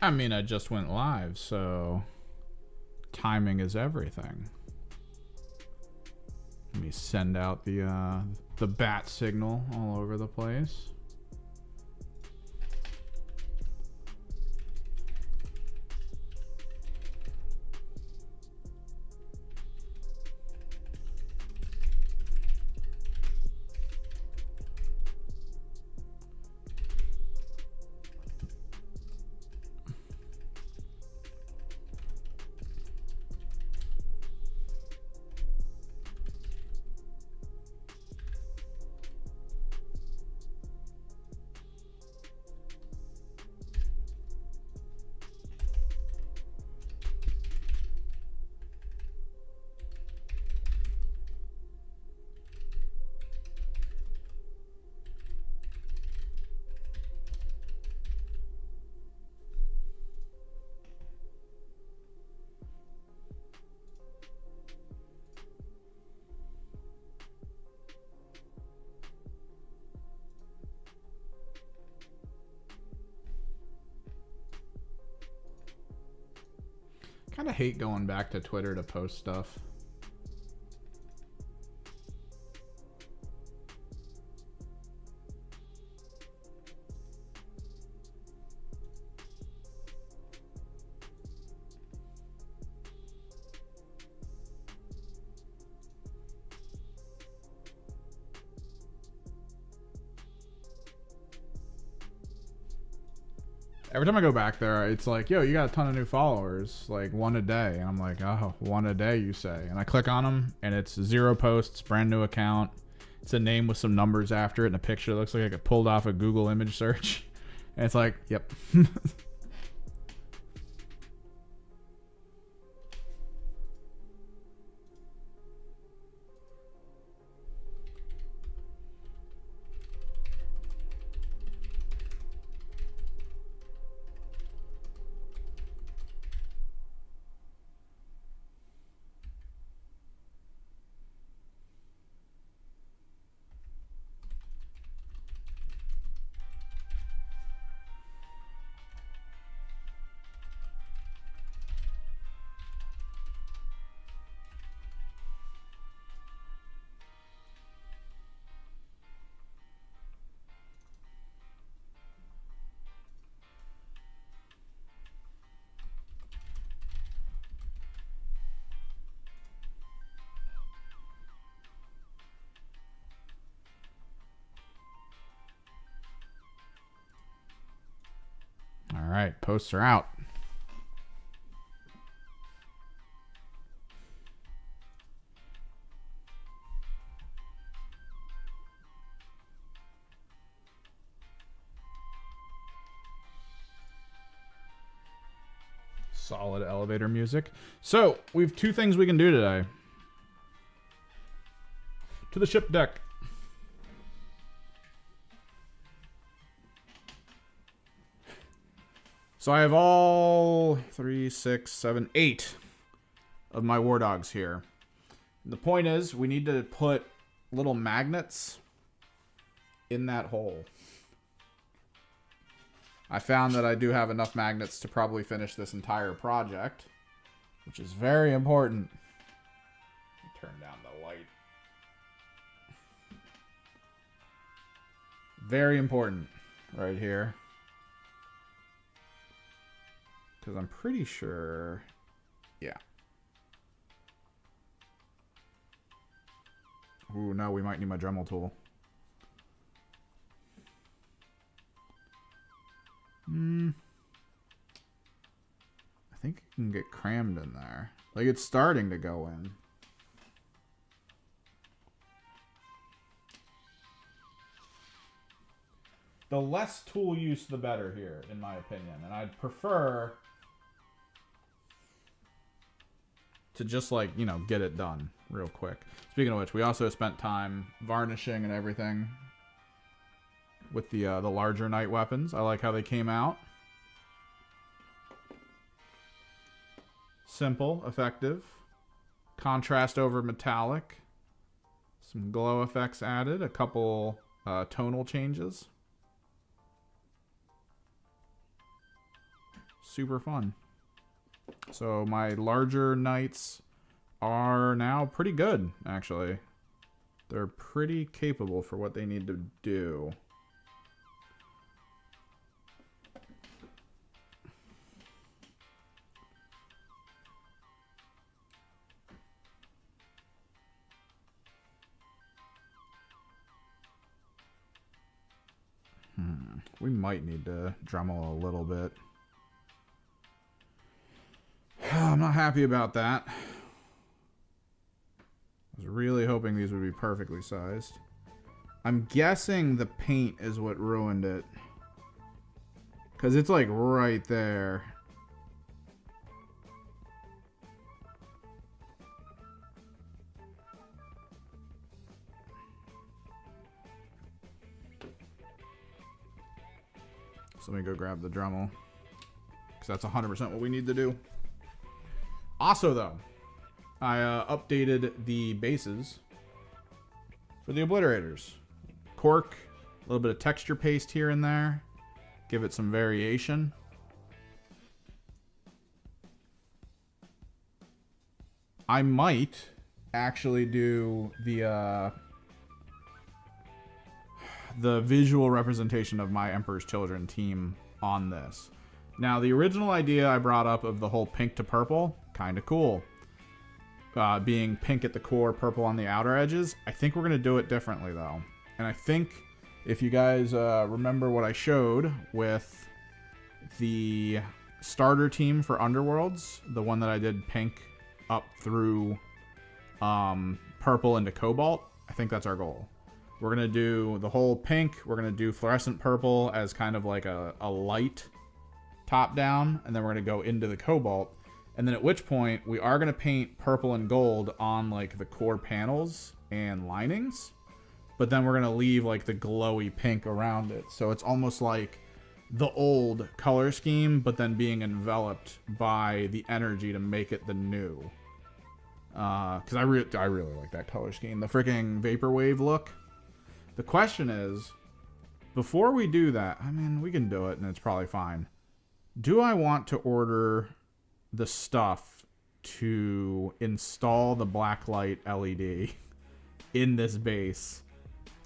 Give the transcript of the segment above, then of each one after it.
I mean, I just went live, so timing is everything. Let me send out the bat signal all over the place. Kind of hate going back to Twitter to post stuff. Every time I go back there, it's like, yo, you got a ton of new followers, like one a day. And I'm like, oh, one a day, you say. And I click on them, and it's 0 posts, brand new account. It's a name with some numbers after it, and a picture that looks like it pulled off a Google image search. And it's like, yep. All right, posts are out. Solid elevator music. So, we have 2 things we can do today. To the ship deck. So I have all 3, 6, 7, 8 of my war dogs here. The point is, we need to put little magnets in that hole. I found that I do have enough magnets to probably finish this entire project, which is very important. Turn down the light. Very important right here. Because I'm pretty sure, yeah. Ooh, no, we might need my Dremel tool. I think it can get crammed in there. Like, it's starting to go in. The less tool use, the better here, in my opinion. And I'd prefer to just, like, you know, get it done real quick. Speaking of which, we also spent time varnishing and everything with the larger night weapons. I like how they came out. Simple, effective. Contrast over metallic. Some glow effects added. A couple tonal changes. Super fun. So my larger knights are now pretty good, actually. They're pretty capable for what they need to do. We might need to Dremel a little bit. I'm not happy about that. I was really hoping these would be perfectly sized. I'm guessing the paint is what ruined it. Because it's like right there. So let me go grab the Dremel. Because that's 100% what we need to do. Also, though, I updated the bases for the obliterators. Cork, a little bit of texture paste here and there. Give it some variation. I might actually do the visual representation of my Emperor's Children team on this. Now, the original idea I brought up of the whole pink to purple, kind of cool. Being pink at the core, purple on the outer edges. I think we're going to do it differently, though. And I think if you guys remember what I showed with the starter team for Underworlds, the one that I did pink up through purple into cobalt, I think that's our goal. We're going to do the whole pink. We're going to do fluorescent purple as kind of like a light top down. And then we're going to go into the cobalt. And then at which point we are going to paint purple and gold on like the core panels and linings. But then we're going to leave like the glowy pink around it. So it's almost like the old color scheme, but then being enveloped by the energy to make it the new. Because I really like that color scheme. The freaking vaporwave look. The question is, before we do that, I mean, we can do it and it's probably fine. Do I want to order the stuff to install the blacklight LED in this base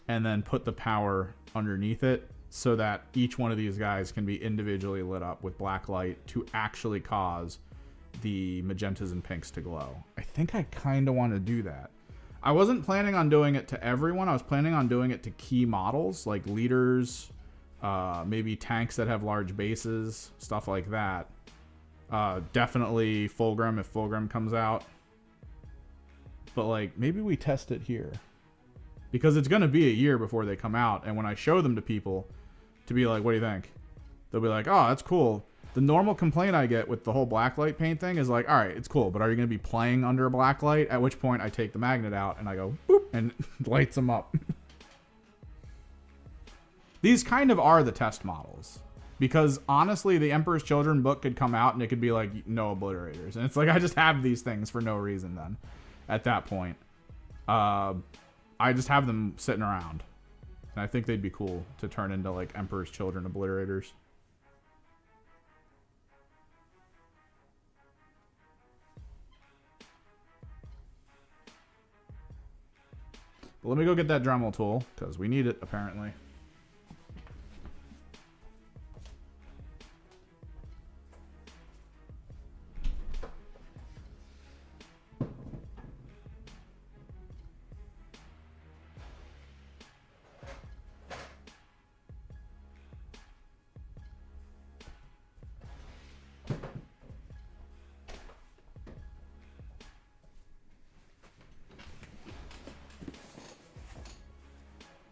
and then put the power underneath it so that each one of these guys can be individually lit up with blacklight to actually cause the magentas and pinks to glow? I think I kind of want to do that. I wasn't planning on doing it to everyone. I was planning on doing it to key models like leaders, maybe tanks that have large bases, stuff like that. Definitely Fulgrim if Fulgrim comes out. But like maybe we test it here. Because it's going to be a year before they come out. And when I show them to people to be like, what do you think? They'll be like, oh, that's cool. The normal complaint I get with the whole blacklight paint thing is like, all right, it's cool, but are you going to be playing under a blacklight? At which point I take the magnet out and I go, boop, and lights them up. These kind of are the test models. Because honestly, the Emperor's Children book could come out and it could be like, no obliterators. And it's like, I just have these things for no reason then. At that point. I just have them sitting around. And I think they'd be cool to turn into like Emperor's Children obliterators. But let me go get that Dremel tool, because we need it, apparently.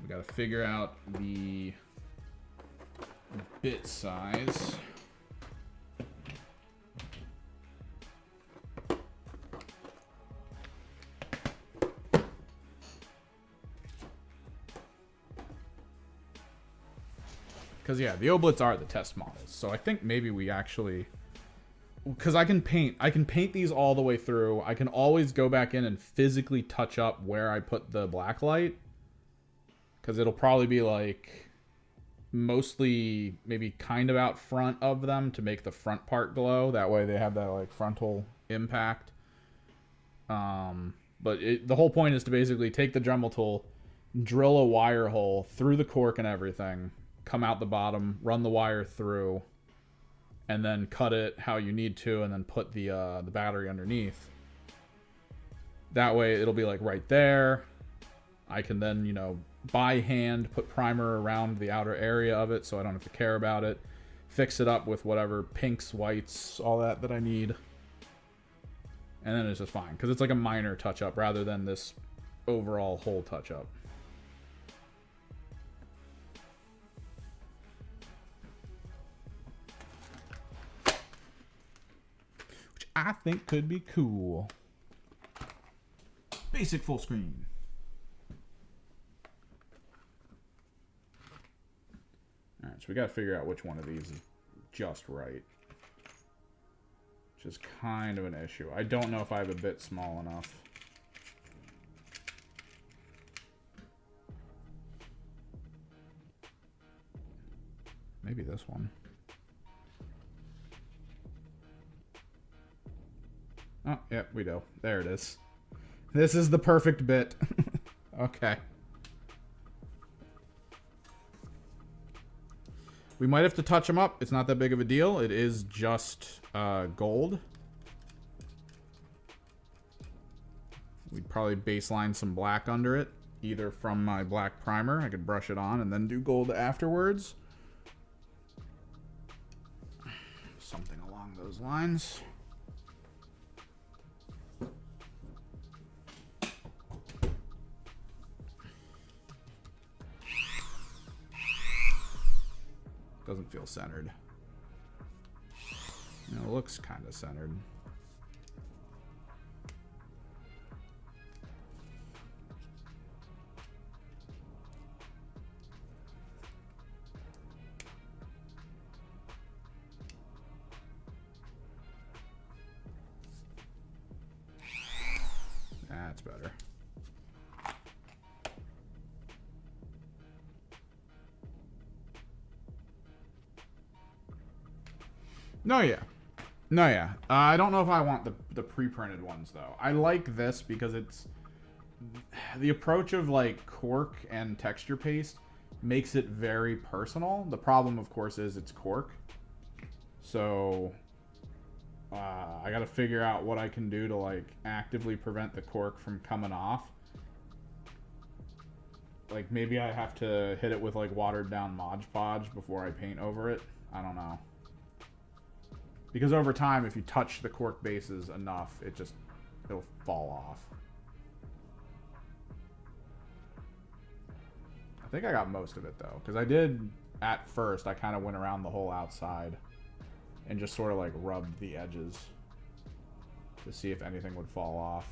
We got to figure out the bit size. Because yeah, the oblits are the test models. So I think maybe we actually, because I can paint these all the way through. I can always go back in and physically touch up where I put the black light. Because it'll probably be like mostly maybe kind of out front of them to make the front part glow. That way they have that like frontal impact. But the whole point is to basically take the Dremel tool, drill a wire hole through the cork and everything, come out the bottom, run the wire through, and then cut it how you need to, and then put the battery underneath. That way it'll be like right there. I can then, you know, by hand put primer around the outer area of it so I don't have to care about it. Fix it up with whatever pinks, whites, all that I need. And then it's just fine, because it's like a minor touch-up rather than this overall whole touch-up. Which I think could be cool. Basic full screen. Alright, so we gotta figure out which one of these is just right. Which is kind of an issue. I don't know if I have a bit small enough. Maybe this one. Oh, yep, we do. There it is. This is the perfect bit. Okay. We might have to touch them up. It's not that big of a deal. It is just gold. We'd probably baseline some black under it, either from my black primer. I could brush it on and then do gold afterwards. Something along those lines. Doesn't feel centered. You know, it looks kind of centered. That's better. No, yeah. No, yeah. I don't know if I want the pre-printed ones, though. I like this because it's... The approach of, like, cork and texture paste makes it very personal. The problem, of course, is it's cork. So... I gotta figure out what I can do to, like, actively prevent the cork from coming off. Like, maybe I have to hit it with, like, watered-down Mod Podge before I paint over it. I don't know. Because over time, if you touch the cork bases enough, it'll fall off. I think I got most of it, though. Because I did, at first, I kind of went around the whole outside and just sort of, like, rubbed the edges to see if anything would fall off.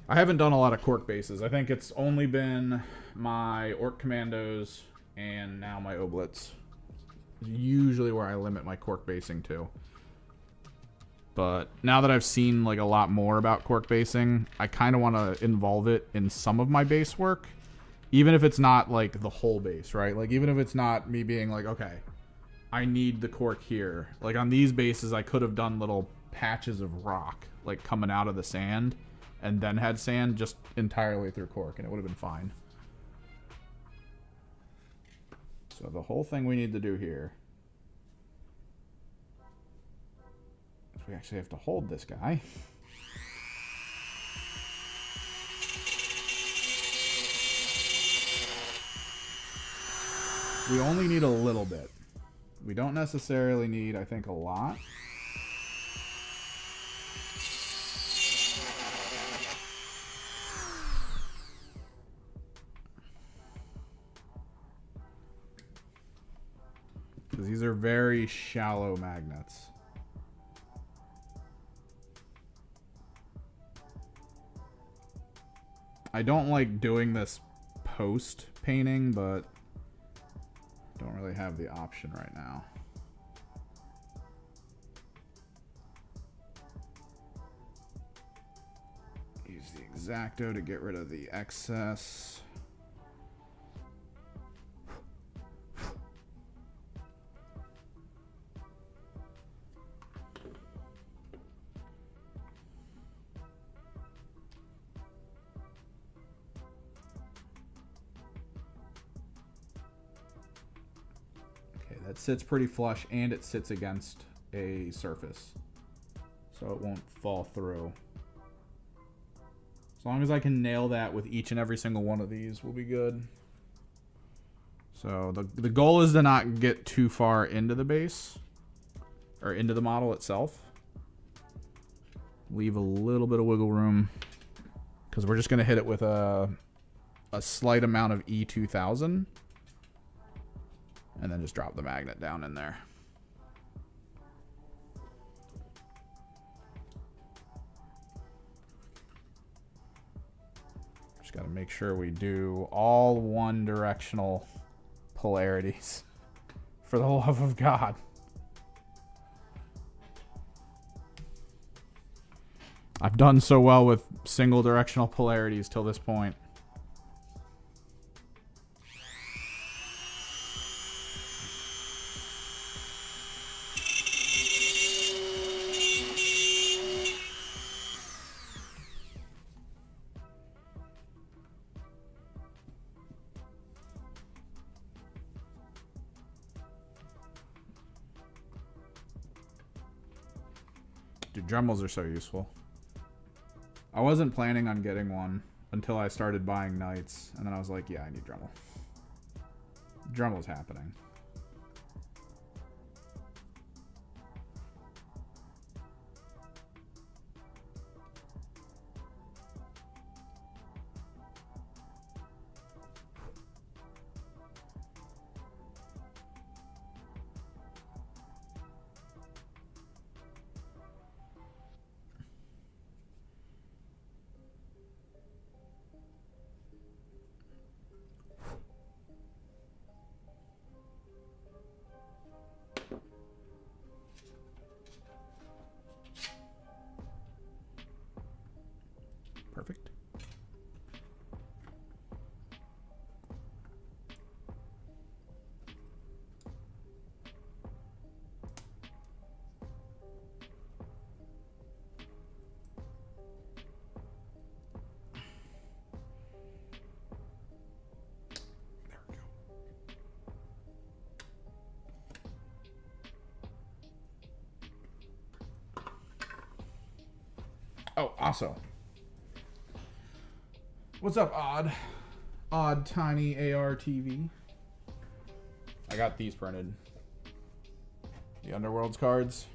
I haven't done a lot of cork bases. I think it's only been my Orc Commandos and now my Oblets. Usually where I limit my cork basing to. But now that I've seen like a lot more about cork basing, I kind of want to involve it in some of my base work. Even if it's not like the whole base, right? Like even if it's not me being like, okay, I need the cork here. Like on these bases, I could have done little patches of rock like coming out of the sand. And then had sand just entirely through cork, and it would have been fine. So the whole thing we need to do here is we actually have to hold this guy. We only need a little bit. We don't necessarily need, I think, a lot. Because these are very shallow magnets. I don't like doing this post painting, but don't really have the option right now. Use Use the X-Acto to get rid of the excess. That sits pretty flush, and it sits against a surface, so it won't fall through. As long as I can nail that with each and every single one of these, we'll be good. So the goal is to not get too far into the base, or into the model itself. Leave a little bit of wiggle room, because we're just going to hit it with a slight amount of E2000. And then just drop the magnet down in there. Just got to make sure we do all one directional polarities. For the love of God. I've done so well with single directional polarities till this point. Dude, Dremels are so useful. I wasn't planning on getting one until I started buying Knights, and then I was like, yeah, I need Dremel. Dremel's happening. Perfect. There we go. Oh, also. What's up, Odd Tiny AR TV? I got these printed. The Underworlds cards.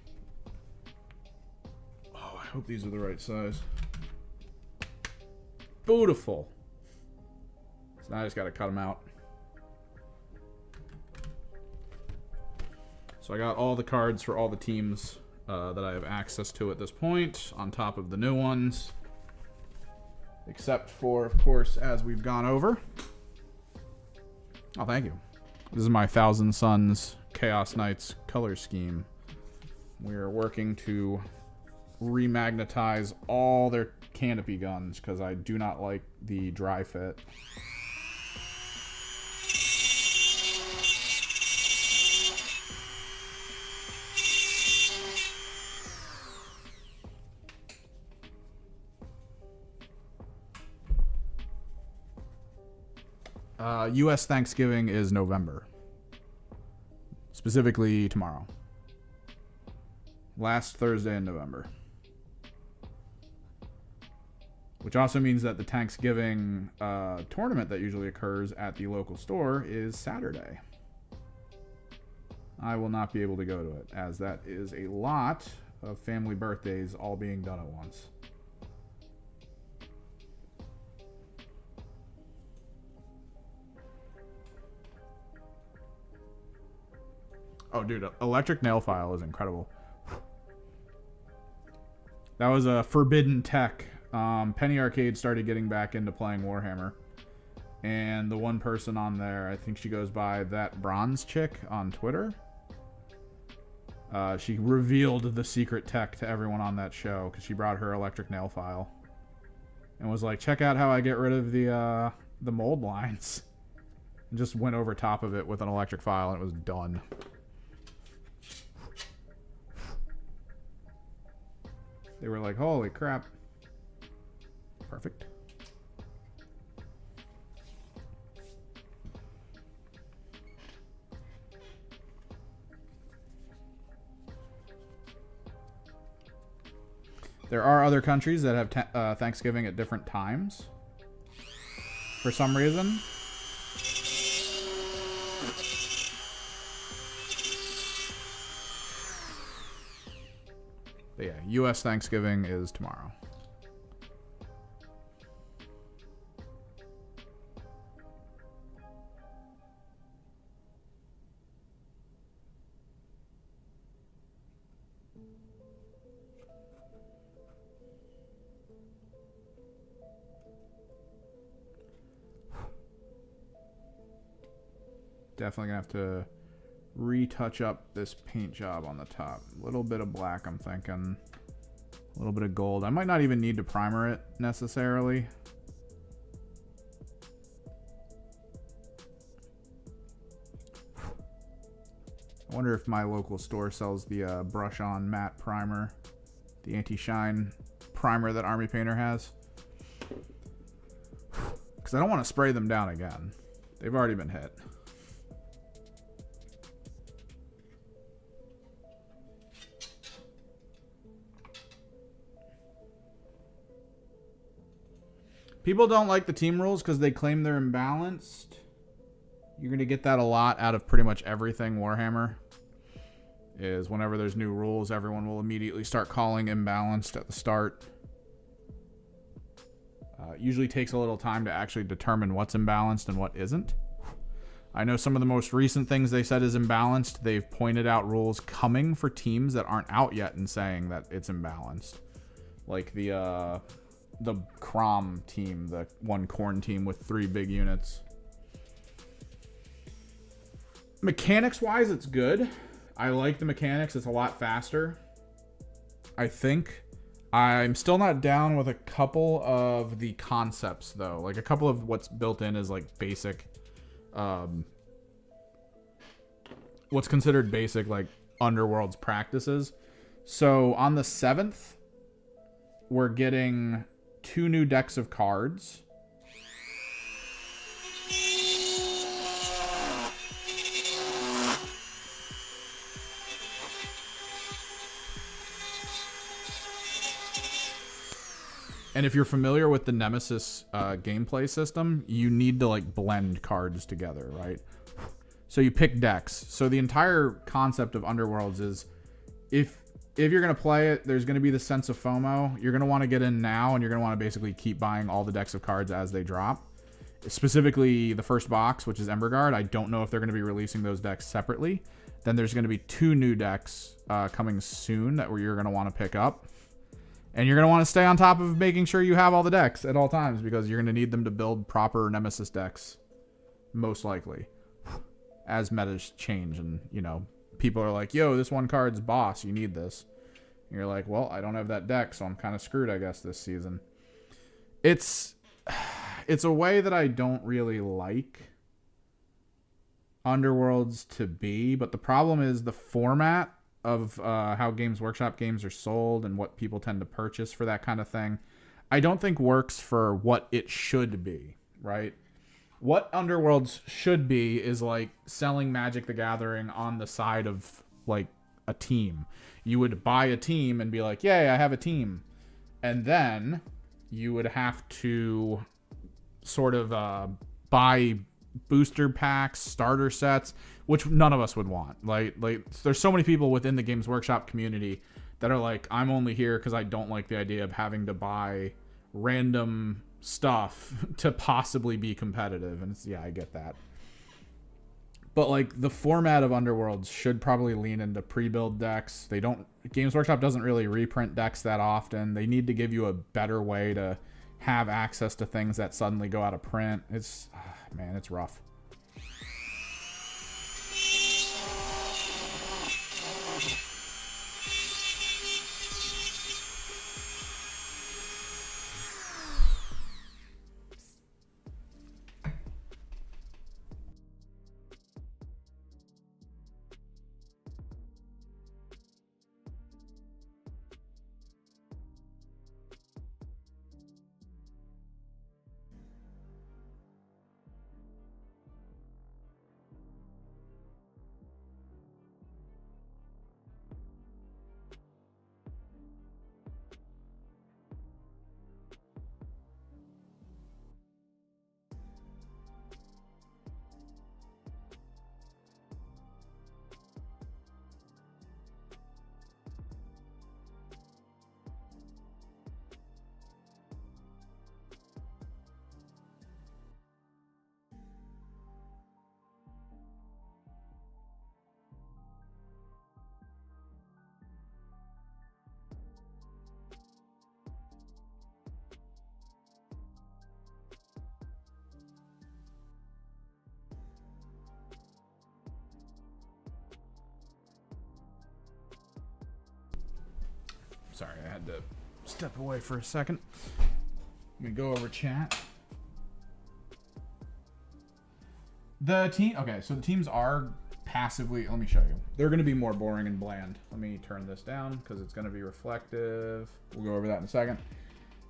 Oh, I hope these are the right size. Beautiful. So now I just got to cut them out. So I got all the cards for all the teams that I have access to at this point, on top of the new ones. Except for, of course, as we've gone over. Oh, thank you. This is my Thousand Suns Chaos Knights color scheme. We are working to remagnetize all their canopy guns because I do not like the dry fit. U.S. Thanksgiving is November. Specifically tomorrow. Last Thursday in November. Which also means that the Tanksgiving tournament that usually occurs at the local store is Saturday. I will not be able to go to it, as that is a lot of family birthdays all being done at once. Oh, dude, electric nail file is incredible. That was a forbidden tech. Penny Arcade started getting back into playing Warhammer. And the one person on there, I think she goes by That Bronze Chick on Twitter. She revealed the secret tech to everyone on that show because she brought her electric nail file. and was like, check out how I get rid of the mold lines. And just went over top of it with an electric file, and it was done. They were like, holy crap. Perfect. There are other countries that have Thanksgiving at different times for some reason. But yeah, U.S. Thanksgiving is tomorrow. Definitely gonna have to retouch up this paint job on the top. A little bit of black, I'm thinking. A little bit of gold. I might not even need to primer it necessarily. I wonder if my local store sells the brush on matte primer, the anti-shine primer that Army Painter has. Because I don't want to spray them down again. They've already been hit. People don't like the team rules because they claim they're imbalanced. You're going to get that a lot out of pretty much everything Warhammer. Is whenever there's new rules, everyone will immediately start calling imbalanced at the start. Usually takes a little time to actually determine what's imbalanced and what isn't. I know some of the most recent things they said is imbalanced. They've pointed out rules coming for teams that aren't out yet and saying that it's imbalanced. Like the Crom team, the one corn team with 3 big units. Mechanics wise, it's good. I like the mechanics. It's a lot faster, I think. I'm still not down with a couple of the concepts though. Like a couple of what's built in is like basic, what's considered basic, like Underworld's practices. So on the 7th, we're getting 2 new decks of cards. And if you're familiar with the Nemesis gameplay system, you need to like blend cards together, right? So you pick decks. So the entire concept of Underworlds is if you're going to play it, there's going to be the sense of FOMO. You're going to want to get in now, and you're going to want to basically keep buying all the decks of cards as they drop. Specifically, the first box, which is Emberguard. I don't know if they're going to be releasing those decks separately. Then there's going to be 2 new decks coming soon that you're going to want to pick up. And you're going to want to stay on top of making sure you have all the decks at all times, because you're going to need them to build proper Nemesis decks, most likely, as metas change. And, you know, people are like, yo, this one card's boss, you need this. And you're like, well, I don't have that deck, so I'm kind of screwed, I guess, this season. It's a way that I don't really like Underworlds to be, but the problem is the format of how Games Workshop games are sold and what people tend to purchase for that kind of thing, I don't think works for what it should be, right? What Underworlds should be is like selling Magic the Gathering on the side of like a team. You would buy a team and be like, yay, I have a team. And then you would have to sort of buy booster packs, starter sets, which none of us would want. Like there's so many people within the Games Workshop community that are like, I'm only here because I don't like the idea of having to buy random stuff to possibly be competitive. And yeah, I get that. But like the format of Underworlds should probably lean into pre-build decks. Games Workshop doesn't really reprint decks that often. They need to give you a better way to have access to things that suddenly go out of print. It's, man, it's rough. Sorry, I had to step away for a second. Let me go over chat. The team, okay, so the teams are passively, let me show you. They're going to be more boring and bland. Let me turn this down because it's going to be reflective. We'll go over that in a second.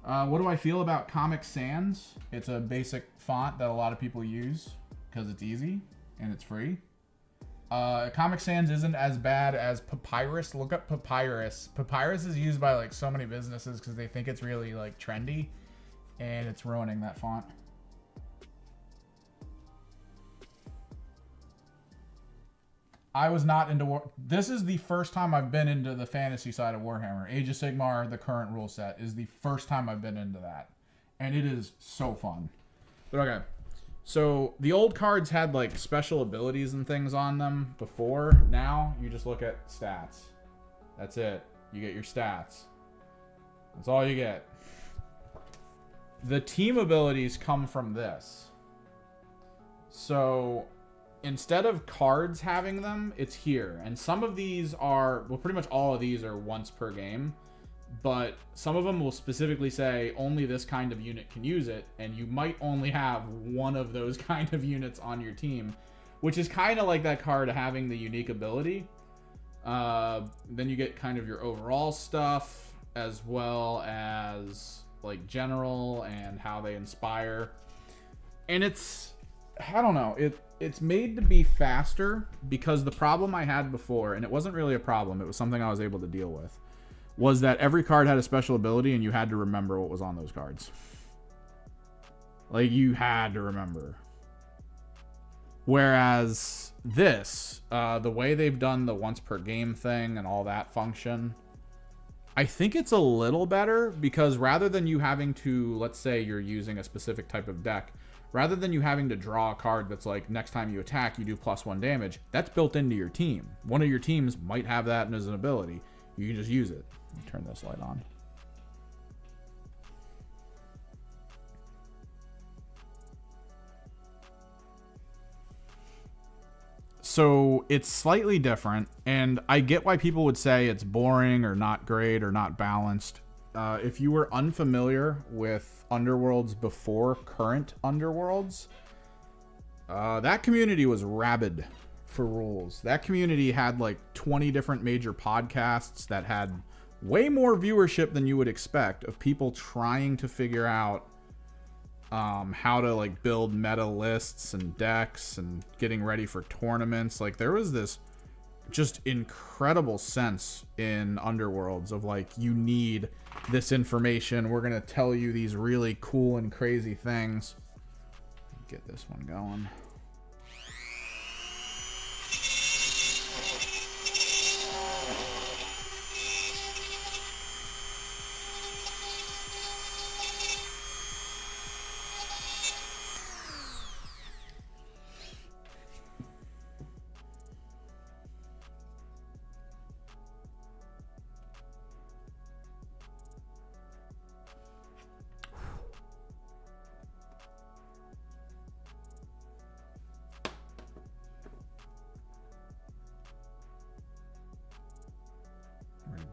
What do I feel about Comic Sans? It's a basic font that a lot of people use because it's easy and it's free. Comic Sans isn't as bad as Papyrus. Look up Papyrus. Papyrus is used by like so many businesses because they think it's really like trendy, and it's ruining that font. I was not into War. This is the first time I've been into the fantasy side of Warhammer. Age of Sigmar, the current rule set, is the first time I've been into that, and it is so fun. But okay, so the old cards had like special abilities and things on them before. Now you just look at stats. That's it. You get your stats. That's all you get. The team abilities come from this. So instead of cards having them, it's here. And some of these are, well, pretty much all of these are once per game. But some of them will specifically say only this kind of unit can use it. And you might only have one of those kind of units on your team. Which is kind of like that card having the unique ability. Then you get kind of your overall stuff, as well as like general and how they inspire. And it's, I don't know, it's made to be faster, because the problem I had before, and it wasn't really a problem, it was something I was able to deal with, was that every card had a special ability and you had to remember what was on those cards. Like, you had to remember. Whereas this, the way they've done the once per game thing and all that function, I think it's a little better, because rather than you having to, let's say you're using a specific type of deck, rather than you having to draw a card that's like, next time you attack, you do +1 damage, that's built into your team. One of your teams might have that as an ability. You can just use it. Let me turn this light on. So it's slightly different, and I get why people would say it's boring or not great or not balanced. If you were unfamiliar with Underworlds before current Underworlds, that community was rabid for rules. That community had like 20 different major podcasts that had way more viewership than you would expect, of people trying to figure out how to like build meta lists and decks and getting ready for tournaments. Like, there was this just incredible sense in Underworlds of like, you need this information, we're gonna tell you these really cool and crazy things. Get this one going.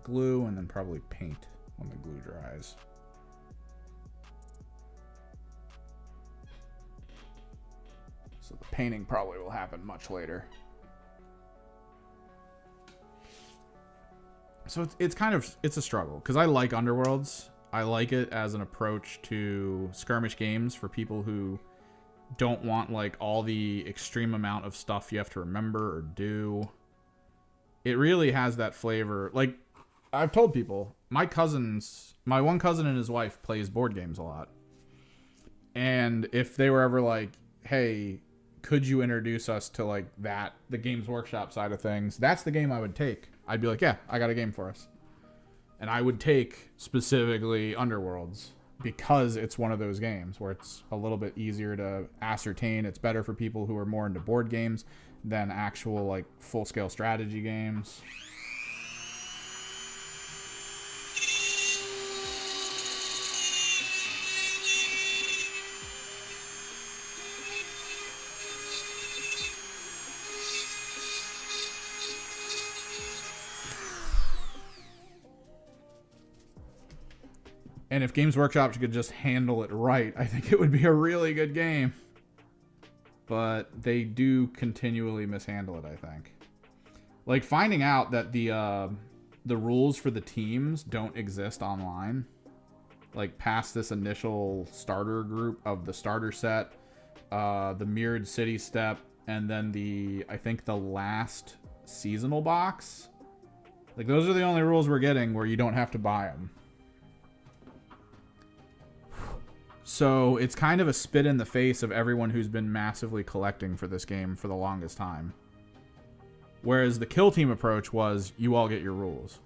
Glue, and then probably paint when the glue dries. So the painting probably will happen much later. So it's kind of, it's a struggle, because I like Underworlds. I like it as an approach to skirmish games for people who don't want like all the extreme amount of stuff you have to remember or do. It really has that flavor. Like, I've told people, my one cousin and his wife plays board games a lot. And if they were ever like, hey, could you introduce us to like that, the Games Workshop side of things, that's the game I would take. I'd be like, yeah, I got a game for us. And I would take specifically Underworlds, because it's one of those games where it's a little bit easier to ascertain. It's better for people who are more into board games than actual like full-scale strategy games. And if Games Workshop could just handle it right, I think it would be a really good game. But they do continually mishandle it, I think. Like, finding out that the rules for the teams don't exist online, like past this initial starter group of the starter set, the mirrored city step, and then I think the last seasonal box. Like, those are the only rules we're getting where you don't have to buy them. So it's kind of a spit in the face of everyone who's been massively collecting for this game for the longest time. Whereas the Kill Team approach was, you all get your rules.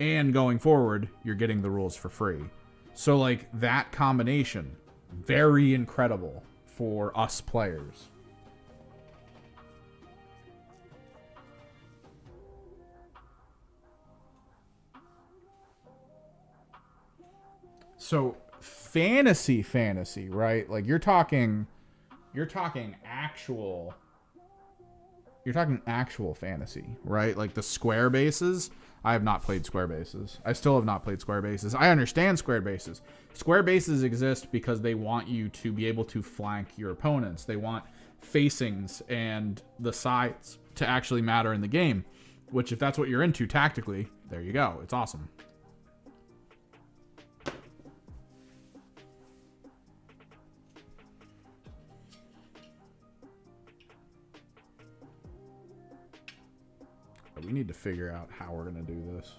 And going forward, you're getting the rules for free. So, like, that combination, very incredible for us players. So, fantasy, right? Like, you're talking actual fantasy, right? Like the square bases. I have not played square bases. I still have not played square bases. I understand square bases. Square bases exist because they want you to be able to flank your opponents. They want facings and the sides to actually matter in the game, which, if that's what you're into tactically, there you go. It's awesome. We need to figure out how we're going to do this.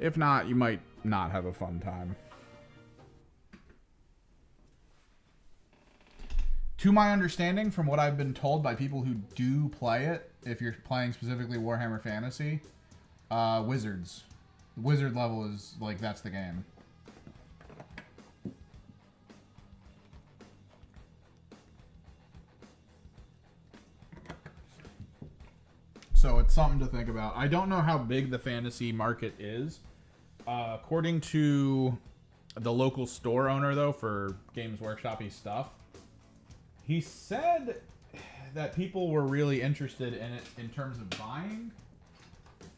If not, you might not have a fun time. To my understanding, from what I've been told by people who do play it, if you're playing specifically Warhammer Fantasy, Wizards. The Wizard level is, like, that's the game. So it's something to think about. I don't know how big the fantasy market is. According to the local store owner, though, for Games Workshop-y stuff, he said that people were really interested in it in terms of buying.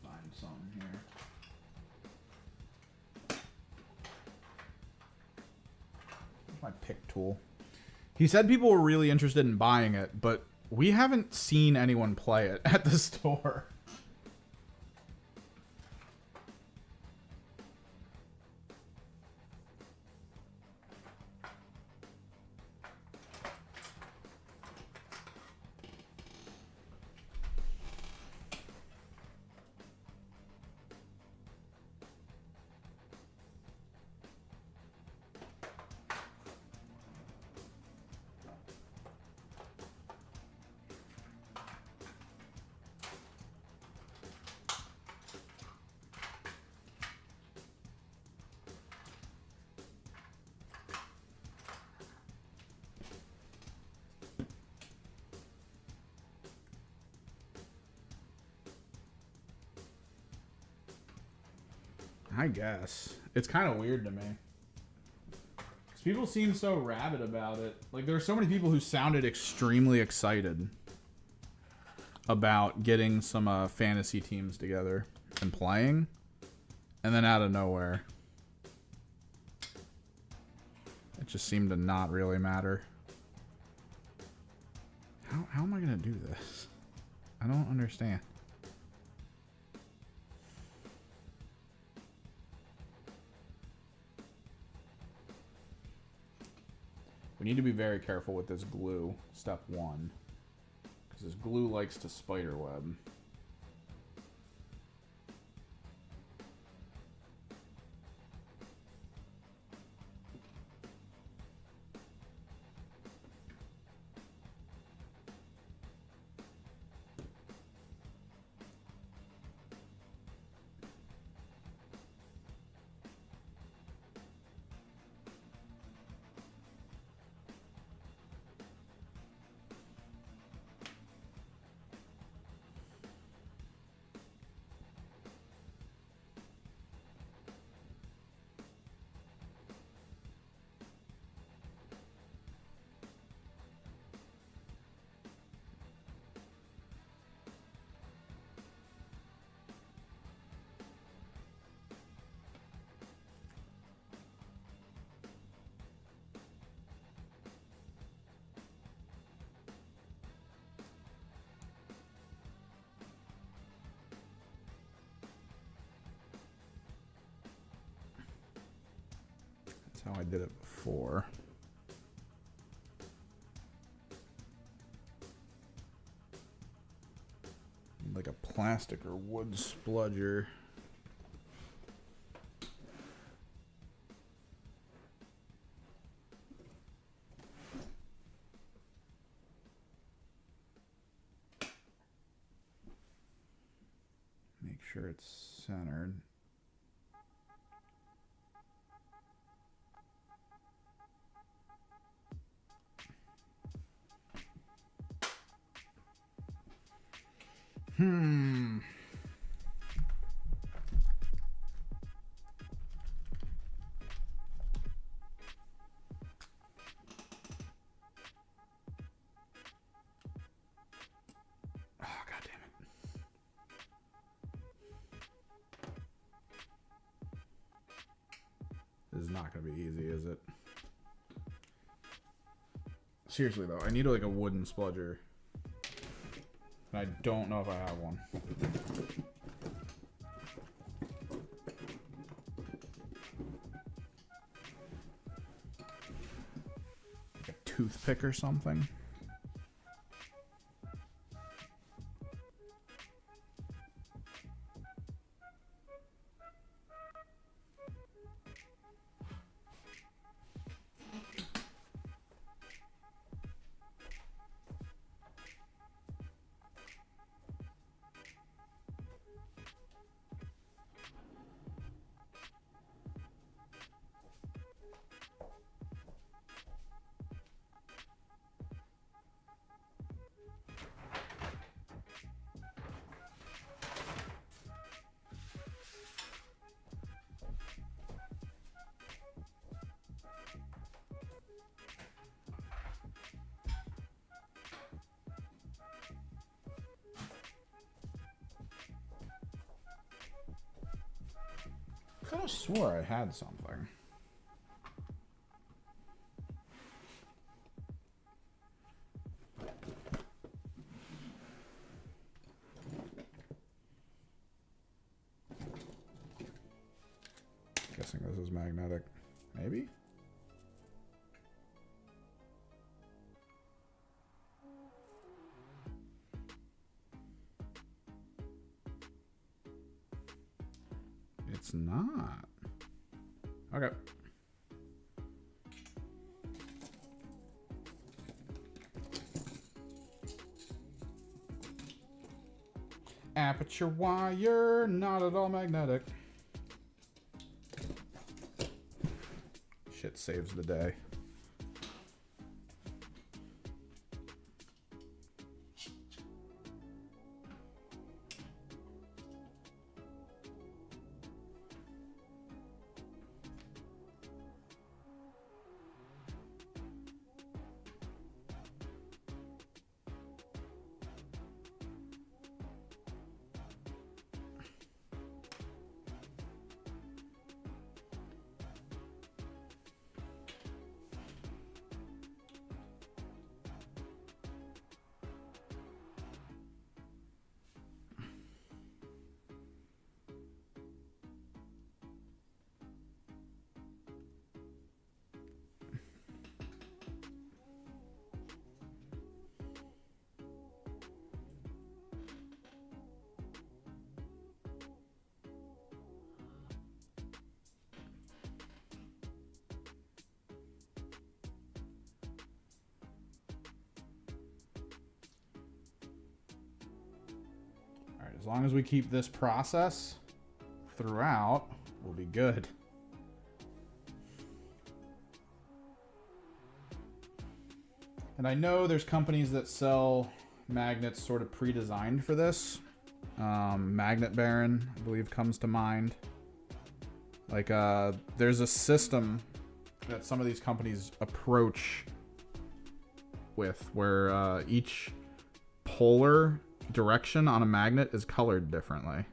Find something here. Where's my pick tool? He said people were really interested in buying it, but we haven't seen anyone play it at the store. I guess. It's kind of weird to me. Because people seem so rabid about it. Like, there are so many people who sounded extremely excited about getting some fantasy teams together and playing. And then out of nowhere, it just seemed to not really matter. How am I going to do this? I don't understand. We need to be very careful with this glue, step 1. Because this glue likes to spiderweb. That's how I did it before. Like a plastic or wood spludger. Make sure it's centered. This is not going to be easy, is it? Seriously, though, I need like a wooden spludger. And I don't know if I have one. Like a toothpick or something. I could have swore I had something. Guessing this is magnetic. Maybe? It's not. Okay. Aperture wire, not at all magnetic. Shit saves the day. As long as we keep this process throughout, we'll be good. And I know there's companies that sell magnets sort of pre-designed for this. Magnet Baron, I believe, comes to mind. Like, there's a system that some of these companies approach with where each polar direction on a magnet is colored differently.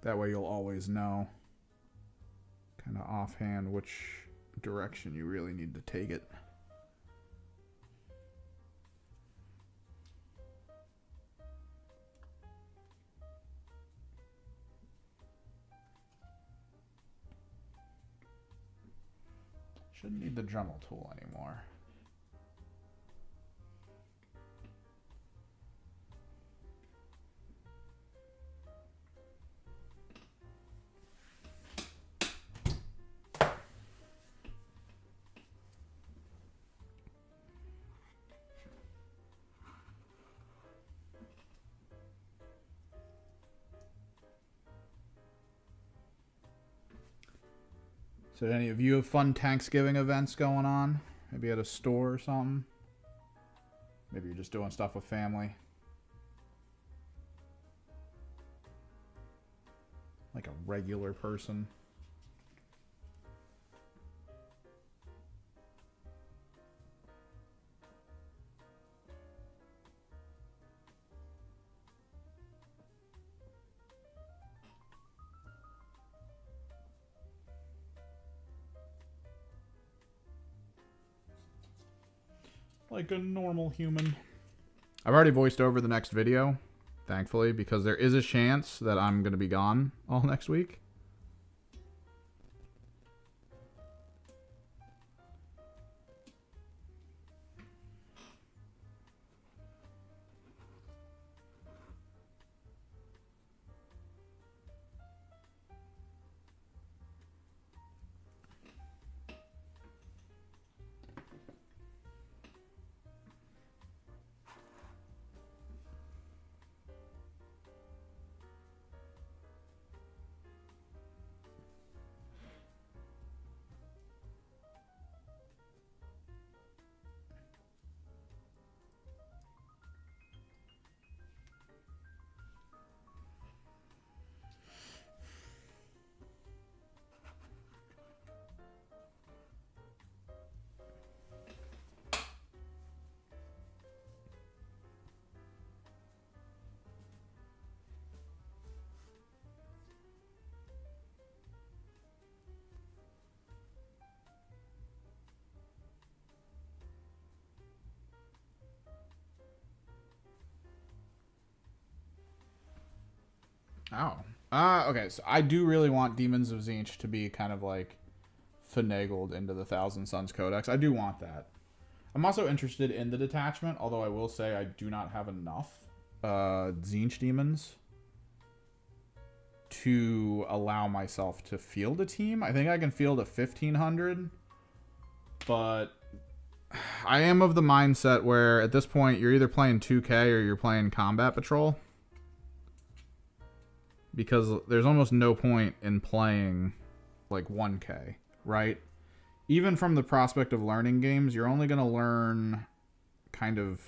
That way you'll always know. offhand which direction you really need to take it. Shouldn't need the Dremel tool anymore. So any of you have fun Tanksgiving events going on? Maybe at a store or something? Maybe you're just doing stuff with family. Like a regular person. Like a normal human. I've already voiced over the next video, thankfully, because there is a chance that I'm going to be gone all next week. Oh. Okay, so I do really want Demons of Tzeentch to be kind of like finagled into the Thousand Suns Codex. I do want that. I'm also interested in the detachment, although I will say I do not have enough Tzeentch demons to allow myself to field a team. I think I can field a 1500, but I am of the mindset where at this point you're either playing 2K or you're playing Combat Patrol. Because there's almost no point in playing like 1K, right? Even from the prospect of learning games, you're only going to learn kind of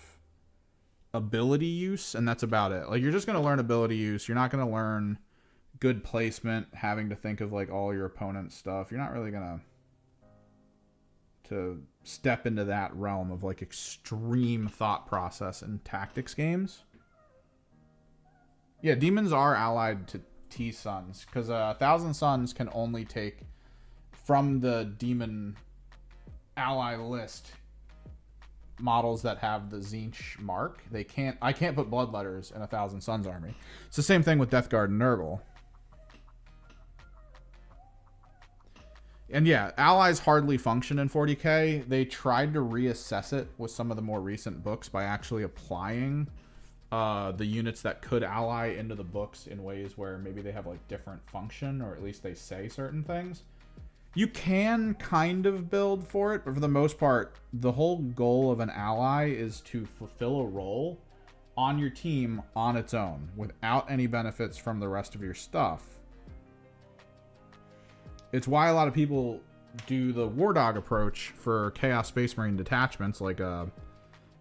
ability use, and that's about it. Like, you're just going to learn ability use. You're not going to learn good placement, having to think of like all your opponent's stuff. You're not really going to step into that realm of like extreme thought process in tactics games. Yeah, demons are allied to T-Suns, because 1,000 Suns can only take from the demon ally list models that have the Tzeentch mark. They can't. I can't put Bloodletters in 1,000 Suns army. It's the same thing with Death Guard and Nurgle. And yeah, allies hardly function in 40K. They tried to reassess it with some of the more recent books by actually applying the units that could ally into the books in ways where maybe they have like different function, or at least they say certain things. You can kind of build for it, but for the most part, the whole goal of an ally is to fulfill a role on your team on its own without any benefits from the rest of your stuff. It's why a lot of people do the War Dog approach for Chaos Space Marine detachments like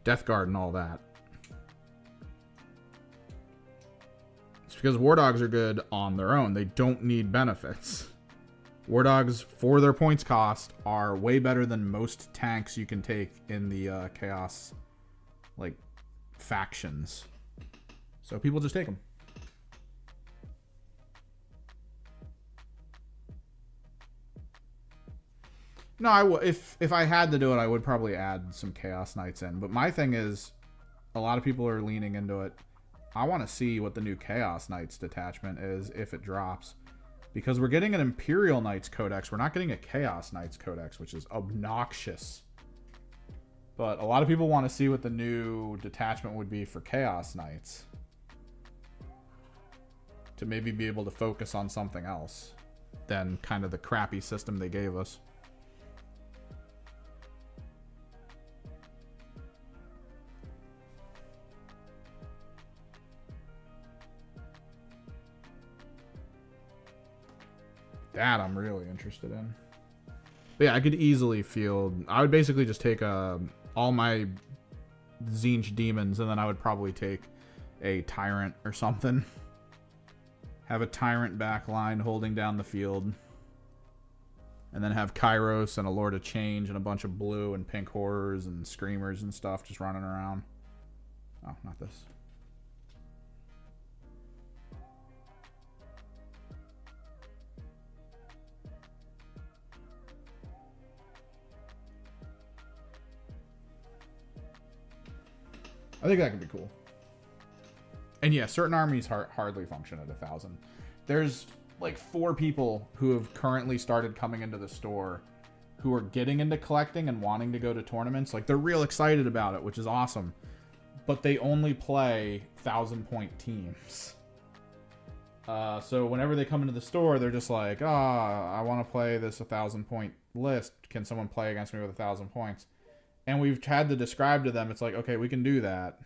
Death Guard and all that. Because War Dogs are good on their own. They don't need benefits. War Dogs, for their points cost, are way better than most tanks you can take in the Chaos like factions. So people just take them. No, if I had to do it, I would probably add some Chaos Knights in. But my thing is, a lot of people are leaning into it. I want to see what the new Chaos Knights detachment is if it drops. Because we're getting an Imperial Knights Codex. We're not getting a Chaos Knights Codex, which is obnoxious. But a lot of people want to see what the new detachment would be for Chaos Knights. To maybe be able to focus on something else than kind of the crappy system they gave us. That I'm really interested in. But yeah, I could easily field... I would basically just take all my Tzeentch demons, and then I would probably take a Tyrant or something. Have a Tyrant backline holding down the field. And then have Kairos and a Lord of Change and a bunch of blue and pink horrors and screamers and stuff just running around. Oh, not this. I think that could be cool. And yeah, certain armies hardly function at 1,000. There's like 4 people who have currently started coming into the store who are getting into collecting and wanting to go to tournaments. Like, they're real excited about it, which is awesome. But they only play 1,000-point teams. So whenever they come into the store, they're just like, I want to play this 1,000-point list. Can someone play against me with 1,000 points? And we've had to describe to them, it's like, okay, we can do that.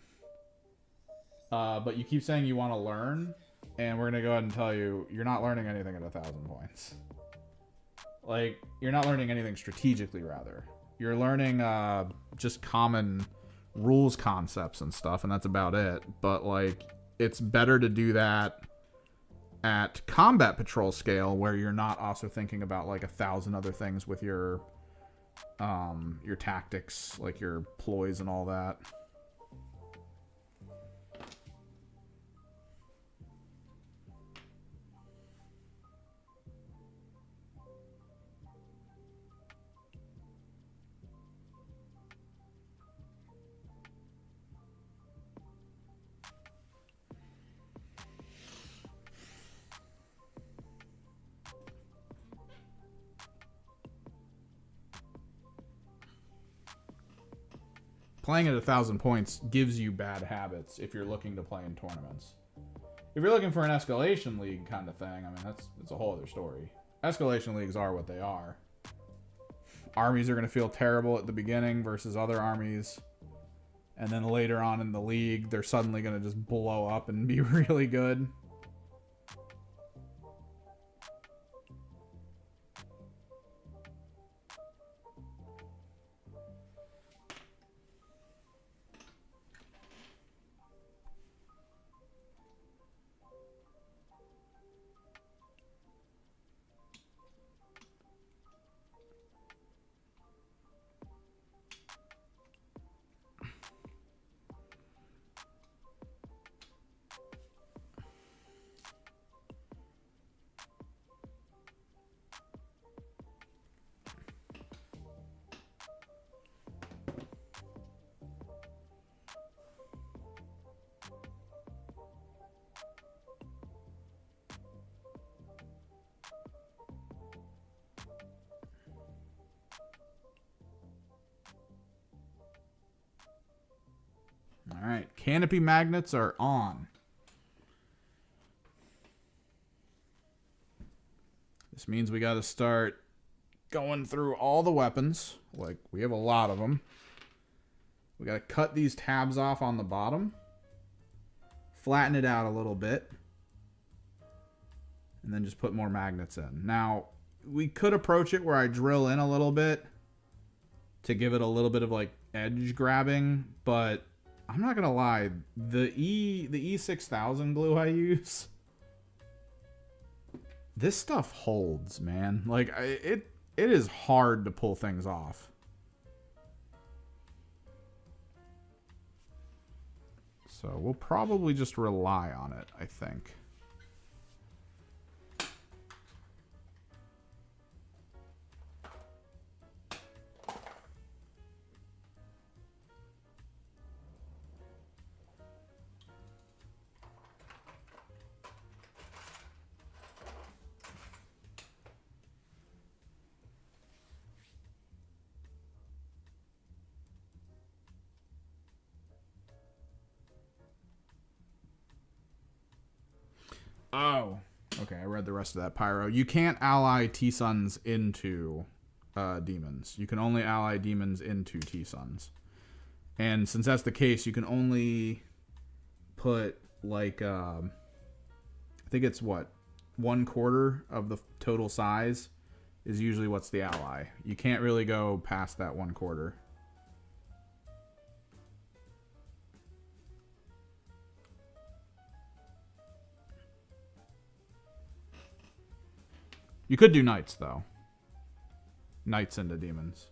But you keep saying you want to learn, and we're going to go ahead and tell you, you're not learning anything at 1,000 points. Like, you're not learning anything strategically, rather. You're learning just common rules concepts and stuff, and that's about it. But, like, it's better to do that at combat patrol scale, where you're not also thinking about, like, 1,000 other things with your tactics, like your ploys and all that. Playing at 1,000 points gives you bad habits if you're looking to play in tournaments. If you're looking for an escalation league kind of thing, I mean, that's a whole other story. Escalation leagues are what they are. Armies are going to feel terrible at the beginning versus other armies. And then later on in the league, they're suddenly going to just blow up and be really good. All right, canopy magnets are on. This means we got to start going through all the weapons. Like, we have a lot of them. We got to cut these tabs off on the bottom. Flatten it out a little bit. And then just put more magnets in. Now, we could approach it where I drill in a little bit to give it a little bit of, like, edge grabbing, but I'm not gonna lie, the E6000 glue I use, this stuff holds, man. Like, it is hard to pull things off. So we'll probably just rely on it, I think. Okay, I read the rest of that, Pyro. You can't ally T-Suns into demons. You can only ally demons into T-Suns. And since that's the case, you can only put, like, I think it's, what, 1/4 of the total size is usually what's the ally. You can't really go past that 1/4. You could do knights, though. Knights into demons.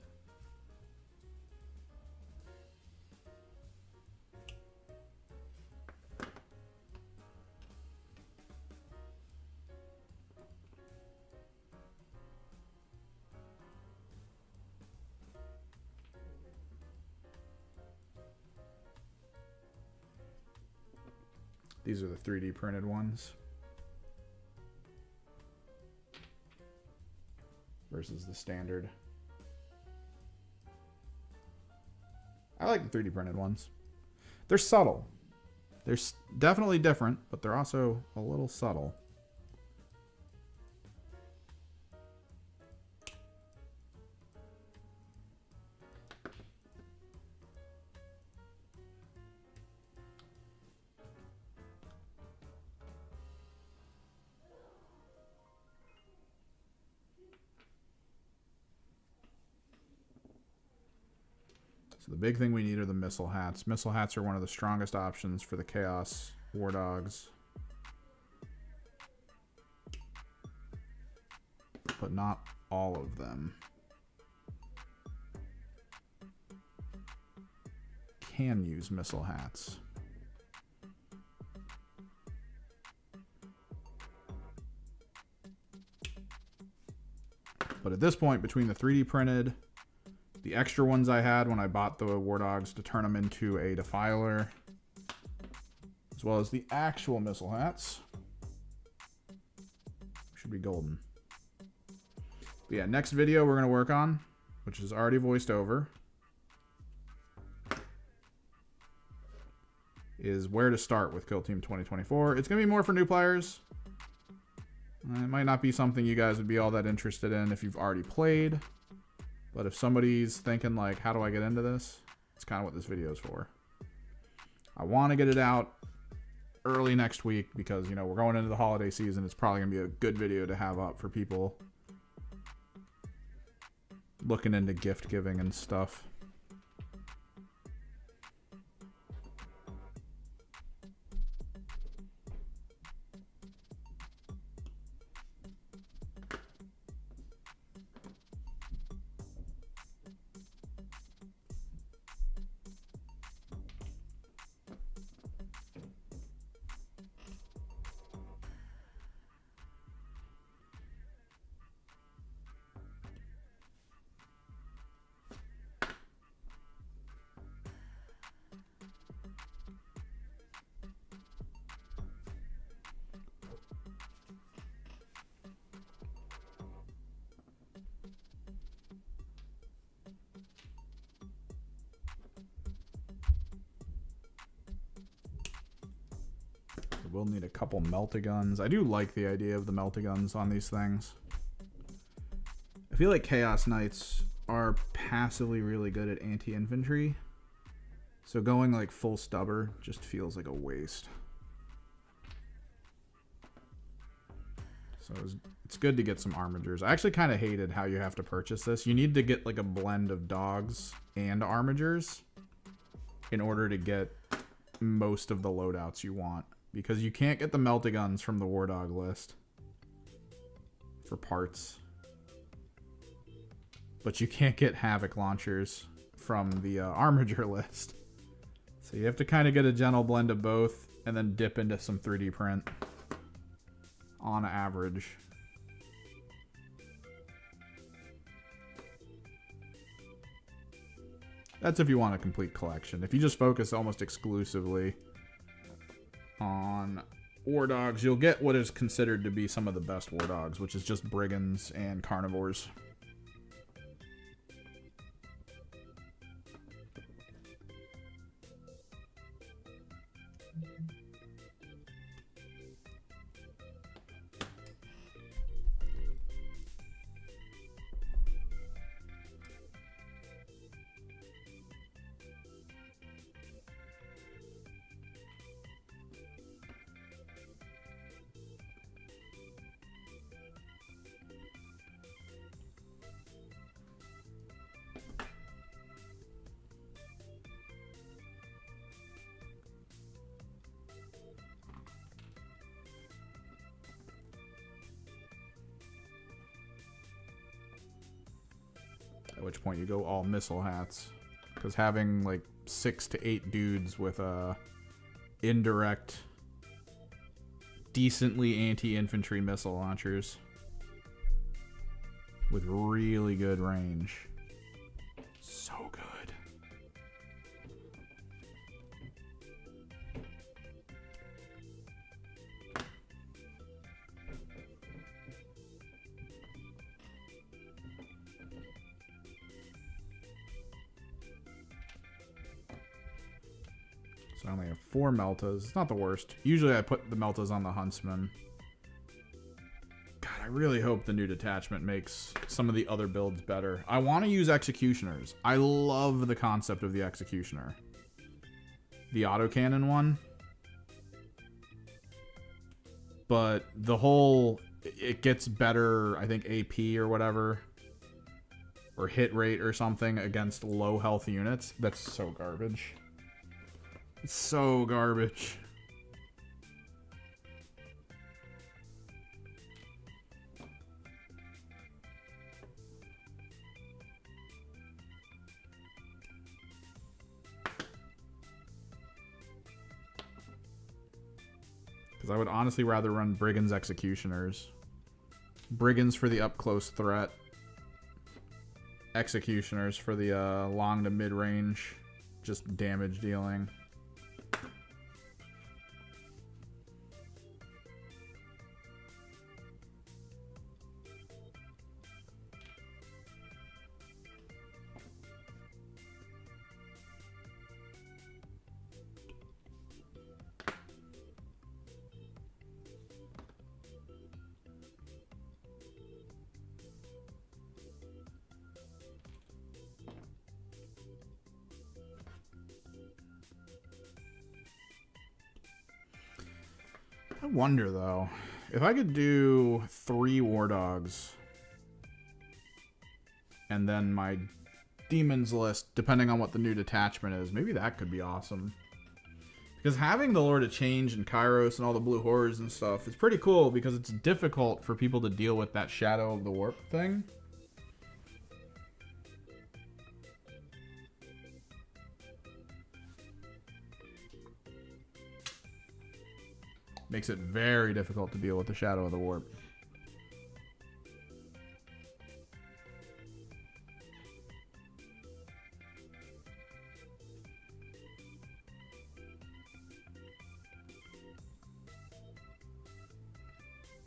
These are the 3D printed ones. Versus the standard. I like the 3D printed ones. They're subtle. They're definitely different, but they're also a little subtle. So the big thing we need are the missile hats. Missile hats are one of the strongest options for the Chaos War Dogs. But not all of them. Can use missile hats. But at this point, between the 3D printed, the extra ones I had when I bought the War Dogs to turn them into a Defiler, as well as the actual missile hats, should be golden. But yeah, next video we're going to work on, which is already voiced over, is where to start with Kill Team 2024. It's going to be more for new players. It might not be something you guys would be all that interested in if you've already played. But if somebody's thinking, like, how do I get into this? It's kind of what this video is for. I want to get it out early next week because, you know, we're going into the holiday season. It's probably going to be a good video to have up for people looking into gift giving and stuff. We'll need a couple meltaguns. I do like the idea of the meltaguns on these things. I feel like Chaos Knights are passively really good at anti-infantry. So going like full stubber just feels like a waste. So it's good to get some armigers. I actually kind of hated how you have to purchase this. You need to get like a blend of dogs and armigers in order to get most of the loadouts you want. Because you can't get the meltaguns from the War Dog list for parts. But you can't get Havoc launchers from the Armiger list. So you have to kind of get a gentle blend of both and then dip into some 3D print on average. That's if you want a complete collection. If you just focus almost exclusively on War Dogs, you'll get what is considered to be some of the best War Dogs, which is just Brigands and Carnivores. which point you go all missile hats. Because having like 6 to 8 dudes with indirect, decently anti-infantry missile launchers with really good range. So good. So I only have 4 Meltas. It's not the worst. Usually I put the Meltas on the Huntsman. God, I really hope the new detachment makes some of the other builds better. I want to use Executioners. I love the concept of the Executioner. The autocannon one. But the whole... It gets better, I think, AP or whatever. Or hit rate or something against low health units. That's so garbage. It's so garbage. Because I would honestly rather run Brigands Executioners. Brigands for the up-close threat. Executioners for the long to mid-range, just damage dealing. I wonder, though, if I could do 3 War Dogs and then my Demons list, depending on what the new detachment is, maybe that could be awesome. Because having the Lord of Change and Kairos and all the Blue Horrors and stuff is pretty cool because it's difficult for people to deal with that Shadow of the Warp thing. Makes it very difficult to deal with the Shadow of the Warp.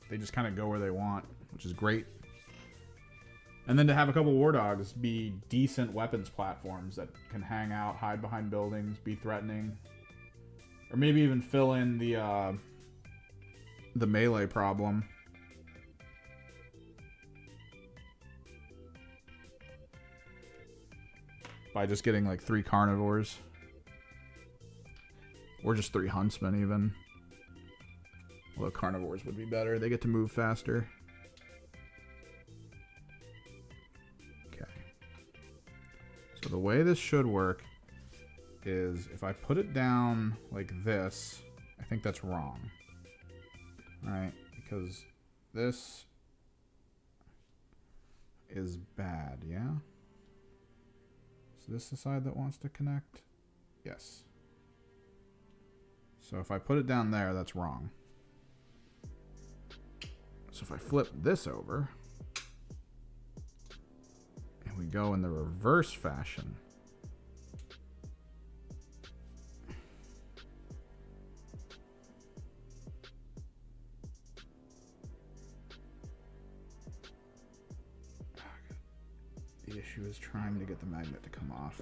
They just kind of go where they want, which is great. And then to have a couple War Dogs be decent weapons platforms that can hang out, hide behind buildings, be threatening. Or maybe even fill in the melee problem. By just getting like 3 carnivores. Or just 3 huntsmen even. Although carnivores would be better. They get to move faster. Okay. So the way this should work is if I put it down like this, I think that's wrong. Right, because this is bad, yeah? Is this the side that wants to connect? Yes. So if I put it down there, that's wrong. So if I flip this over, and we go in the reverse fashion, the issue is trying to get the magnet to come off.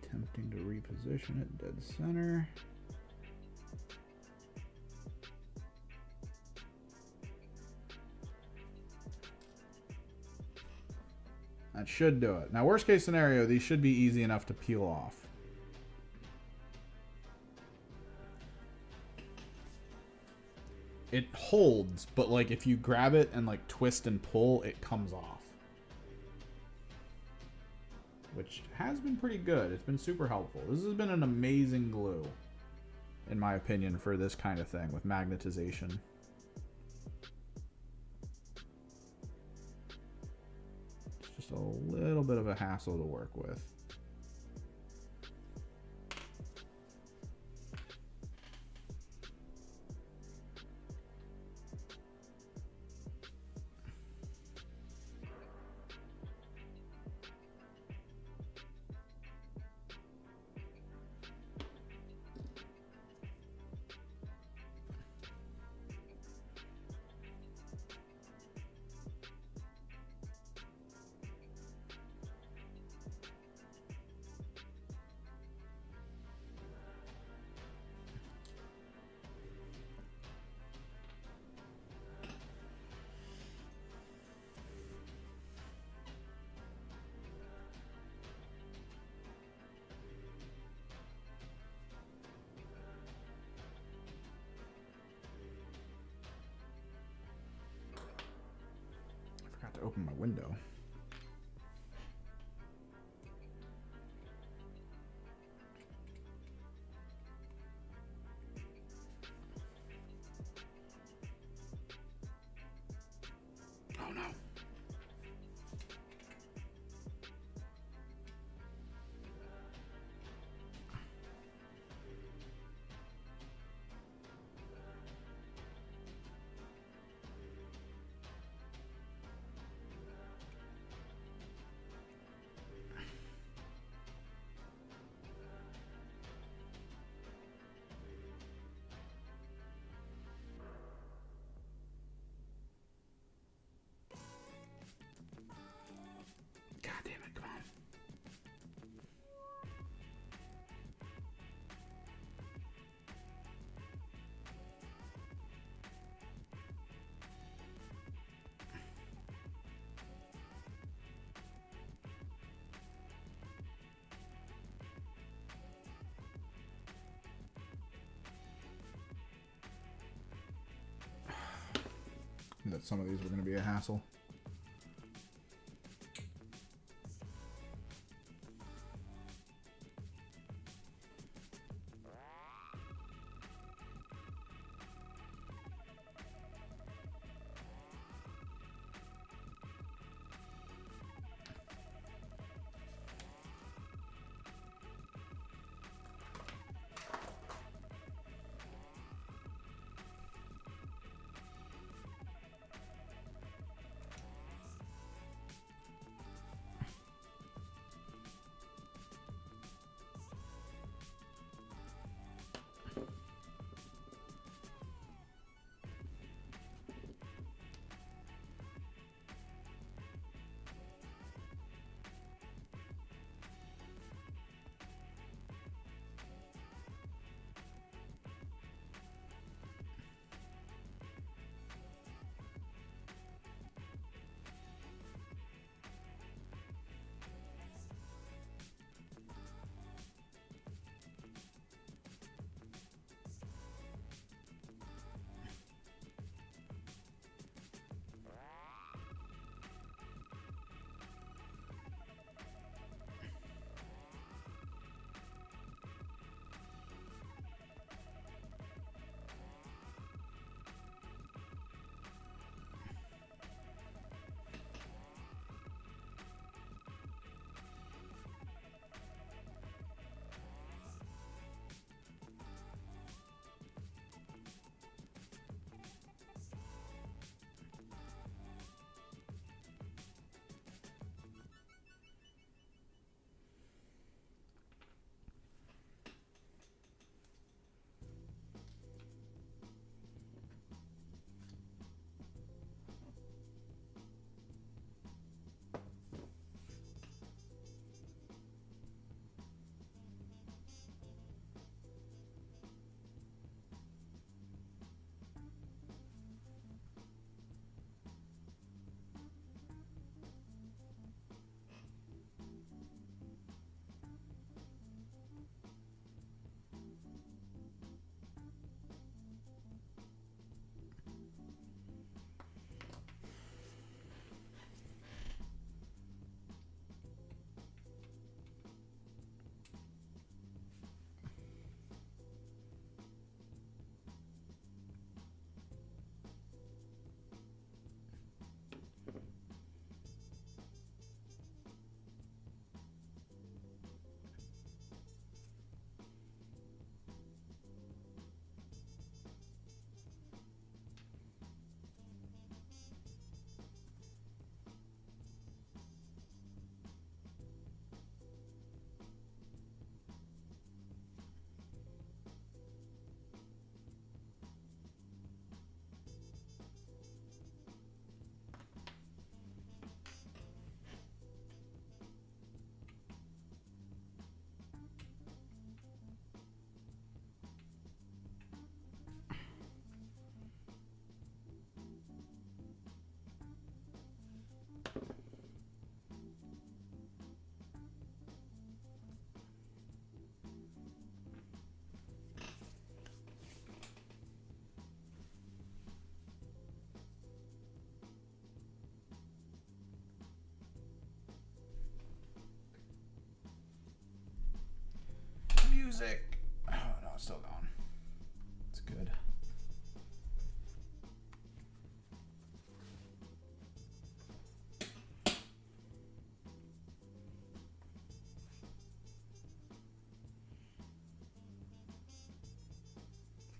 Attempting to reposition it dead center. That should do it. Now, worst case scenario, these should be easy enough to peel off. It holds, but like if you grab it and like twist and pull, it comes off. Which has been pretty good. It's been super helpful. This has been an amazing glue, in my opinion, for this kind of thing with magnetization. just a little bit of a hassle to work with. To open my window. Oh no. God damn it, come on. That some of these were going to be a hassle.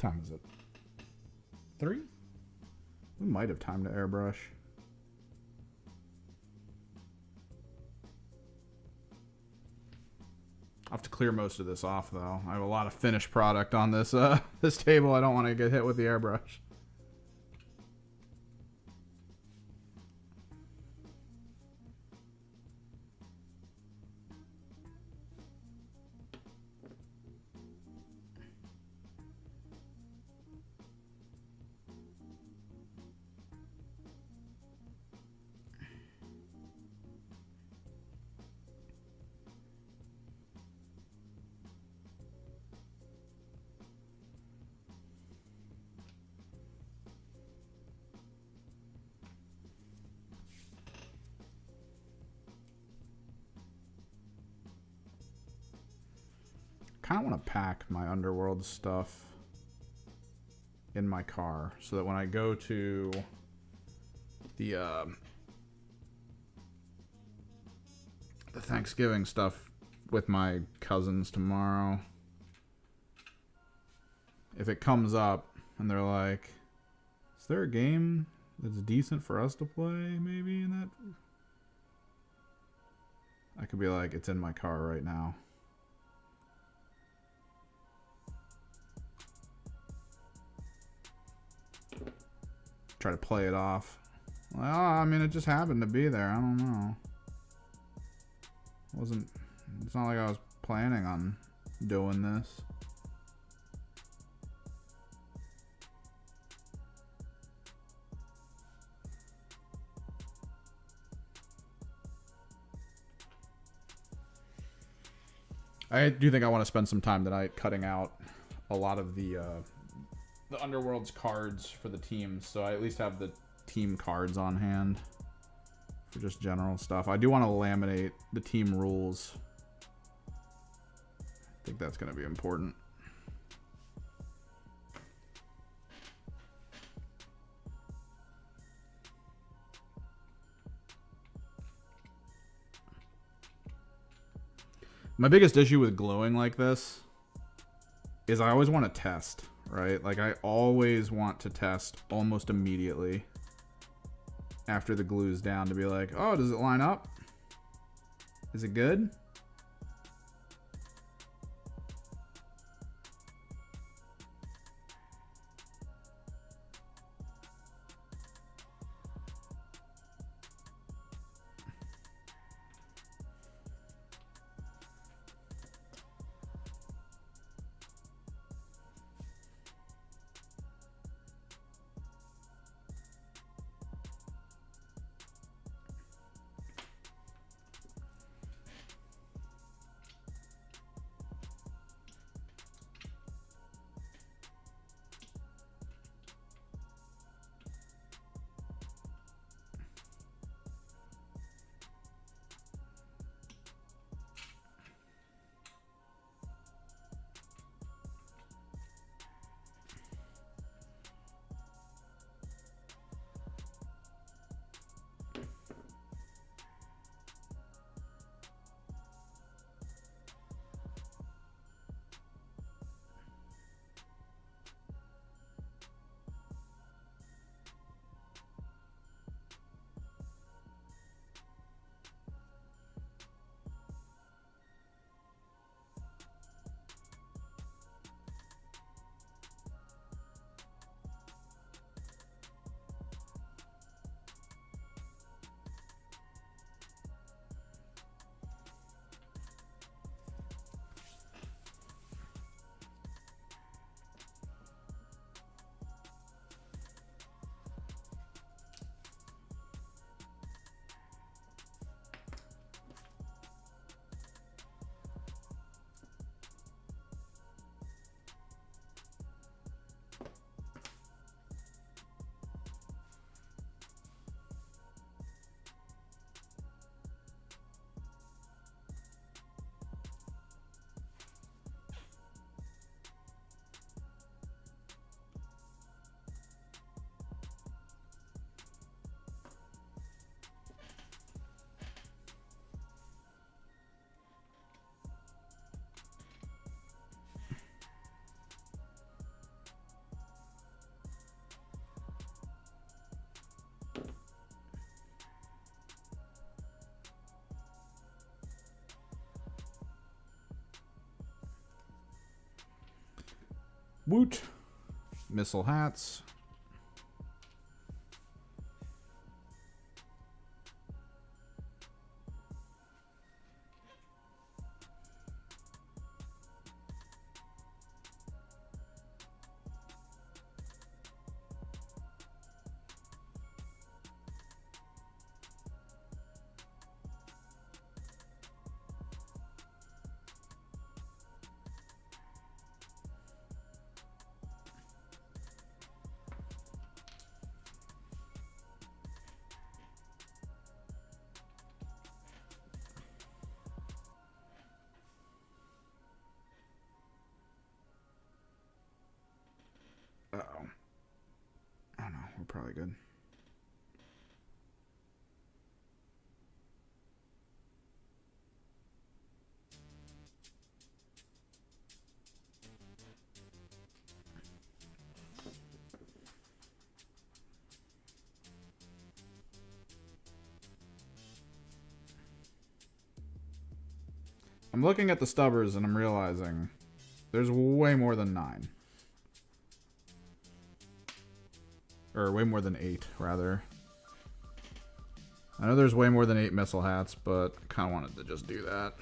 time is it? 3? We might have time to airbrush. I'll have to clear most of this off, though. I have a lot of finished product on this this table. I don't want to get hit with the airbrush. Kind of want to pack my Underworld stuff in my car so that when I go to the Thanksgiving stuff with my cousins tomorrow, if it comes up and they're like, is there a game that's decent for us to play maybe in that? I could be like, it's in my car right now. Try to play it off. Well, I mean, it just happened to be there. I don't know. It's not like I was planning on doing this. I do think I want to spend some time tonight cutting out a lot of the Underworld's cards for the teams, so I at least have the team cards on hand for just general stuff. I do want to laminate the team rules. I think that's going to be important. My biggest issue with gluing like this is I always want to test, right? Like, I always want to test almost immediately after the glue's down to be like, oh, does it line up? Is it good? Woot. Missile hats. Uh-oh. I don't know. We're probably good. I'm looking at the stubbers and I'm realizing there's way more than 9. Or way more than 8, rather. I know there's way more than 8 missile hats, but I kind of wanted to just do that.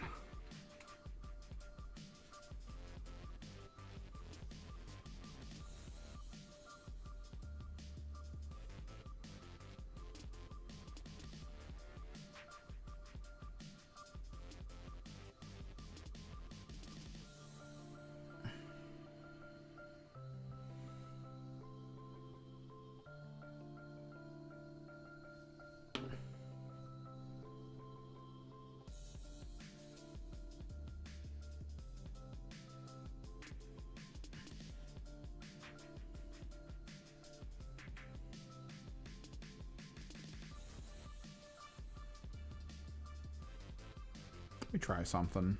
Let me try something.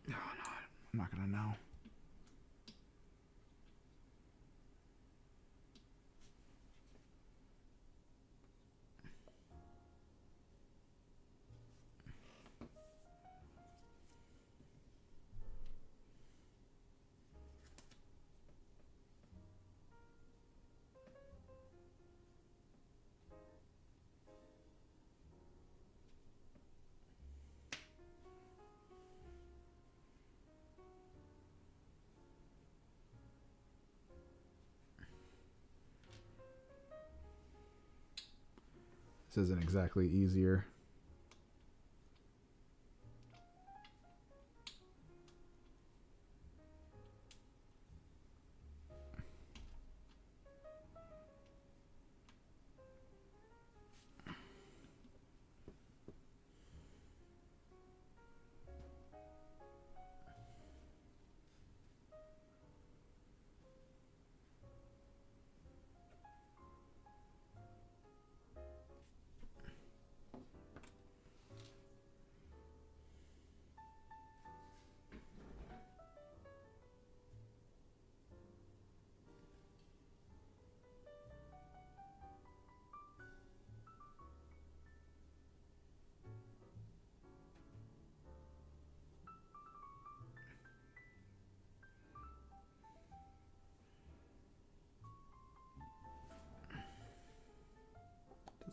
No, I'm not gonna know. This isn't exactly easier.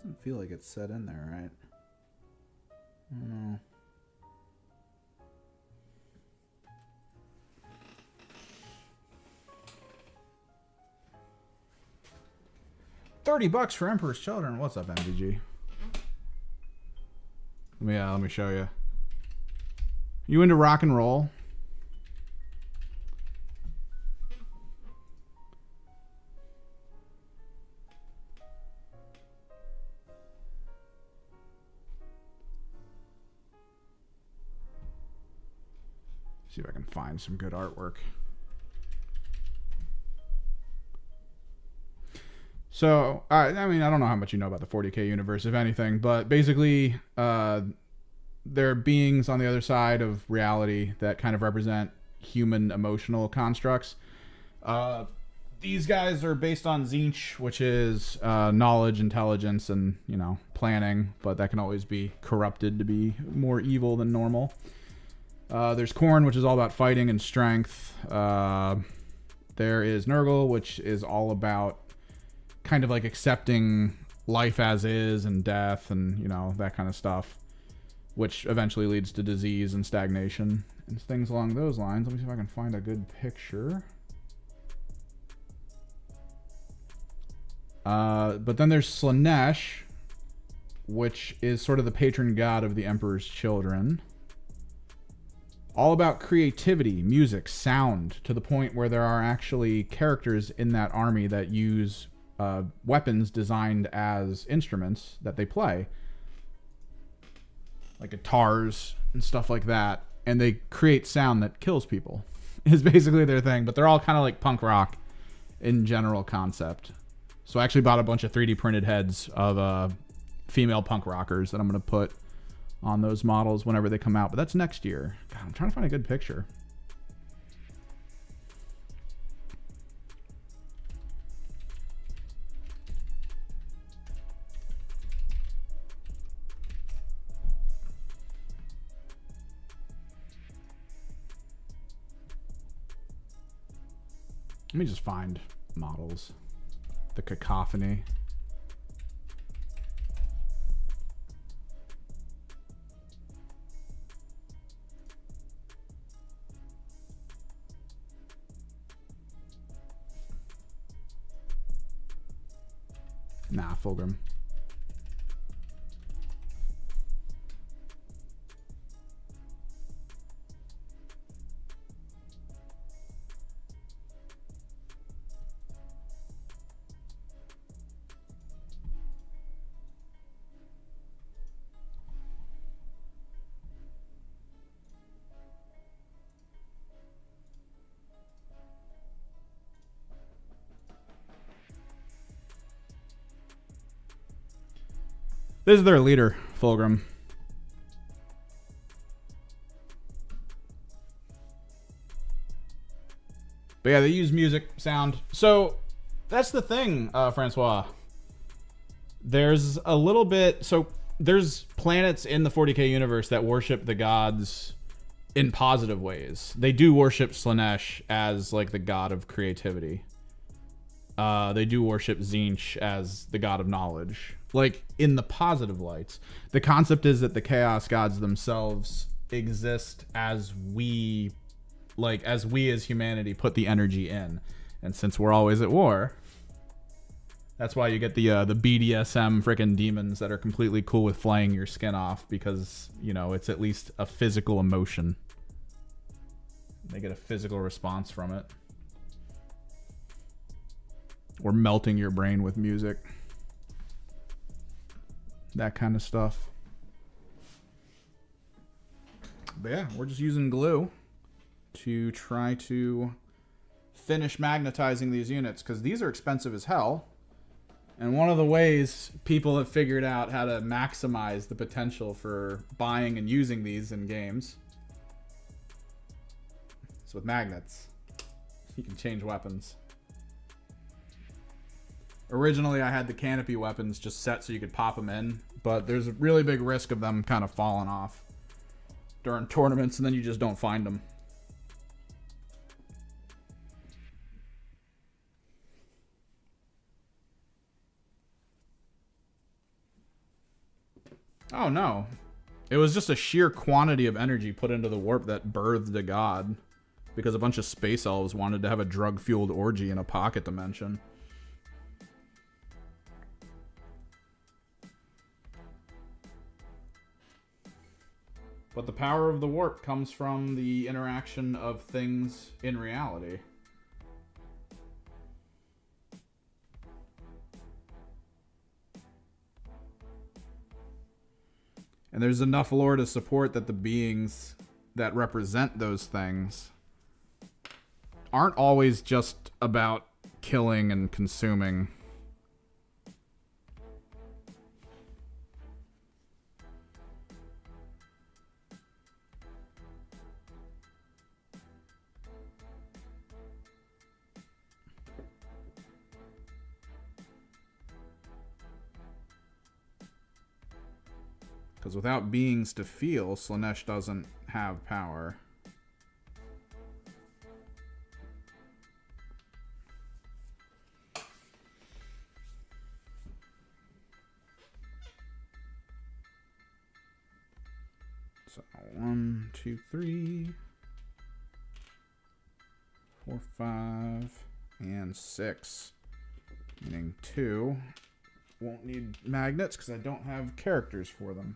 Doesn't feel like it's set in there, right? I don't know. $30 for Emperor's Children. What's up, MVG? Let me show you. You into rock and roll? See if I can find some good artwork. So, I mean, I don't know how much you know about the 40K universe, if anything, but basically, they're beings on the other side of reality that kind of represent human emotional constructs. These guys are based on Tzeentch, which is knowledge, intelligence, and, you know, planning, but that can always be corrupted to be more evil than normal. There's Khorne, which is all about fighting and strength. There is Nurgle, which is all about kind of like accepting life as is and death and, you know, that kind of stuff, which eventually leads to disease and stagnation and things along those lines. Let me see if I can find a good picture. But then there's Slaanesh, which is sort of the patron god of the Emperor's children. All about creativity, music, sound, to the point where there are actually characters in that army that use weapons designed as instruments that they play, like guitars and stuff like that, and they create sound that kills people is basically their thing. But they're all kind of like punk rock in general concept. So I actually bought a bunch of 3D printed heads of female punk rockers that I'm going to put on those models whenever they come out. But that's next year. God, I'm trying to find a good picture. Let me just find models. The cacophony. Nah, Fulgrim. This is their leader, Fulgrim. But yeah, they use music, sound. So that's the thing, Francois. There's a little bit... So there's planets in the 40k universe that worship the gods in positive ways. They do worship Slaanesh as like the god of creativity. They do worship Tzeentch as the god of knowledge. Like, in the positive lights. The concept is that the chaos gods themselves exist as we as humanity put the energy in. And since we're always at war, that's why you get the BDSM freaking demons that are completely cool with flaying your skin off, because, you know, it's at least a physical emotion. They get a physical response from it. Or melting your brain with music. That kind of stuff. But yeah, we're just using glue to try to finish magnetizing these units, because these are expensive as hell. And one of the ways people have figured out how to maximize the potential for buying and using these in games is with magnets. You can change weapons. Originally, I had the canopy weapons just set so you could pop them in, but there's a really big risk of them kind of falling off during tournaments, and then you just don't find them. Oh no. It was just a sheer quantity of energy put into the warp that birthed a god, because a bunch of space elves wanted to have a drug-fueled orgy in a pocket dimension. But the power of the warp comes from the interaction of things in reality. And there's enough lore to support that the beings that represent those things aren't always just about killing and consuming. Because without beings to feel, Slanesh doesn't have power. So 1, 2, 3, 4, 5, and 6. Meaning 2. Won't need magnets because I don't have characters for them.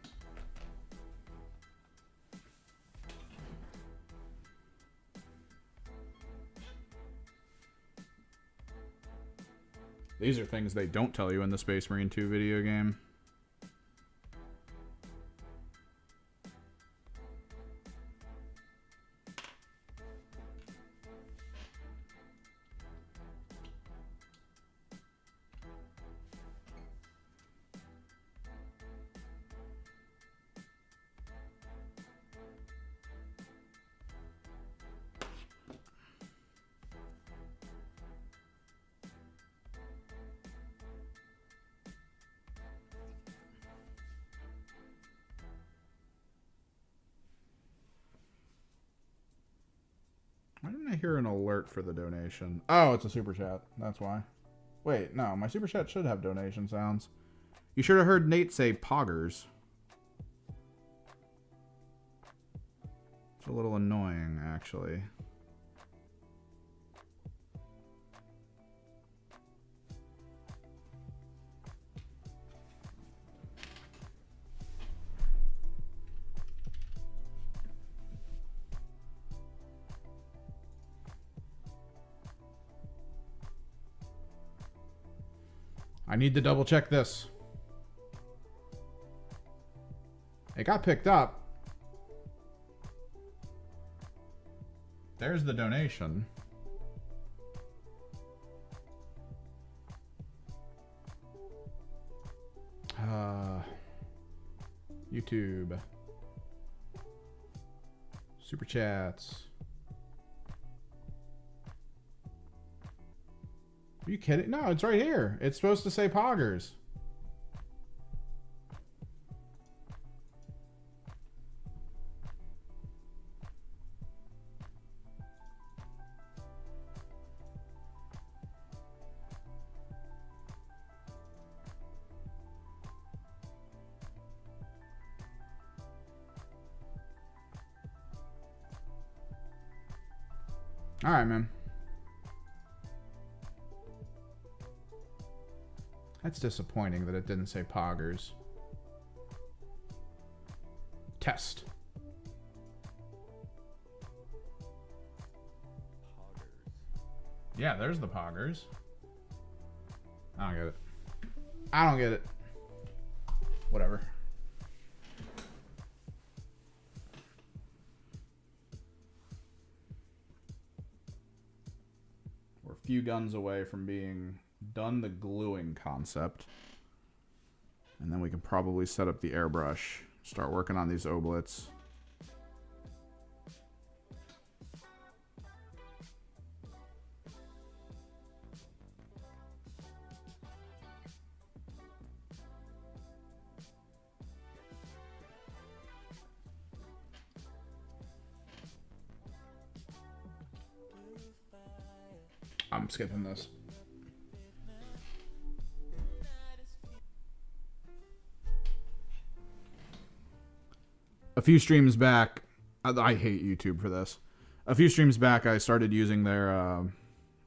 These are things they don't tell you in the Space Marine 2 video game. Why didn't I hear an alert for the donation? Oh, it's a super chat. That's why. Wait, no, my super chat should have donation sounds. You should have heard Nate say poggers. It's a little annoying, actually. I need to double check this. It got picked up. There's the donation. YouTube. Super chats. Are you kidding? No, it's right here. It's supposed to say poggers. All right, man. That's disappointing that it didn't say poggers. Test. Poggers. Yeah, there's the poggers. I don't get it. I don't get it. Whatever. We're a few guns away from being done the gluing concept, and then we can probably set up the airbrush, start working on these oblets. I'm skipping this. A few streams back, I hate YouTube for this. A few streams back, I started using their,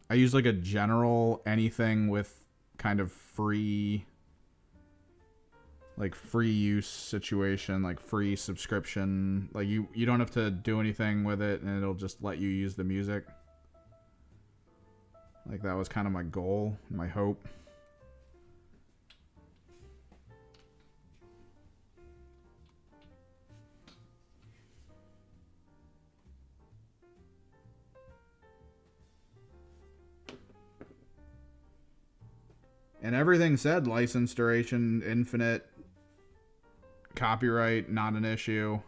I use like a general anything with kind of free, like free use situation, like free subscription. Like you don't have to do anything with it and it'll just let you use the music. Like that was kind of my goal, my hope. And everything said license duration, infinite, copyright, not an issue.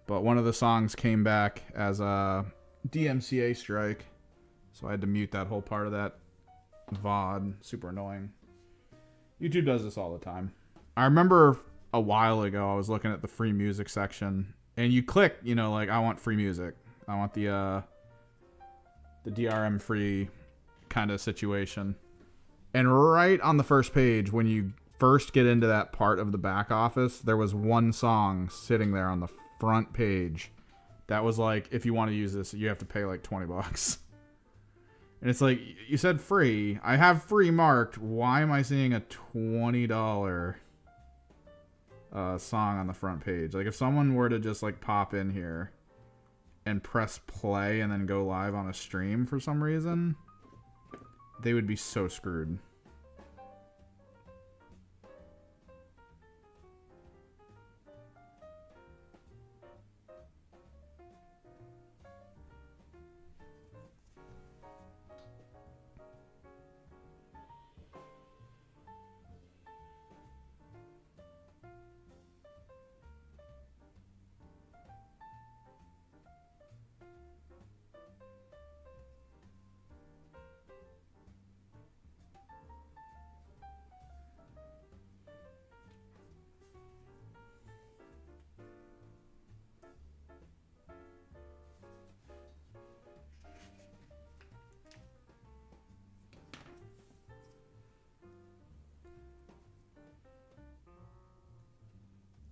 But one of the songs came back as a DMCA strike. So I had to mute that whole part of that VOD. Super annoying. YouTube does this all the time. I remember a while ago. I was looking at the free music section, and you click, you know, like, I want free music. I want the DRM free kind of situation. And right on the first page, when you first get into that part of the back office, there was one song sitting there on the front page that was like, if you want to use this, you have to pay like $20. And it's like, you said free. I have free marked. Why am I seeing a $20 song on the front page? Like, if someone were to just like pop in here and press play and then go live on a stream for some reason, they would be so screwed.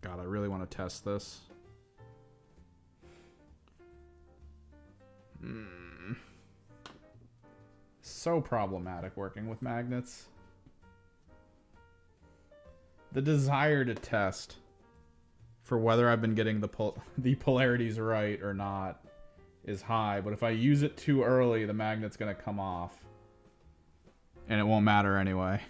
God, I really want to test this. So problematic working with magnets. The desire to test for whether I've been getting the polarities right or not is high, but if I use it too early, the magnet's going to come off. And it won't matter anyway.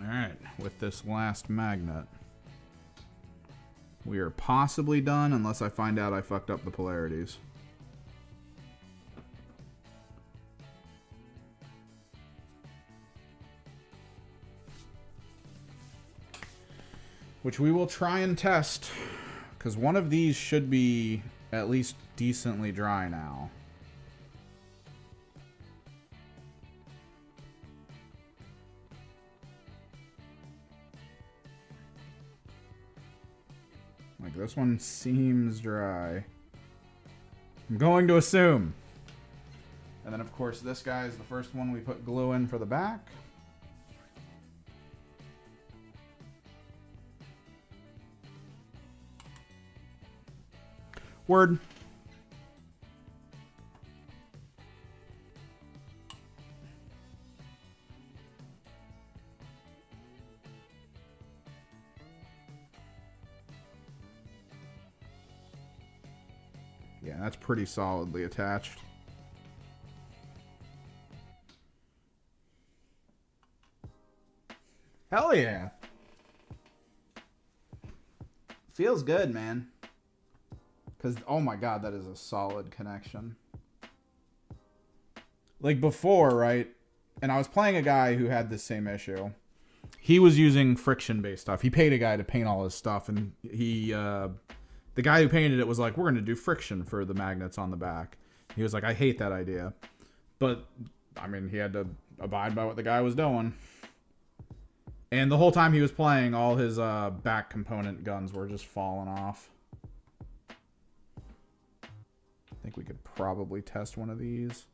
Alright, with this last magnet, we are possibly done unless I find out I fucked up the polarities. Which we will try and test, because one of these should be at least decently dry now. Like, this one seems dry. I'm going to assume. And then, of course, this guy is the first one we put glue in for the back. Word. Yeah, that's pretty solidly attached. Hell yeah. Feels good, man. Because, oh my god, that is a solid connection. Like before, right? And I was playing a guy who had this same issue. He was using friction-based stuff. He paid a guy to paint all his stuff, and he, the guy who painted it was like, we're going to do friction for the magnets on the back. He was like, I hate that idea. But, I mean, he had to abide by what the guy was doing. And the whole time he was playing, all his back component guns were just falling off. I think we could probably test one of these.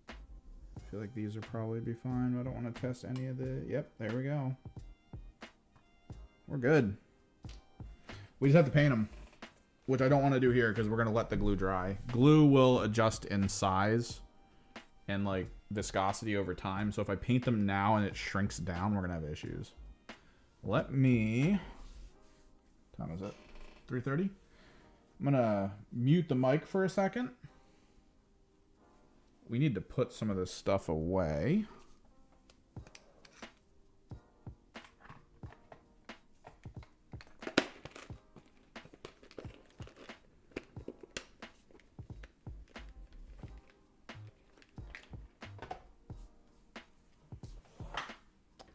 I feel like these would probably be fine. I don't want to test any of the... Yep, there we go. We're good. We just have to paint them, which I don't want to do here because we're going to let the glue dry. Glue will adjust in size and like viscosity over time. So if I paint them now and it shrinks down, we're going to have issues. Let me... What time is it? 3:30? I'm going to mute the mic for a second. We need to put some of this stuff away.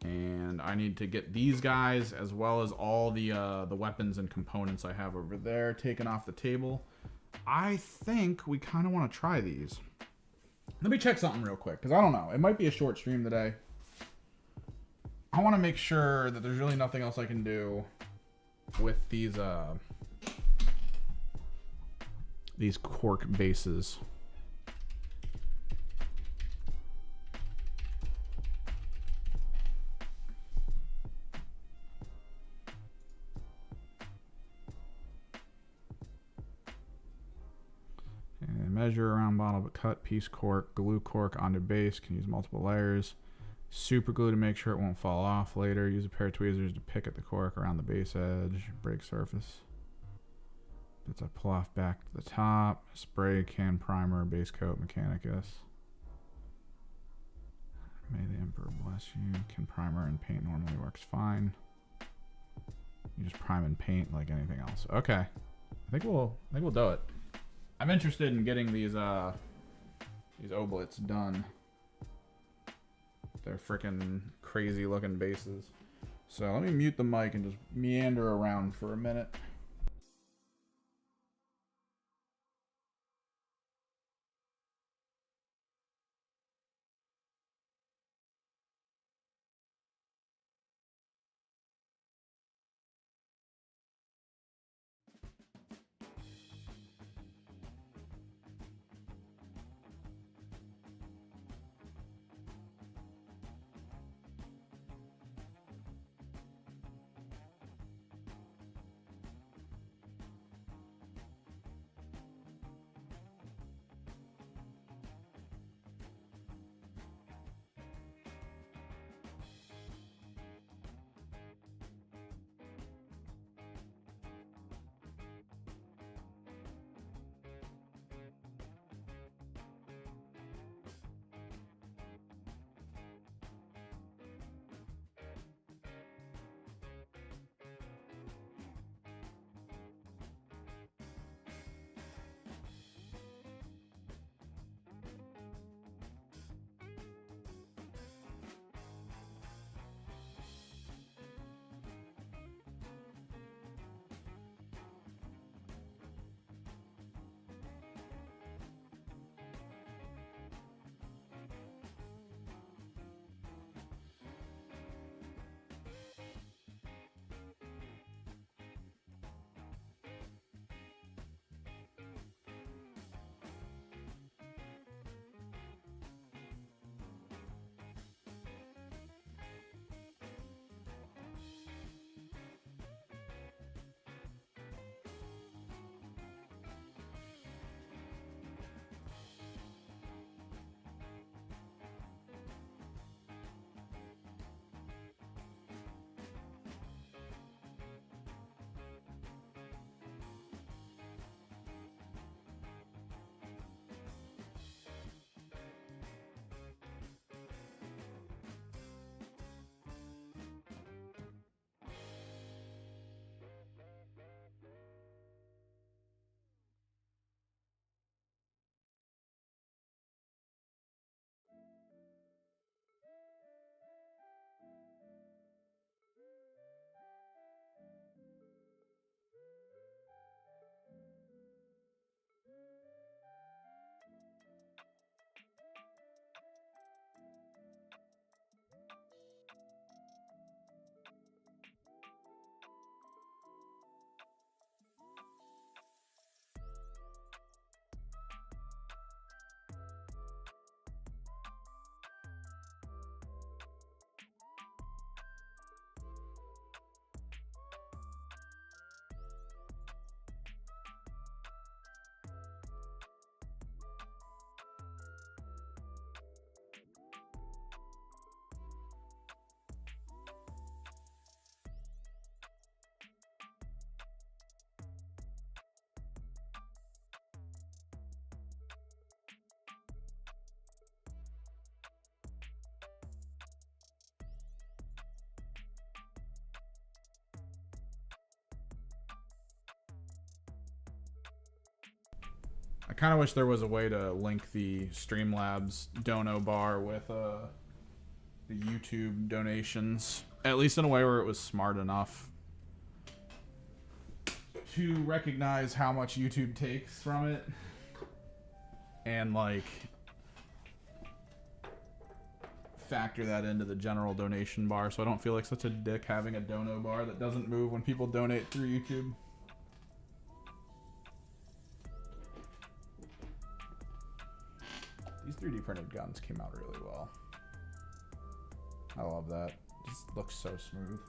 And I need to get these guys as well as all the weapons and components I have over there taken off the table. I think we kind of want to try these. Let me check something real quick, because I don't know. It might be a short stream today. I want to make sure that there's really nothing else I can do with these cork bases. Measure around bottle, but cut piece cork, glue cork onto base. Can use multiple layers. Super glue to make sure it won't fall off later. Use a pair of tweezers to pick at the cork around the base edge. Break surface. Bits I pull off back to the top. Spray can primer, base coat, Mechanicus. May the Emperor bless you. Can primer and paint normally works fine. You just prime and paint like anything else. Okay. I think we'll do it. I'm interested in getting these oblets done. They're freaking crazy looking bases. So let me mute the mic and just meander around for a minute. kind of wish there was a way to link the Streamlabs dono bar with the YouTube donations, at least in a way where it was smart enough to recognize how much YouTube takes from it and like factor that into the general donation bar, so I don't feel like such a dick having a dono bar that doesn't move when people donate through YouTube. These 3D printed guns came out really well. I love that. It just looks so smooth.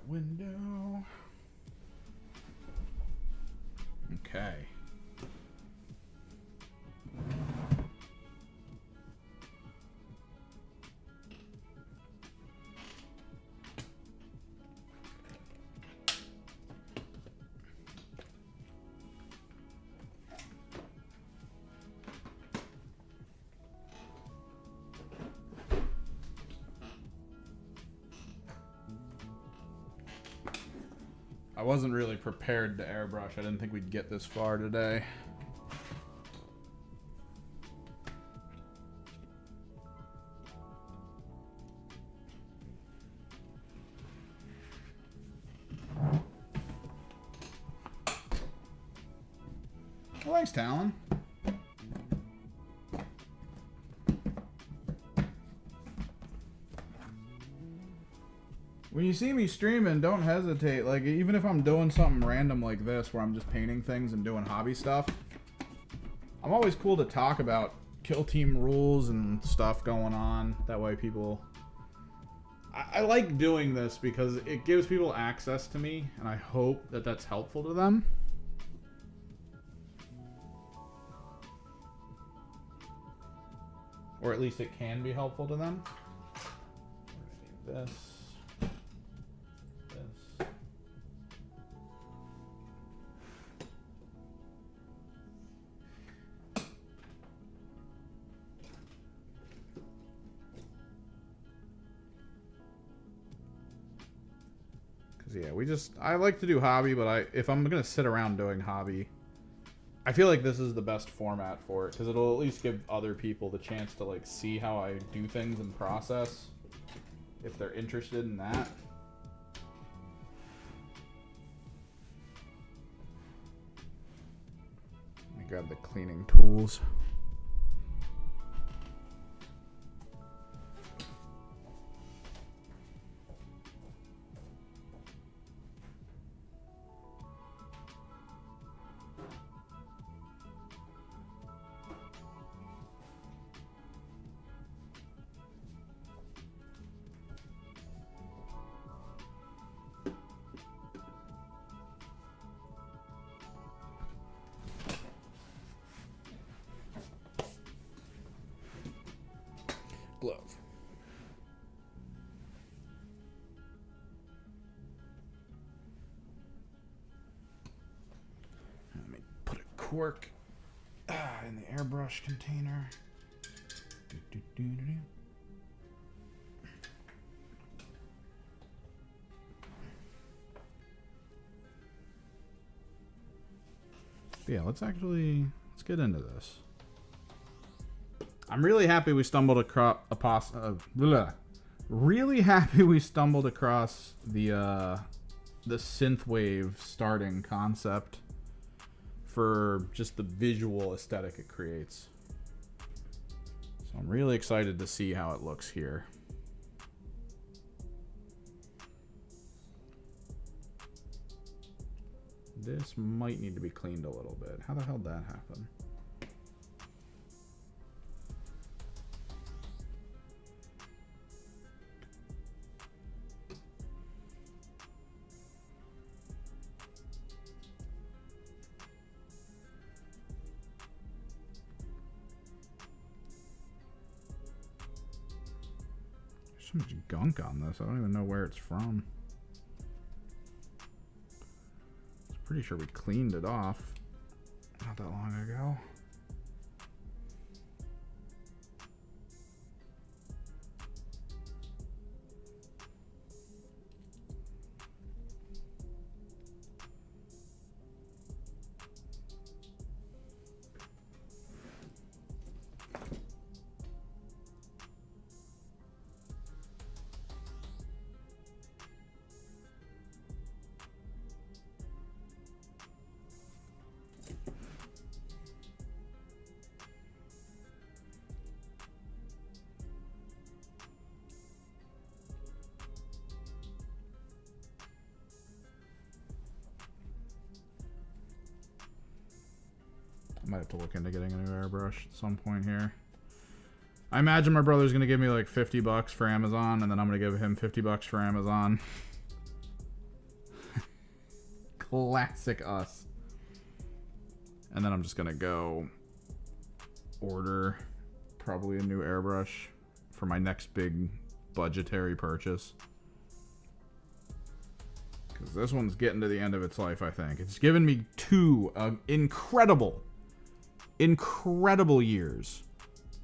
Window. Okay. I wasn't really prepared to airbrush. I didn't think we'd get this far today. Well, thanks, Talon. When you see me streaming, don't hesitate. Like, even if I'm doing something random like this, where I'm just painting things and doing hobby stuff, I'm always cool to talk about kill team rules and stuff going on. That way people... I like doing this because it gives people access to me, and I hope that that's helpful to them. Or at least it can be helpful to them. This. Yeah, I like to do hobby, but if I'm gonna sit around doing hobby, I feel like this is the best format for it, because it'll at least give other people the chance to like see how I do things and process, if they're interested in that. Let me grab the cleaning tools. Glove. Let me put a cork in the airbrush container. Yeah, let's get into this. I'm really happy we stumbled across Really happy we stumbled across the synthwave starting concept for just the visual aesthetic it creates. So I'm really excited to see how it looks here. This might need to be cleaned a little bit. How the hell did that happen? There's so much gunk on this. I don't even know where it's from. Pretty sure we cleaned it off not that long ago. Might have to look into getting a new airbrush at some point here. I imagine my brother's gonna give me like $50 for Amazon, and then I'm gonna give him $50 for Amazon. Classic us. And then I'm just gonna go order probably a new airbrush for my next big budgetary purchase. Because this one's getting to the end of its life, I think. It's given me two incredible years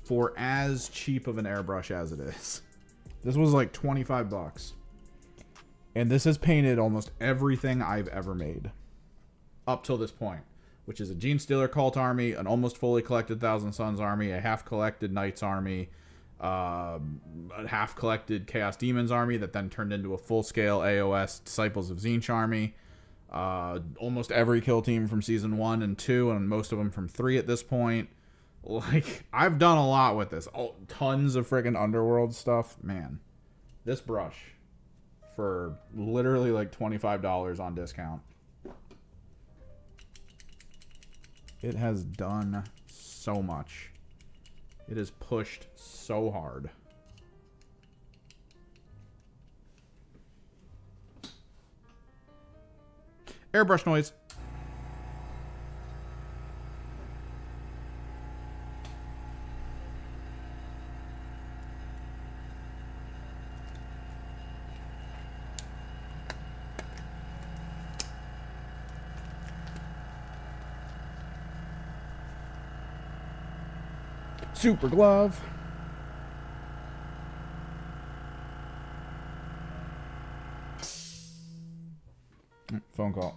for as cheap of an airbrush as it is. This was like $25. And this has painted almost everything I've ever made up till this point, which is a Gene Stealer Cult Army, an almost fully collected Thousand Suns Army, a half collected Knights Army, a half collected Chaos Demons Army that then turned into a full-scale AOS Disciples of Tzeentch Army. Almost every kill team from season 1 and 2, and most of them from 3 at this point. Like, I've done a lot with this. Tons of freaking Underworld stuff. Man, this brush for literally like $25 on discount. It has done so much. It has pushed so hard. Airbrush noise. Super glove. Phone call.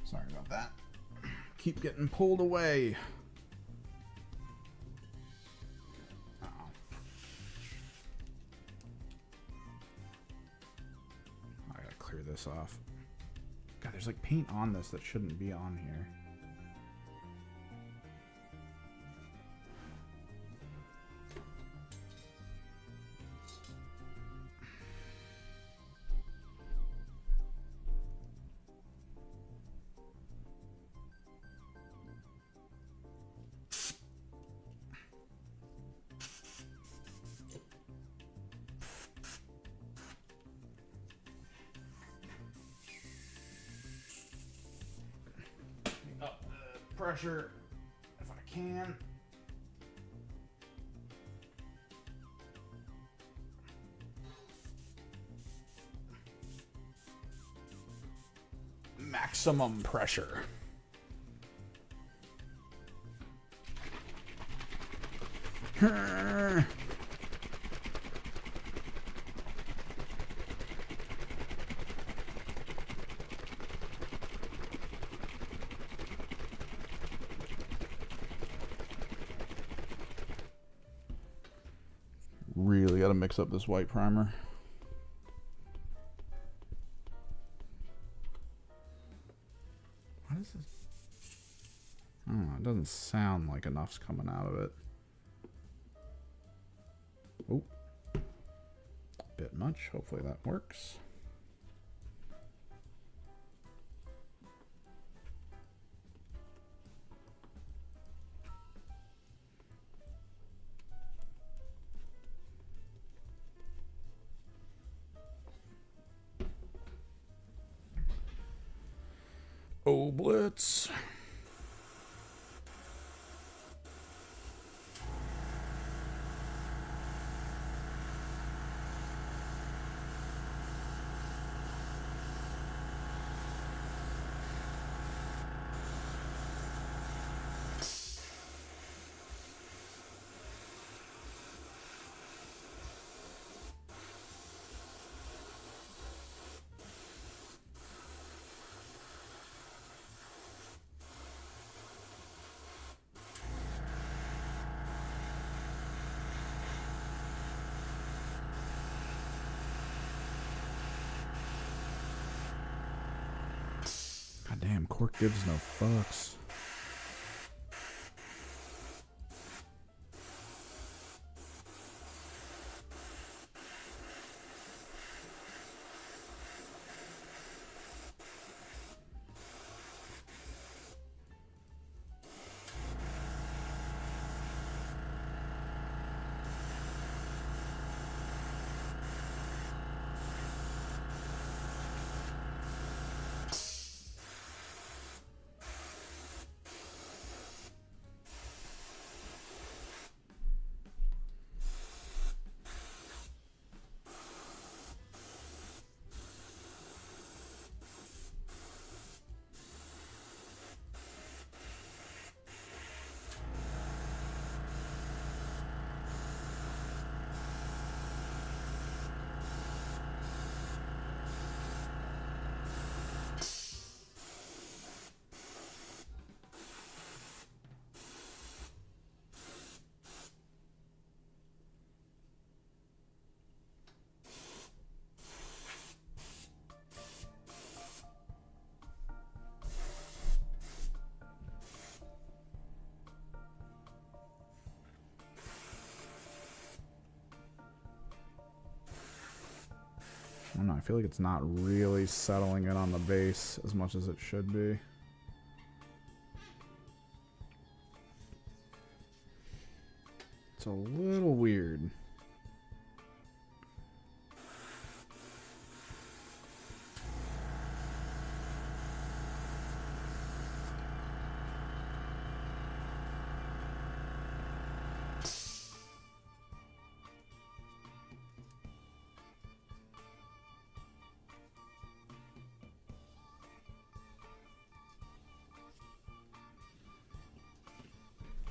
Sorry about that. Keep getting pulled away. Uh-oh. I gotta clear this off. God, there's like paint on this that shouldn't be on here. Up the pressure if I can. Maximum pressure. Really got to mix up this white primer. What is this? I don't know. It doesn't sound like enough's coming out of it. Oh, bit much. Hopefully that works. Oh, blitz. God damn, cork gives no fucks. I don't know, I feel like it's not really settling in on the base as much as it should be. It's a little weird.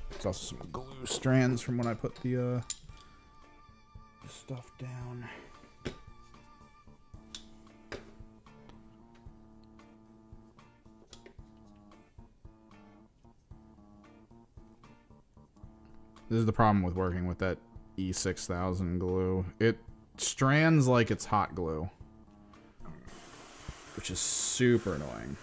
There's also some glue strands from when I put the stuff down. This is the problem with working with that E6000 glue. It strands like it's hot glue, which is super annoying.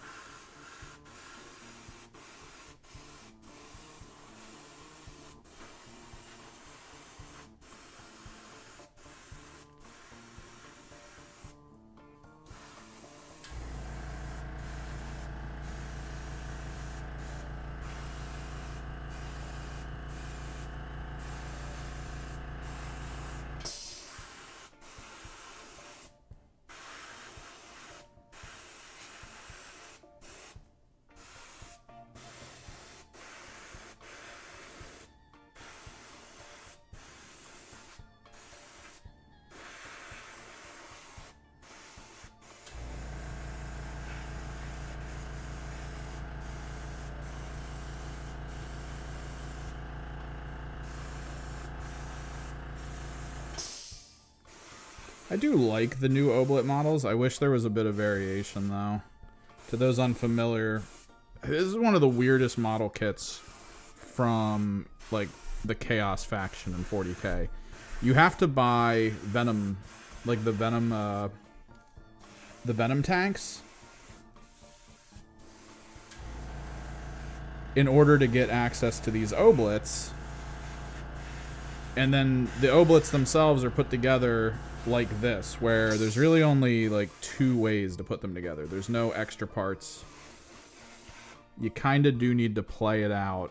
I do like the new oblit models. I wish there was a bit of variation, though. To those unfamiliar, this is one of the weirdest model kits from, like, the Chaos faction in 40k. You have to buy Venom, like the Venom tanks in order to get access to these oblits. And then the oblits themselves are put together like this, where there's really only like 2 ways to put them together. There's no extra parts. You kind of do need to play it out.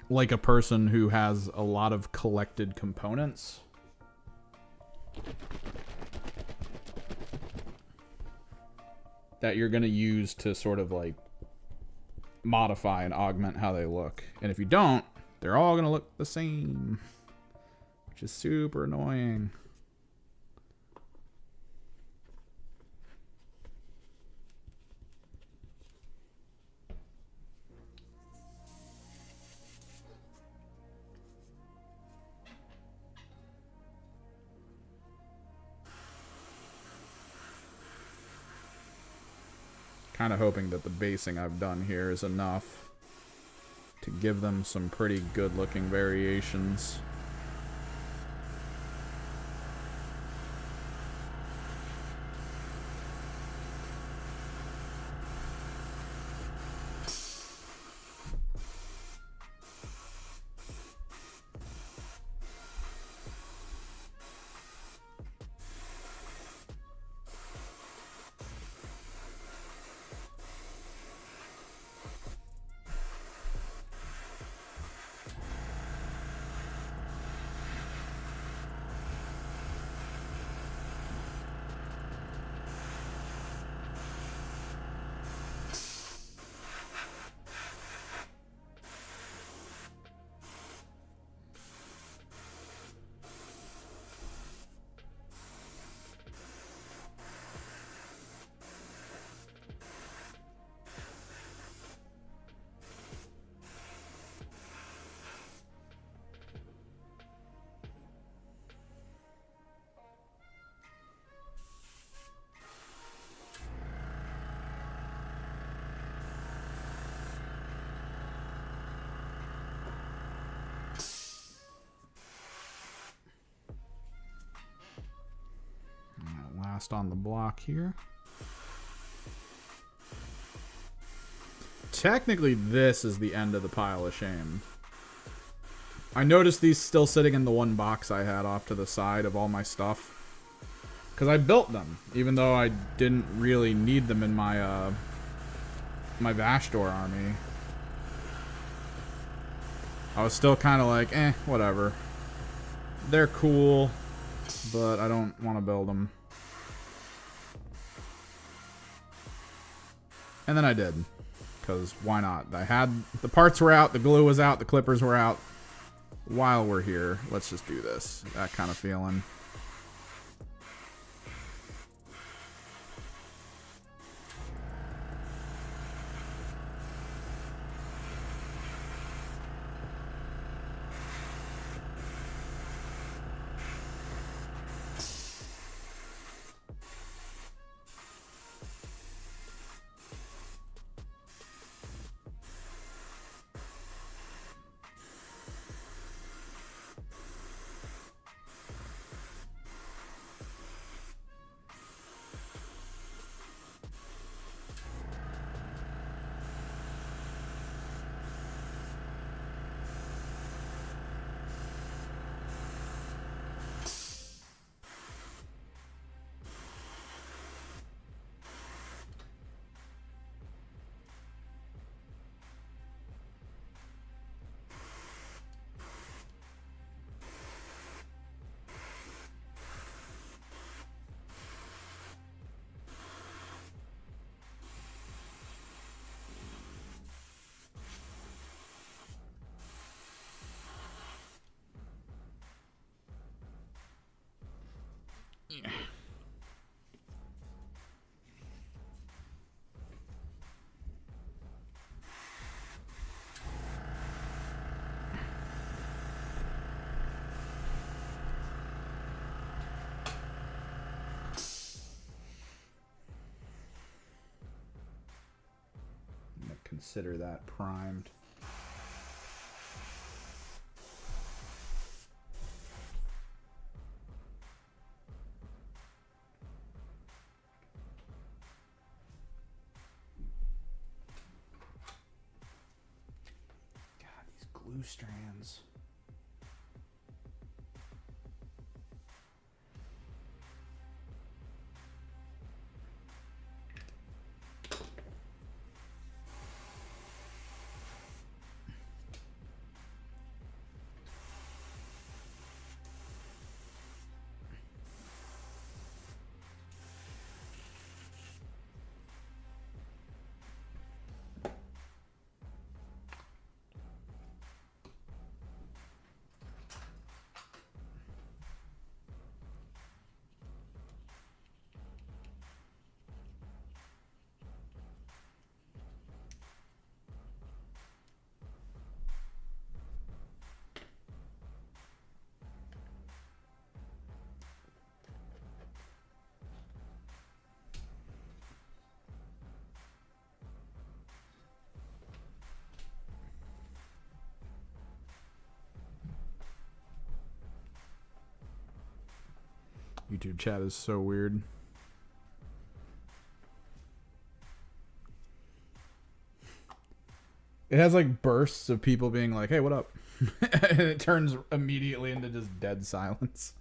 Like a person who has a lot of collected components. That you're going to use to sort of like modify and augment how they look. And if you don't, they're all going to look the same, which is super annoying. Kind of hoping that the basing I've done here is enough to give them some pretty good looking variations. Last on the block here. Technically, this is the end of the pile of shame. I noticed these still sitting in the one box I had off to the side of all my stuff. Because I built them, even though I didn't really need them in my, my Vashdor army. I was still kind of like, eh, whatever. They're cool, but I don't want to build them. And then I did, because why not? I had, the parts were out, the glue was out, the clippers were out. While we're here, let's just do this. That kind of feeling. Consider that primed. God, these glue strands. YouTube chat is so weird. It has like bursts of people being like, hey, what up? And it turns immediately into just dead silence.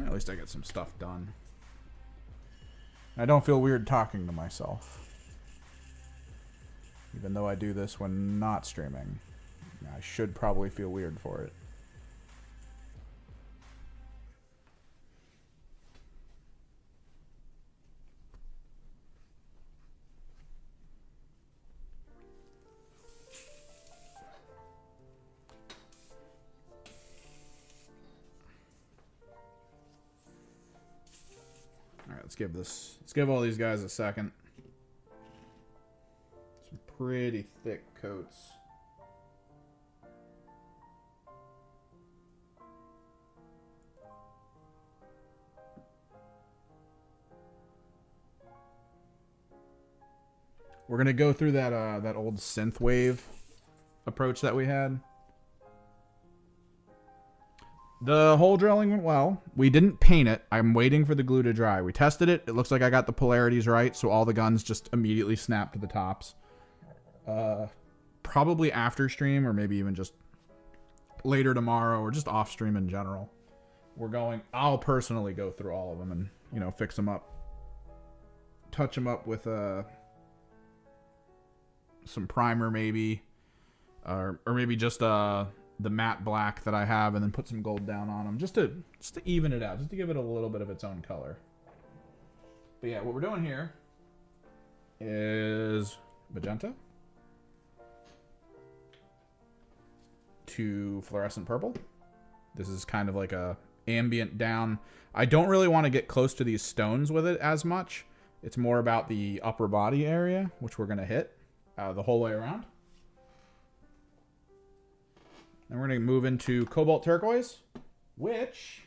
At least I get some stuff done. I don't feel weird talking to myself. Even though I do this when not streaming. I should probably feel weird for it. Let's give all these guys a second. Some pretty thick coats. We're gonna go through that that old synthwave approach that we had. The hole drilling went well. We didn't paint it. I'm waiting for the glue to dry. We tested it. It looks like I got the polarities right, so all the guns just immediately snap to the tops. Probably after stream, or maybe even just later tomorrow, or just off stream in general. I'll personally go through all of them and, you know, fix them up. Touch them up with some primer maybe. Or maybe just the matte black that I have, and then put some gold down on them just to even it out, just to give it a little bit of its own color. But yeah, what we're doing here is magenta to fluorescent purple. This is kind of like a ambient down. I don't really want to get close to these stones with it as much. It's more about the upper body area, which we're going to hit the whole way around. Then we're going to move into cobalt turquoise, which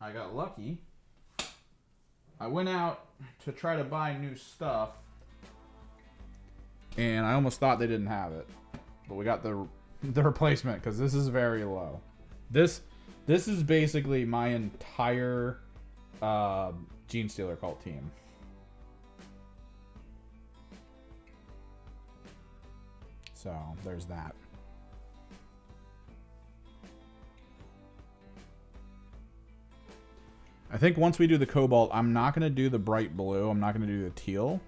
I got lucky. I went out to try to buy new stuff, and I almost thought they didn't have it. But we got the replacement, because this is very low. This is basically my entire Gene Stealer Cult team. So there's that. I think once we do the cobalt, I'm not going to do the bright blue. I'm not going to do the teal.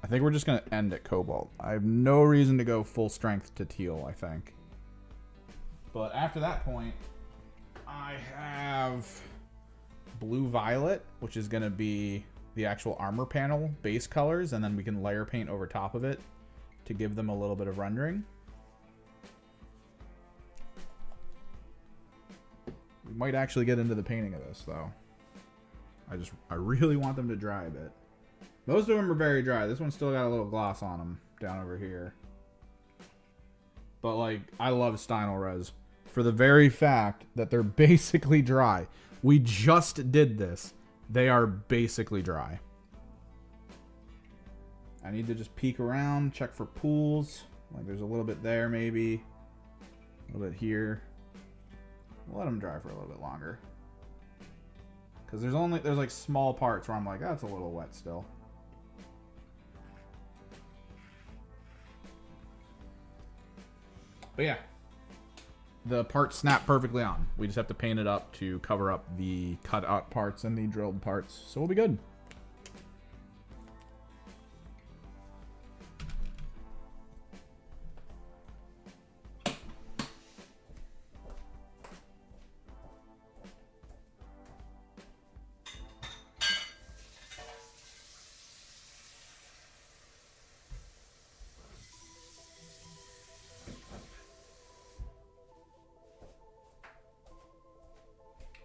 I think we're just going to end at cobalt. I have no reason to go full strength to teal, I think. But after that point, I have blue violet, which is going to be the actual armor panel base colors, and then we can layer paint over top of it to give them a little bit of rendering. We might actually get into the painting of this, though. I really want them to dry a bit. Most of them are very dry. This one's still got a little gloss on them down over here. But, like, I love Stynal Res for the very fact that they're basically dry. We just did this. They are basically dry. I need to just peek around, check for pools. Like, there's a little bit there, maybe. A little bit here. We'll let them dry for a little bit longer. Because there's like small parts where I'm like, that's a little wet still. But yeah, the parts snap perfectly on. We just have to paint it up to cover up the cut out parts and the drilled parts. So we'll be good.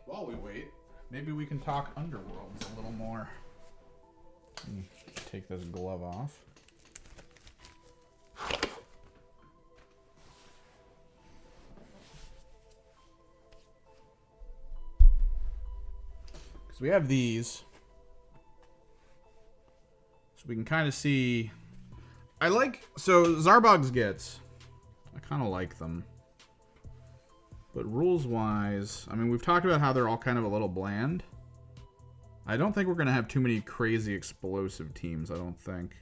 While we wait, maybe we can talk Underworlds a little more. Take this glove off. Because we have these. So we can kind of see. So Zarbog's Gits. I kind of like them. But rules-wise, I mean, we've talked about how they're all kind of a little bland. I don't think we're going to have too many crazy explosive teams, I don't think.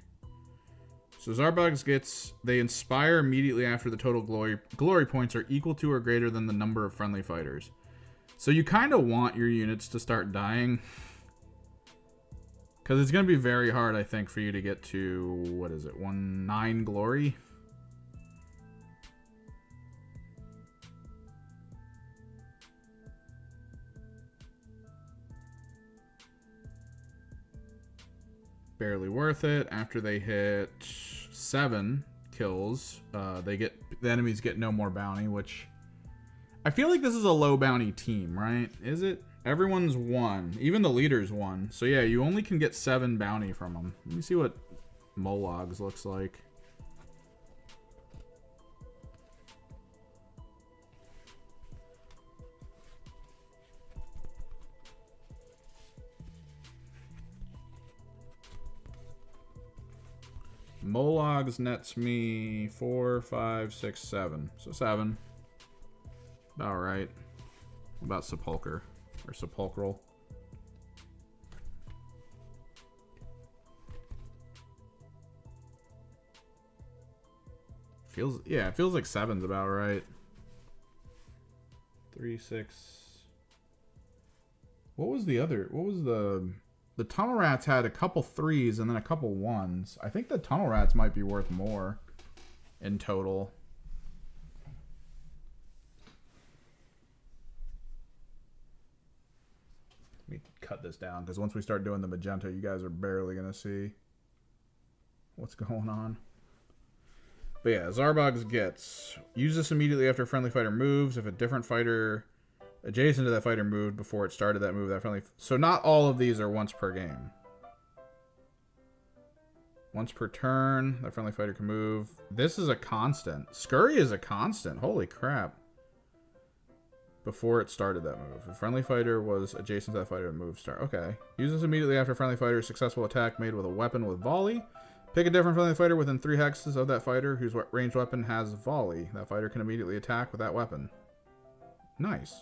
So Zarbog's Gits, they inspire immediately after the total glory points are equal to or greater than the number of friendly fighters. So you kind of want your units to start dying. Because it's going to be very hard, I think, for you to get to, what is it, 9 glory? Barely worth it. After they hit 7 kills, the enemies get no more bounty, which I feel like this is a low bounty team, right? Is it? Everyone's 1. Even the leader's 1. So yeah, you only can get 7 bounty from them. Let me see what Molog's looks like. Molog's nets me 4, 5, 6, 7. So 7. About right. What about Sepulcher? Or Sepulchral? It feels like 7's about right. 3, 6. What was the other? What was the Tunnel Rats had a couple 3s and then a couple 1s. I think the Tunnel Rats might be worth more in total. Let me cut this down because once we start doing the magenta, you guys are barely going to see what's going on. But yeah, Zarbog's Gits. Use this immediately after a friendly fighter moves. If a different fighter adjacent to that fighter moved before it started that move, that friendly. So not all of these are once per game. Once per turn, that friendly fighter can move. This is a constant. Scurry is a constant. Holy crap. Before it started that move. If a friendly fighter was adjacent to that fighter, move start. Okay. Use this immediately after a friendly fighter's successful attack made with a weapon with volley. Pick a different friendly fighter within 3 hexes of that fighter whose ranged weapon has volley. That fighter can immediately attack with that weapon. Nice.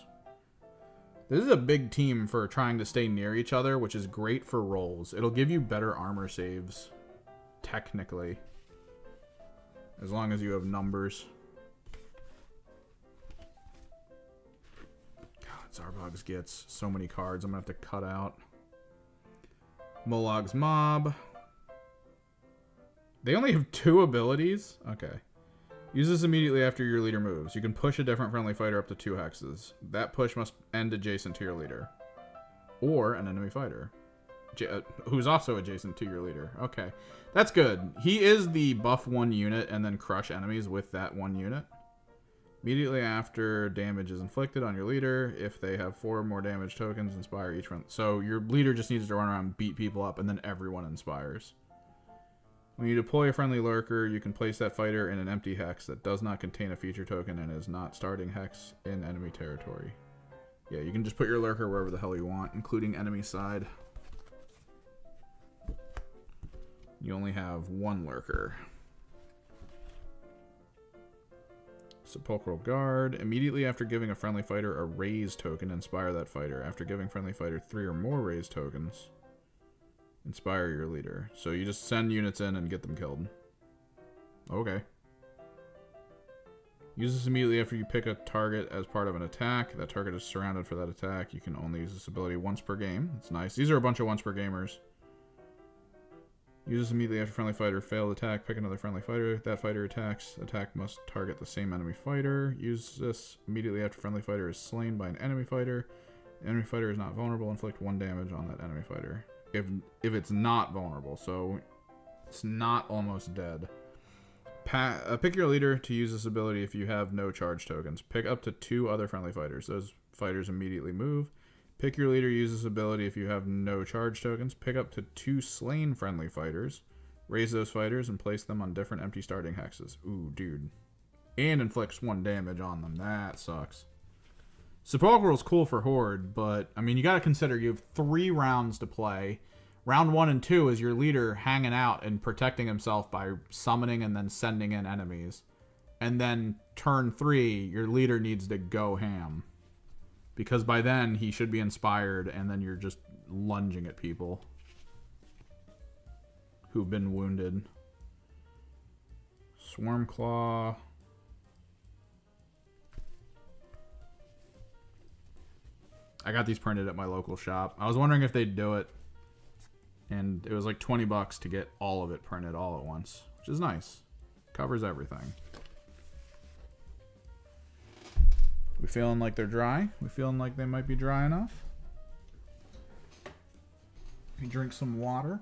This is a big team for trying to stay near each other, which is great for rolls. It'll give you better armor saves, technically. As long as you have numbers. God, Zarbogs gets so many cards. I'm going to have to cut out. Molog's Mob. They only have 2 abilities? Okay. Use this immediately after your leader moves. You can push a different friendly fighter up to 2 hexes. That push must end adjacent to your leader. Or an enemy fighter. Who's also adjacent to your leader. Okay. That's good. He is the buff 1 unit and then crush enemies with that 1 unit. Immediately after damage is inflicted on your leader, if they have 4 more damage tokens, inspire each one. So your leader just needs to run around and beat people up, and then everyone inspires. When you deploy a friendly lurker, you can place that fighter in an empty hex that does not contain a feature token and is not starting hex in enemy territory. Yeah, you can just put your lurker wherever the hell you want, including enemy side. You only have 1 lurker. Sepulchral Guard. Immediately after giving a friendly fighter a raise token, inspire that fighter. After giving friendly fighter 3 or more raise tokens, inspire your leader. So you just send units in and get them killed. Okay. Use this immediately after you pick a target as part of an attack. That target is surrounded for that attack. You can only use this ability once per game. That's nice. These are a bunch of once per gamers. Use this immediately after friendly fighter failed attack. Pick another friendly fighter. That fighter attacks. Attack must target the same enemy fighter. Use this immediately after friendly fighter is slain by an enemy fighter. The enemy fighter is not vulnerable. Inflict 1 damage on that enemy fighter. If it's not vulnerable, so it's not almost dead. Pick your leader to use this ability if you have no charge tokens. Pick up to 2 other friendly fighters. Those fighters immediately move. Pick your leader, use this ability if you have no charge tokens. Pick up to 2 slain friendly fighters. Raise those fighters and place them on different empty starting hexes. Ooh, dude. And inflicts 1 damage on them. That sucks. Sepulchral's cool for Horde, but, I mean, you gotta consider you have 3 rounds to play. Round 1 and 2 is your leader hanging out and protecting himself by summoning and then sending in enemies. And then turn 3, your leader needs to go ham. Because by then, he should be inspired, and then you're just lunging at people who've been wounded. Swarmclaw. I got these printed at my local shop. I was wondering if they'd do it. And it was like 20 bucks to get all of it printed all at once, which is nice. Covers everything. We feeling like they're dry? We feeling like they might be dry enough? You drink some water.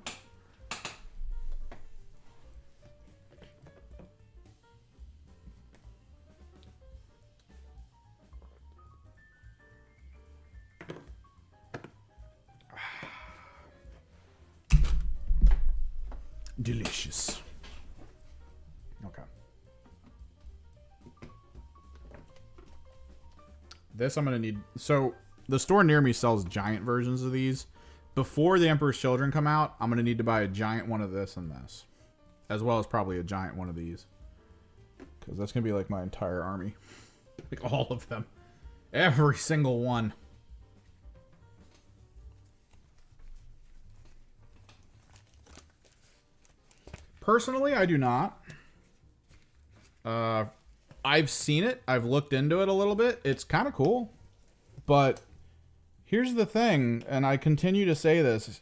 Delicious. Okay. This I'm going to need... So, the store near me sells giant versions of these. Before the Emperor's Children come out, I'm going to need to buy a giant one of this and this. As well as probably a giant one of these. Because that's going to be like my entire army. Like all of them. Every single one. Personally, I do not. I've seen it. I've looked into it a little bit. It's kind of cool. But here's the thing, and I continue to say this.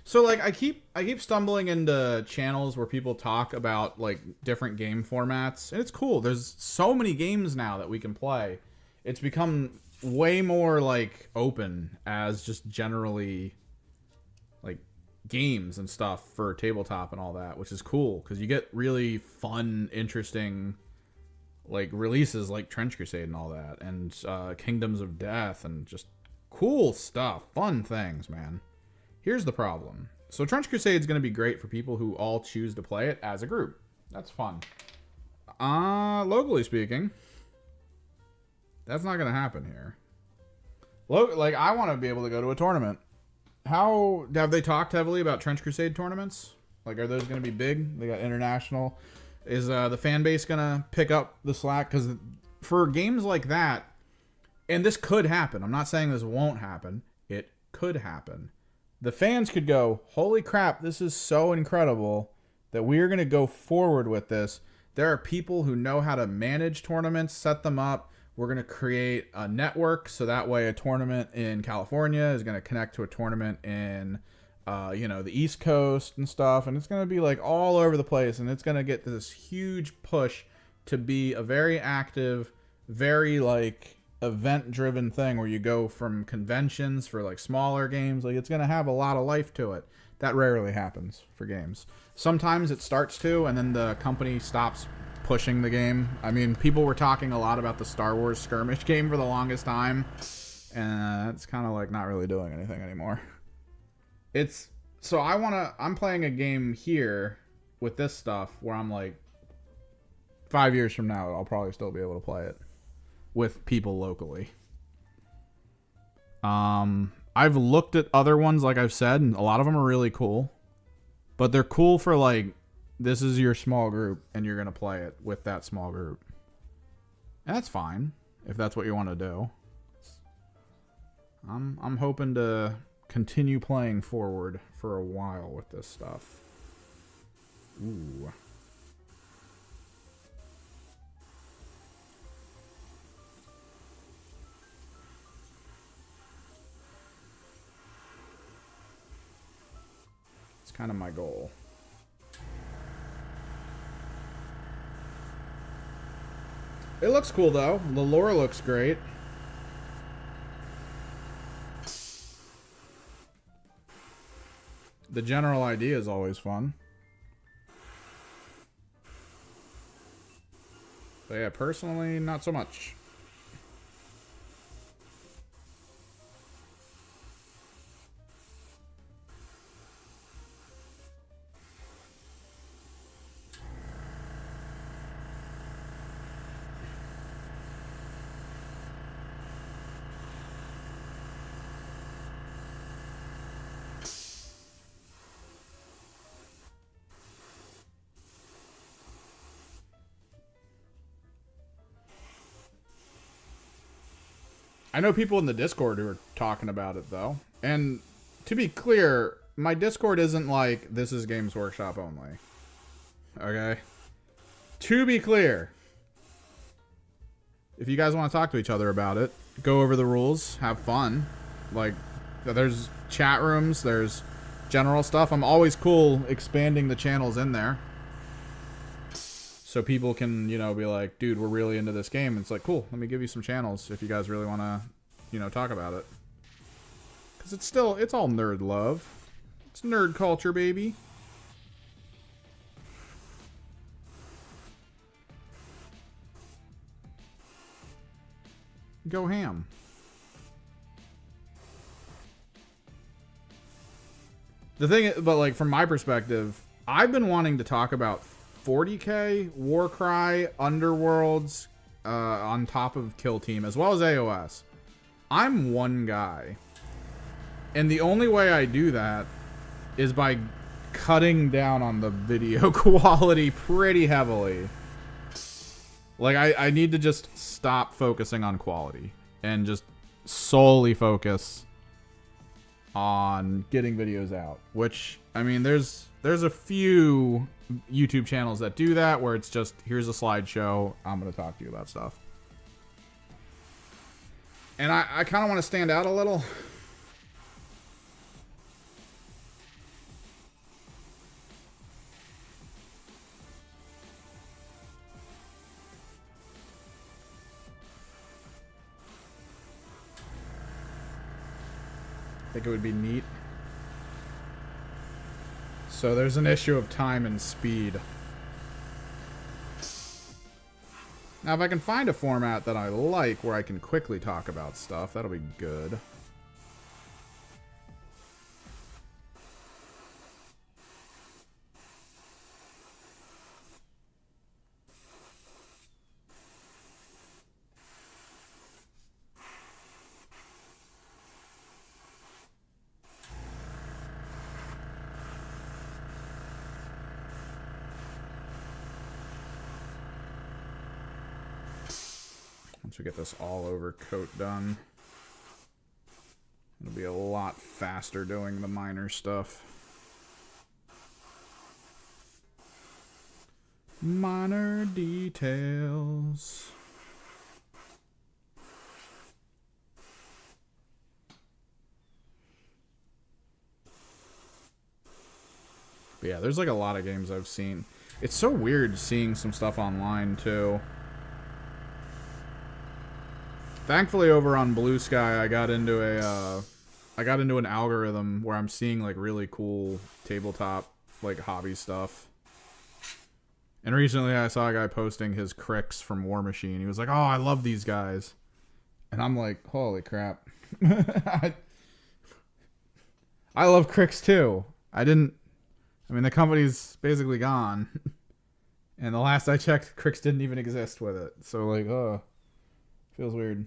So like I keep stumbling into channels where people talk about like different game formats, and it's cool. There's so many games now that we can play. It's become way more like open as just generally like games and stuff for tabletop and all that, which is cool because you get really fun, interesting like releases like Trench Crusade and all that, and Kingdoms of Death, and just cool stuff, fun things, man. Here's the problem. So Trench Crusade is going to be great for people who all choose to play it as a group. That's fun. Locally speaking, that's not going to happen here. Like, I want to be able to go to a tournament. How have they talked heavily about Trench Crusade tournaments? Like, are those going to be big? They got international. Is the fan base going to pick up the slack? Because for games like that, and this could happen. I'm not saying this won't happen. It could happen. The fans could go, holy crap, this is so incredible that we are going to go forward with this. There are people who know how to manage tournaments, set them up. We're going to create a network so that way a tournament in California is going to connect to a tournament in, the East Coast and stuff. And it's going to be like all over the place. And it's going to get this huge push to be a very active, very like event-driven thing where you go from conventions for like smaller games. Like it's going to have a lot of life to it. That rarely happens for games. Sometimes it starts to, and then the company stops pushing the game. I mean, people were talking a lot about the Star Wars skirmish game for the longest time, and it's kind of like not really doing anything anymore. I'm playing a game here with this stuff where I'm like, 5 years from now, I'll probably still be able to play it with people locally. I've looked at other ones, like I've said, and a lot of them are really cool. But they're cool for, like, this is your small group, and you're going to play it with that small group. And that's fine, if that's what you want to do. I'm hoping to continue playing forward for a while with this stuff. Ooh. Kind of my goal. It looks cool though. The lore looks great. The general idea is always fun. But yeah, personally, not so much. I know people in the Discord who are talking about it, though. And to be clear, my Discord isn't like, this is Games Workshop only. Okay? To be clear, if you guys want to talk to each other about it, go over the rules, have fun. Like, there's chat rooms, there's general stuff. I'm always cool expanding the channels in there. So people can, be like, dude, we're really into this game. It's like, cool, let me give you some channels if you guys really want to, talk about it. Because it's all nerd love. It's nerd culture, baby. Go ham. The thing, but like from my perspective, I've been wanting to talk about 40k, Warcry, Underworlds, on top of Kill Team, as well as AOS. I'm one guy. And the only way I do that is by cutting down on the video quality pretty heavily. Like, I need to just stop focusing on quality and just solely focus on getting videos out. Which, I mean, there's a few YouTube channels that do that where it's just, here's a slideshow, I'm going to talk to you about stuff. And I kind of want to stand out a little. I think it would be neat. So there's an issue of time and speed. Now, if I can find a format that I like where I can quickly talk about stuff, that'll be good. Once we get this all over coat done, it'll be a lot faster doing the minor stuff. Minor details. But yeah, there's like a lot of games I've seen. It's so weird seeing some stuff online too. Thankfully, over on Blue Sky, I got into an algorithm where I'm seeing like really cool tabletop like hobby stuff. And recently, I saw a guy posting his Cricks from War Machine. He was like, "Oh, I love these guys," and I'm like, "Holy crap!" I love Cricks too. I mean, the company's basically gone, and the last I checked, Cricks didn't even exist with it. So like, feels weird.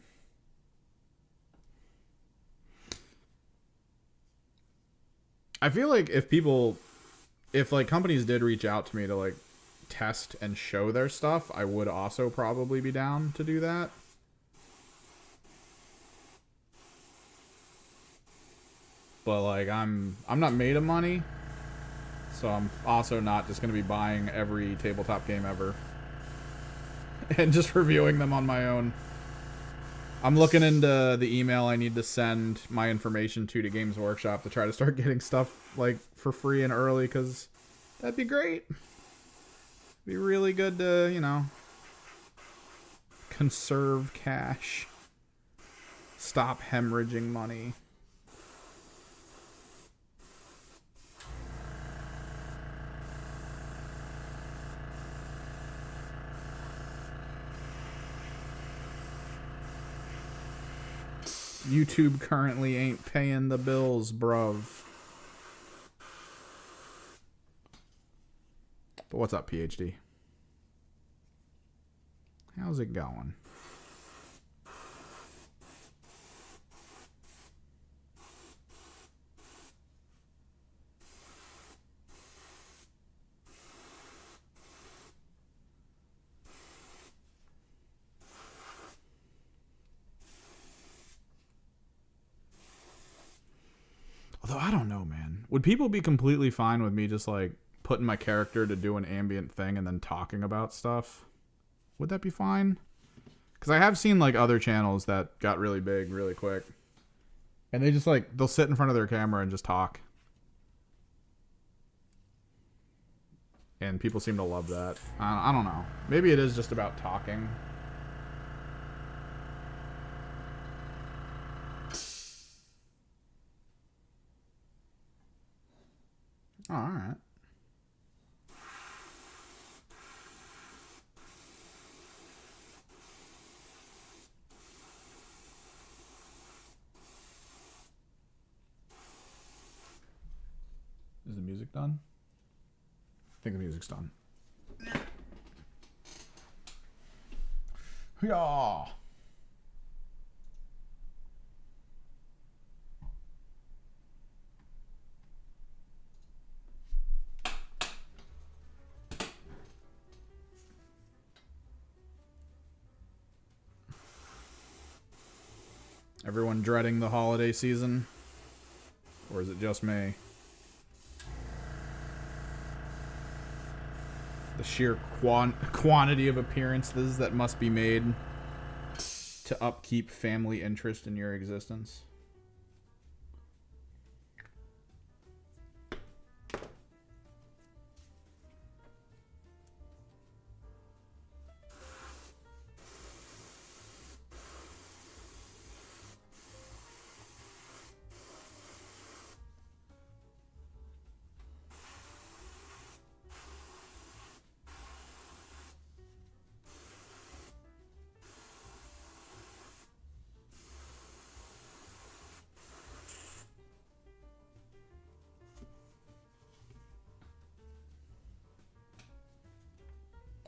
I feel like if like companies did reach out to me to like test and show their stuff, I would also probably be down to do that. But like I'm not made of money, so I'm also not just gonna be buying every tabletop game ever and just reviewing them on my own. I'm looking into the email I need to send my information to Games Workshop to try to start getting stuff like for free and early, because that'd be great. Be really good to, you know, conserve cash. Stop hemorrhaging money. YouTube currently ain't paying the bills, bruv. But what's up, PhD? How's it going? Although, I don't know, man. Would people be completely fine with me just, like, putting my character to do an ambient thing and then talking about stuff? Would that be fine? Because I have seen, like, other channels that got really big really quick. And they just, like, they'll sit in front of their camera and just talk. And people seem to love that. I don't know. Maybe it is just about talking. Oh, alright. Is the music done? I think the music's done. Yeah. Everyone dreading the holiday season? Or is it just me? The sheer quantity of appearances that must be made to upkeep family interest in your existence.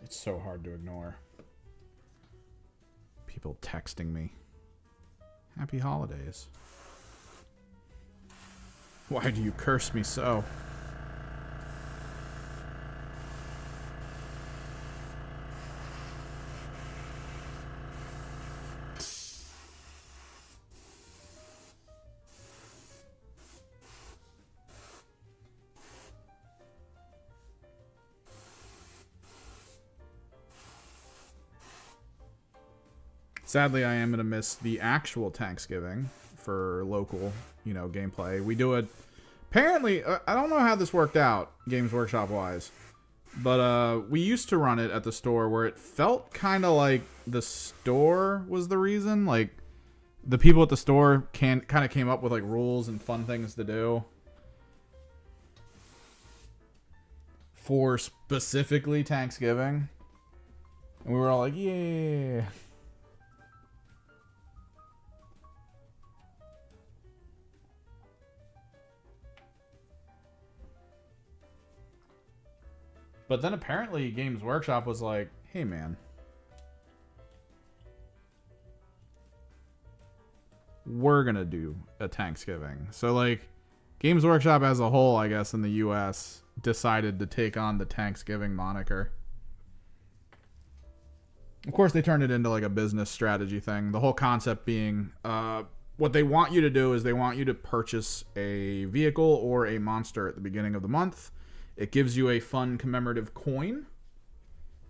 It's so hard to ignore. People texting me. Happy holidays. Why do you curse me so? Sadly, I am going to miss the actual Tanksgiving for local, you know, gameplay. We do it Apparently, I don't know how this worked out, Games Workshop wise, but we used to run it at the store where it felt kind of like the store was the reason. Like, the people at the store kind of came up with like rules and fun things to do for specifically Tanksgiving, and we were all like, yeah. But then apparently Games Workshop was like, hey man, we're gonna do a Tanksgiving. So like Games Workshop as a whole, I guess, in the US decided to take on the Tanksgiving moniker. Of course, they turned it into like a business strategy thing. The whole concept being what they want you to do is they want you to purchase a vehicle or a monster at the beginning of the month. It gives you a fun commemorative coin.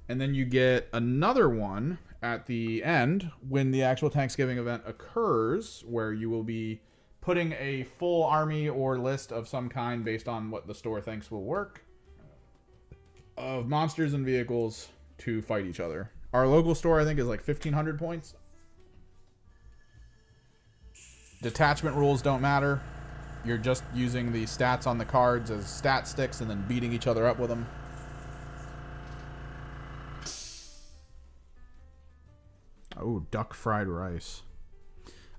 And then you get another one at the end when the actual Tanksgiving event occurs, where you will be putting a full army or list of some kind based on what the store thinks will work of monsters and vehicles to fight each other. Our local store, I think, is like 1,500 points. Detachment rules don't matter. You're just using the stats on the cards as stat sticks and then beating each other up with them. Oh, duck fried rice.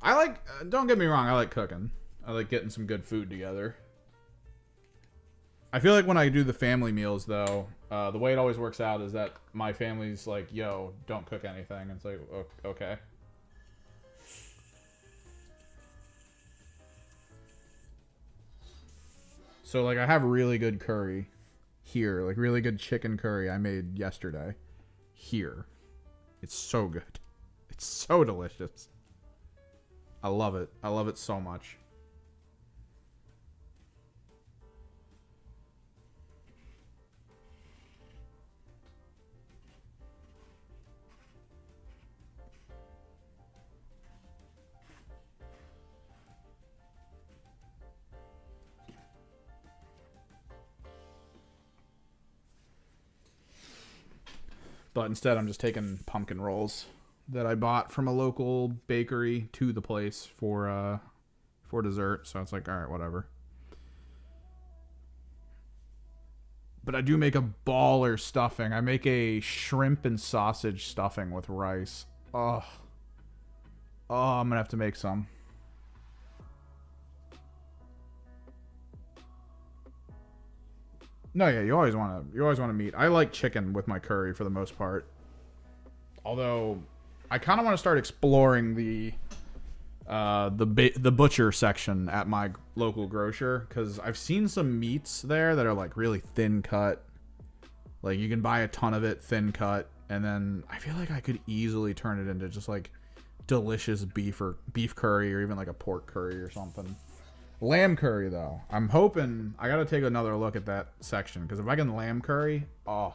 I like, don't get me wrong, I like cooking. I like getting some good food together. I feel like when I do the family meals, though, the way it always works out is that my family's like, yo, don't cook anything. And it's like, okay. So, like, I have really good curry here. Like, really good chicken curry I made yesterday. Here. It's so good. It's so delicious. I love it. I love it so much. But instead, I'm just taking pumpkin rolls that I bought from a local bakery to the place for dessert. So it's like, all right, whatever. But I do make a baller stuffing. I make a shrimp and sausage stuffing with rice. Oh, I'm gonna have to make some. No, yeah, you always want to meat. I like chicken with my curry for the most part. Although I kind of want to start exploring the butcher section at my local grocer, because I've seen some meats there that are like really thin cut. Like you can buy a ton of it thin cut, and then I feel like I could easily turn it into just like delicious beef curry or even like a pork curry or something. Lamb curry, though. I'm hoping I got to take another look at that section, because if I can lamb curry, oh,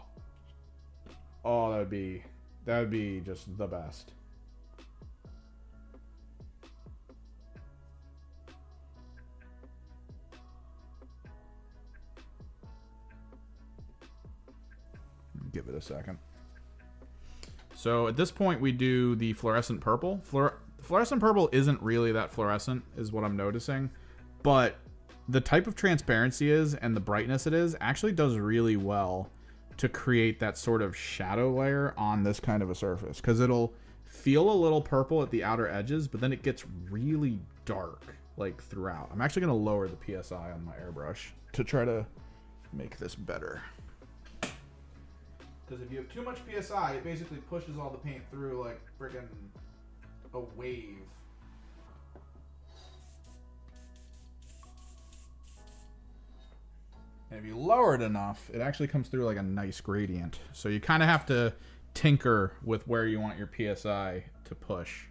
that would be just the best. Give it a second. So at this point, we do the fluorescent purple. Fluorescent purple isn't really that fluorescent, is what I'm noticing. But the type of transparency is and the brightness it is actually does really well to create that sort of shadow layer on this kind of a surface, because it'll feel a little purple at the outer edges, but then it gets really dark like throughout. I'm actually going to lower the PSI on my airbrush to try to make this better, because if you have too much PSI, it basically pushes all the paint through like friggin' a wave. And if you lower it enough, it actually comes through like a nice gradient. So you kind of have to tinker with where you want your PSI to push.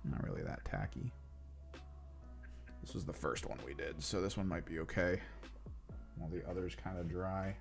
Not really that tacky. This was the first one we did, so this one might be okay. While the other's kind of dry.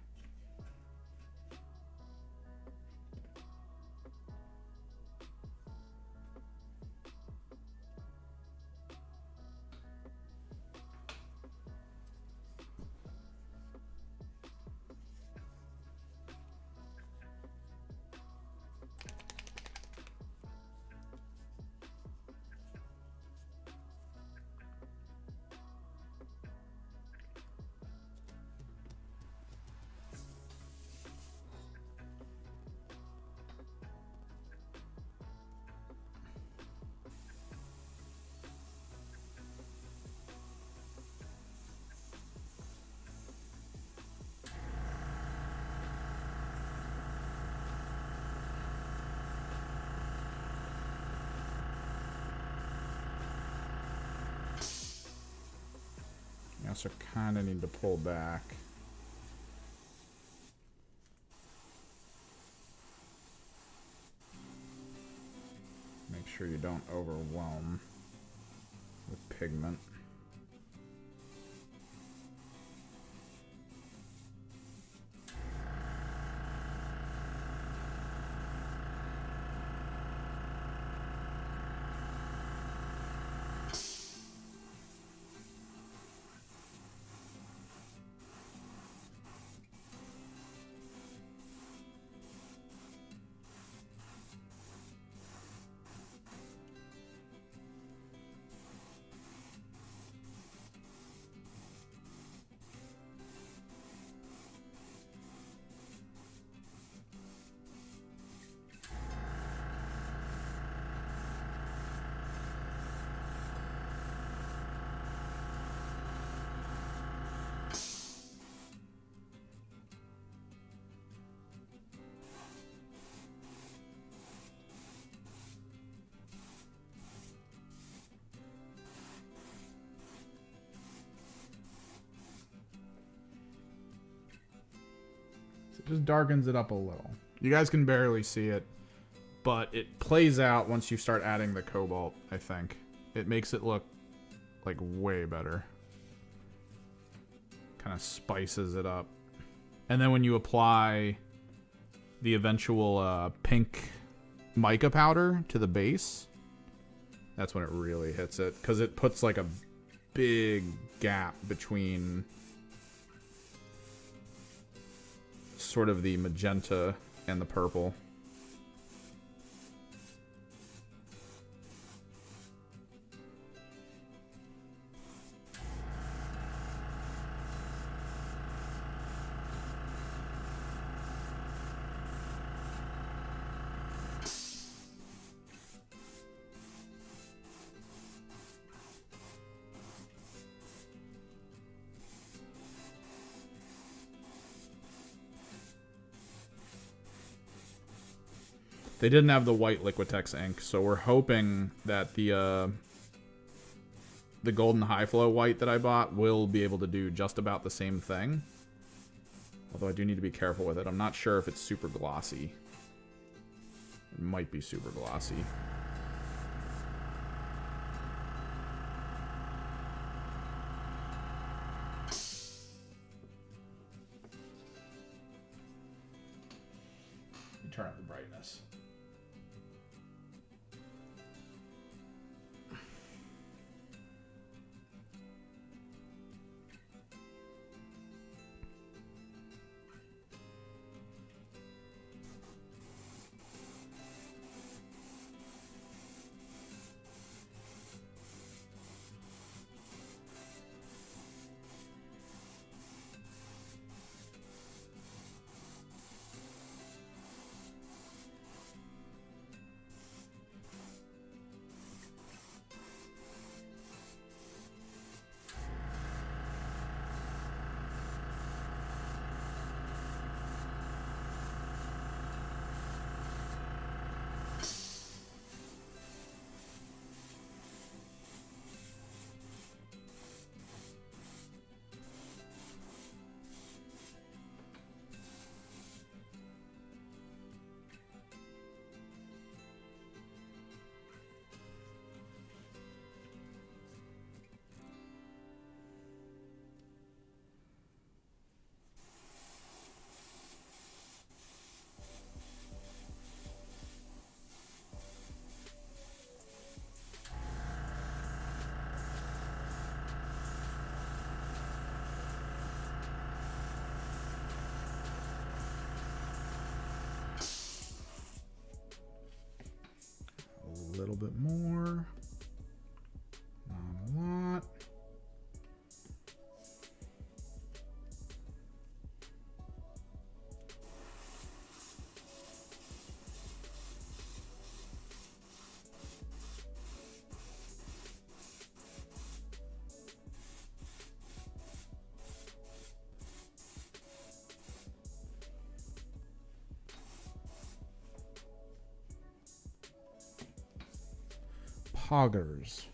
also kind of need to pull back. Make sure you don't overwhelm with pigment. Just darkens it up a little. You guys can barely see it, but it plays out once you start adding the cobalt, I think. It makes it look like way better. Kind of spices it up. And then when you apply the eventual pink mica powder to the base, that's when it really hits it. Because it puts like a big gap between sort of the magenta and the purple. They didn't have the white Liquitex ink, so we're hoping that the golden high flow white that I bought will be able to do just about the same thing. Although I do need to be careful with it. I'm not sure if it's super glossy. It might be super glossy. Turn up the brightness. A little bit more. Not a lot. Poggers.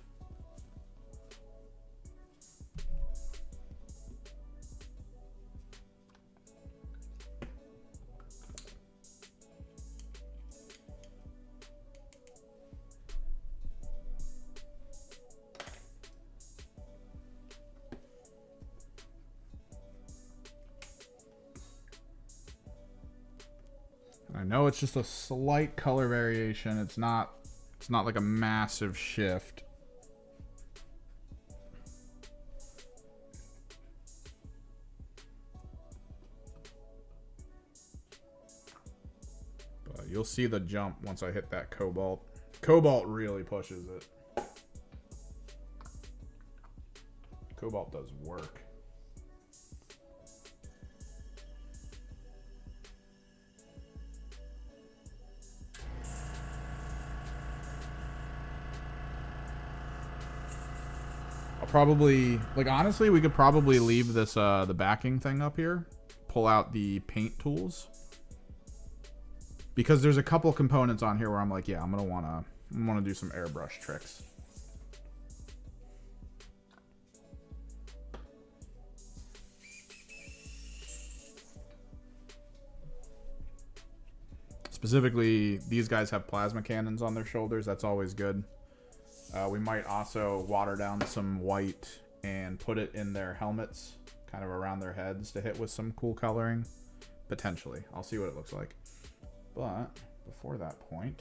I know it's just a slight color variation. It's not like a massive shift. But you'll see the jump once I hit that cobalt. Cobalt really pushes it. Cobalt does work. I'll probably, like, honestly, we could probably leave this, the backing thing up here. Pull out the paint tools. Because there's a couple components on here where I'm like, yeah, I'm gonna wanna do some airbrush tricks. Specifically, these guys have plasma cannons on their shoulders. That's always good. We might also water down some white and put it in their helmets, kind of around their heads to hit with some cool coloring. Potentially. I'll see what it looks like. But before that point,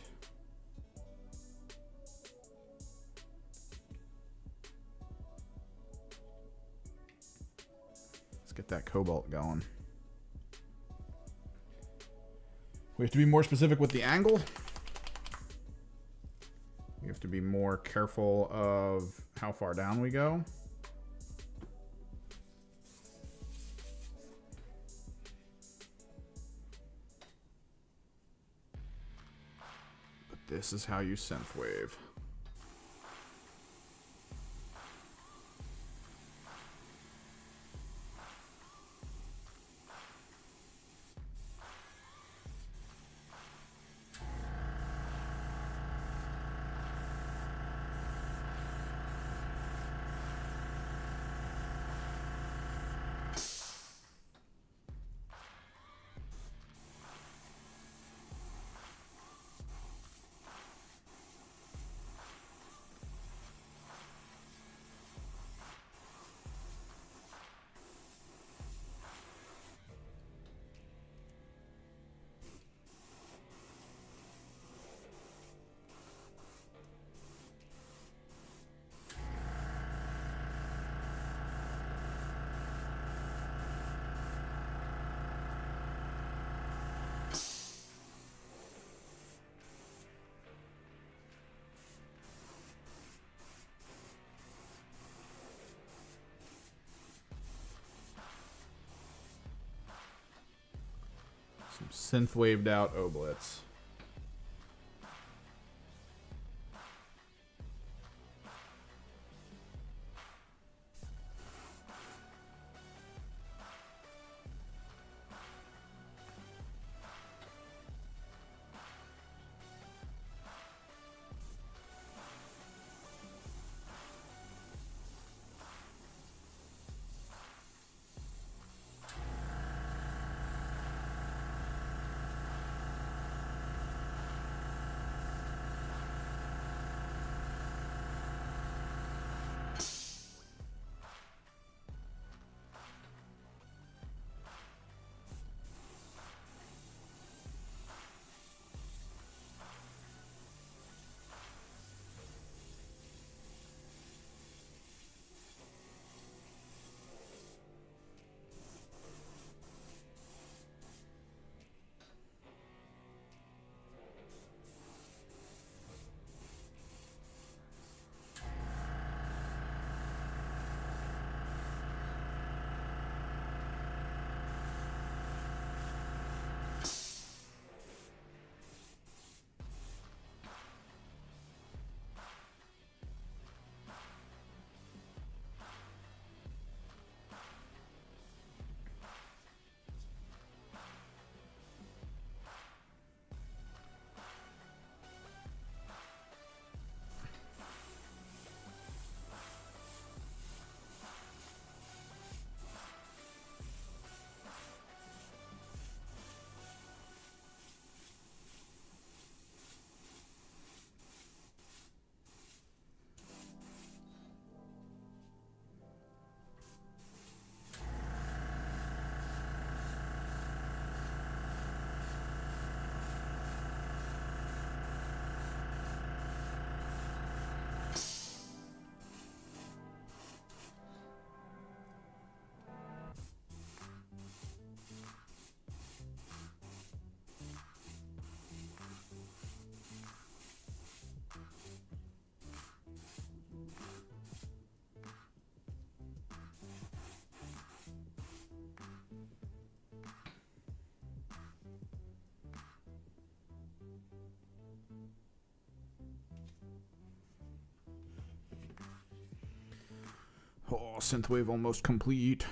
let's get that cobalt going. We have to be more specific with the angle. We have to be more careful of how far down we go. But this is how you synthwave. Some synth-waved out oblets. Oh, synthwave almost complete.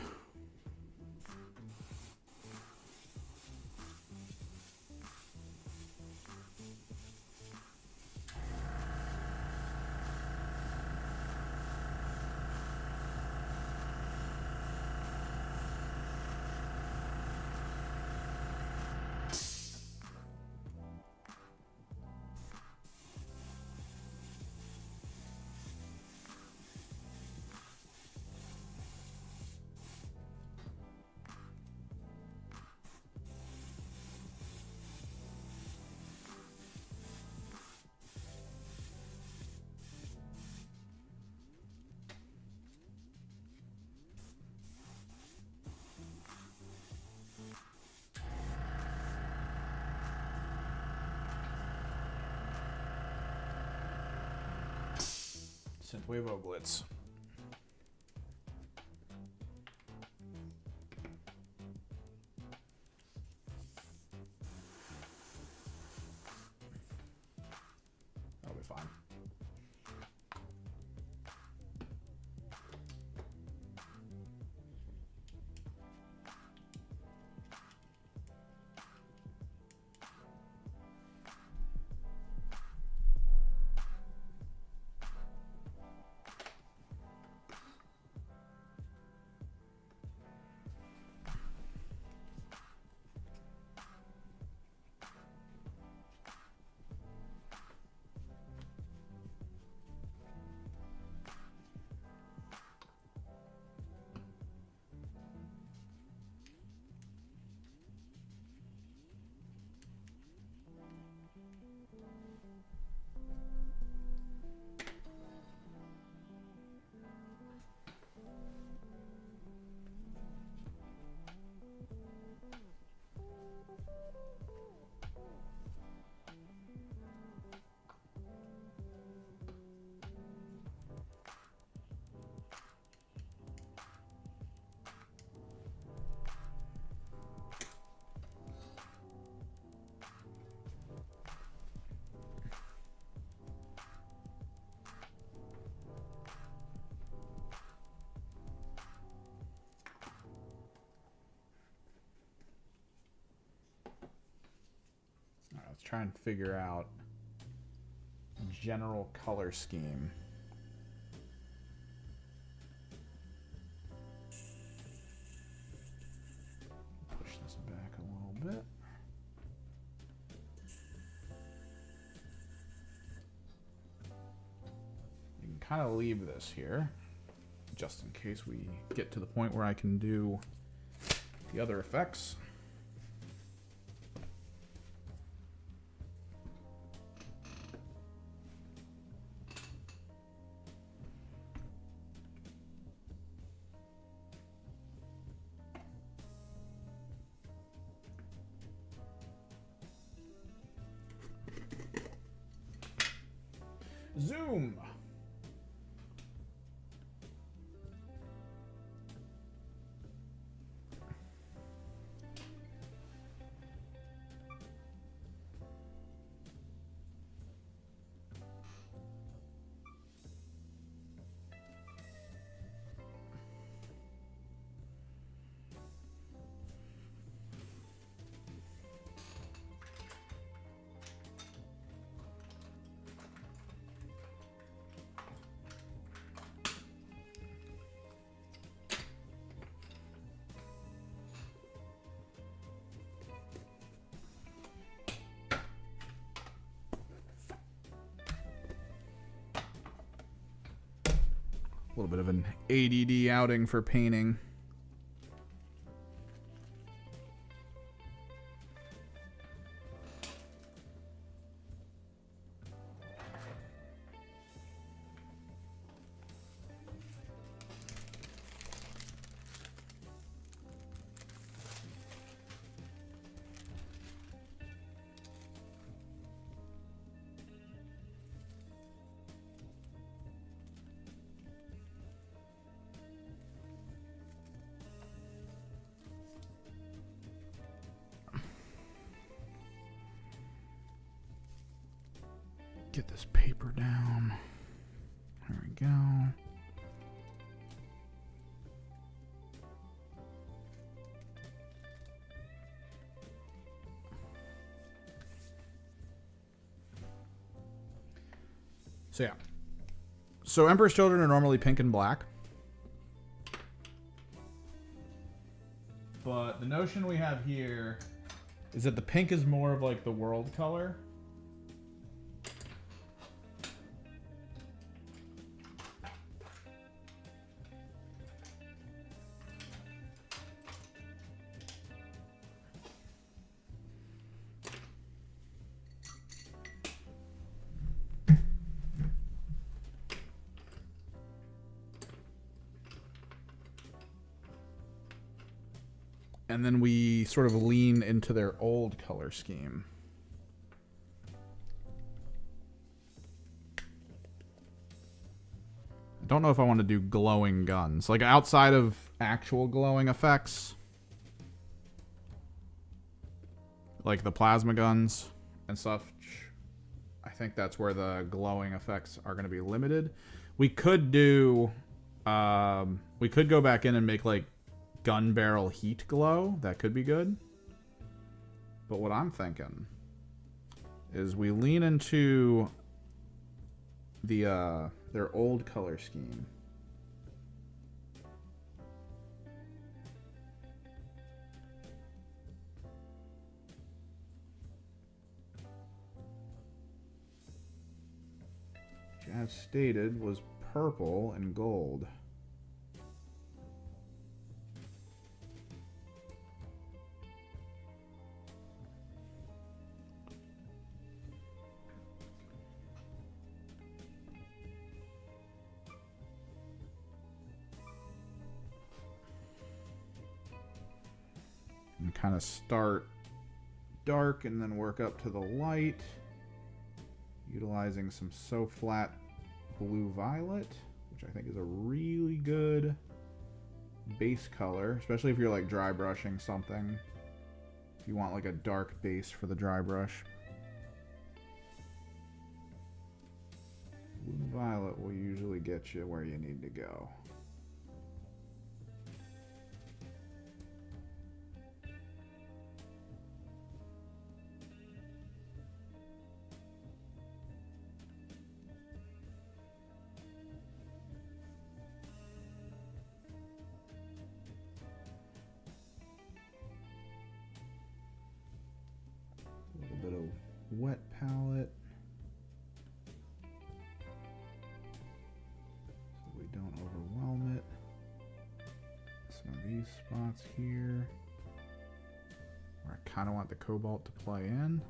Synthwave Blitz. That'll be fine. Let's try and figure out general color scheme. Push this back a little bit. You can kind of leave this here, just in case we get to the point where I can do the other effects. Zoom. A little bit of an ADD outing for painting. Get this paper down. There we go. So yeah. So Emperor's Children are normally pink and black. But the notion we have here is that the pink is more of like the world color. And then we sort of lean into their old color scheme. I don't know if I want to do glowing guns. Like outside of actual glowing effects. Like the plasma guns and stuff. I think that's where the glowing effects are going to be limited. We could do... we could go back in and make like gun barrel heat glow. That could be good. But what I'm thinking is we lean into the their old color scheme. Which, as stated, was purple and gold. And kind of start dark and then work up to the light, utilizing some So Flat Blue Violet, which I think is a really good base color, especially if you're like dry brushing something. If you want like a dark base for the dry brush. Blue Violet will usually get you where you need to go. Wet palette, so we don't overwhelm it. Some of these spots here where I kind of want the cobalt to play in.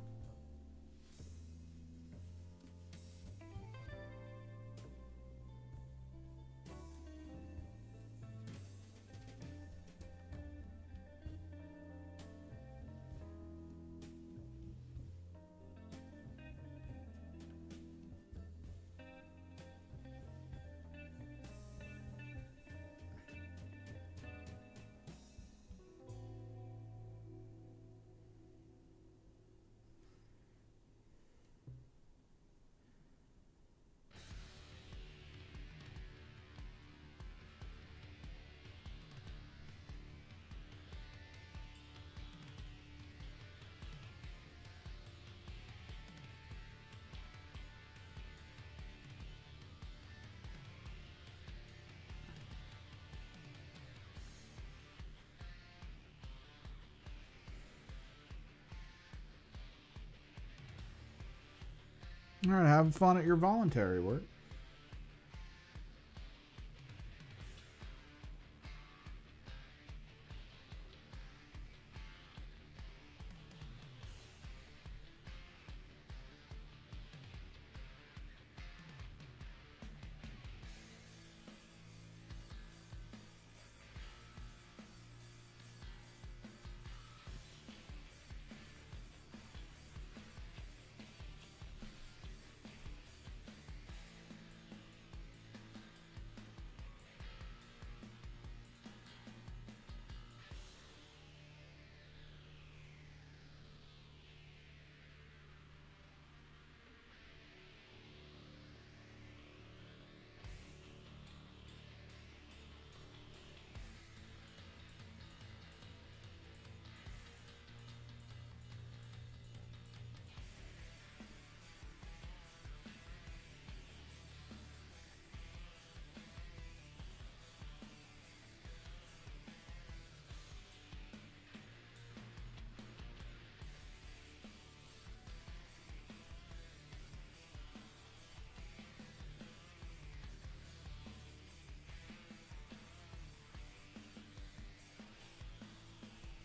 All right, have fun at your voluntary work.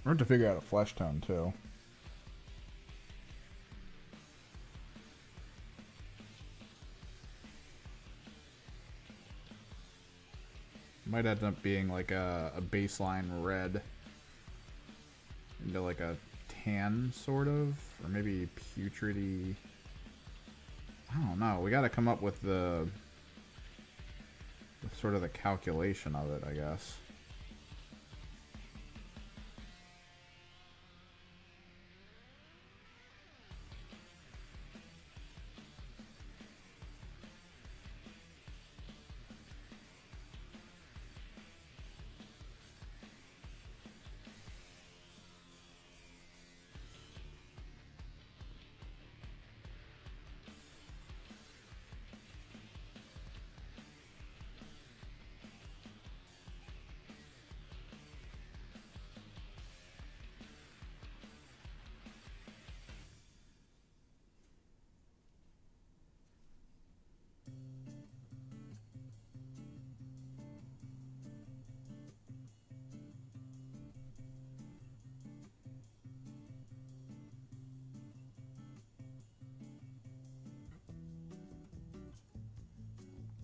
We're going to figure out a flesh tone too. Might end up being like a baseline red into like a tan sort of, or maybe putridy. I don't know. We got to come up with the sort of the calculation of it, I guess.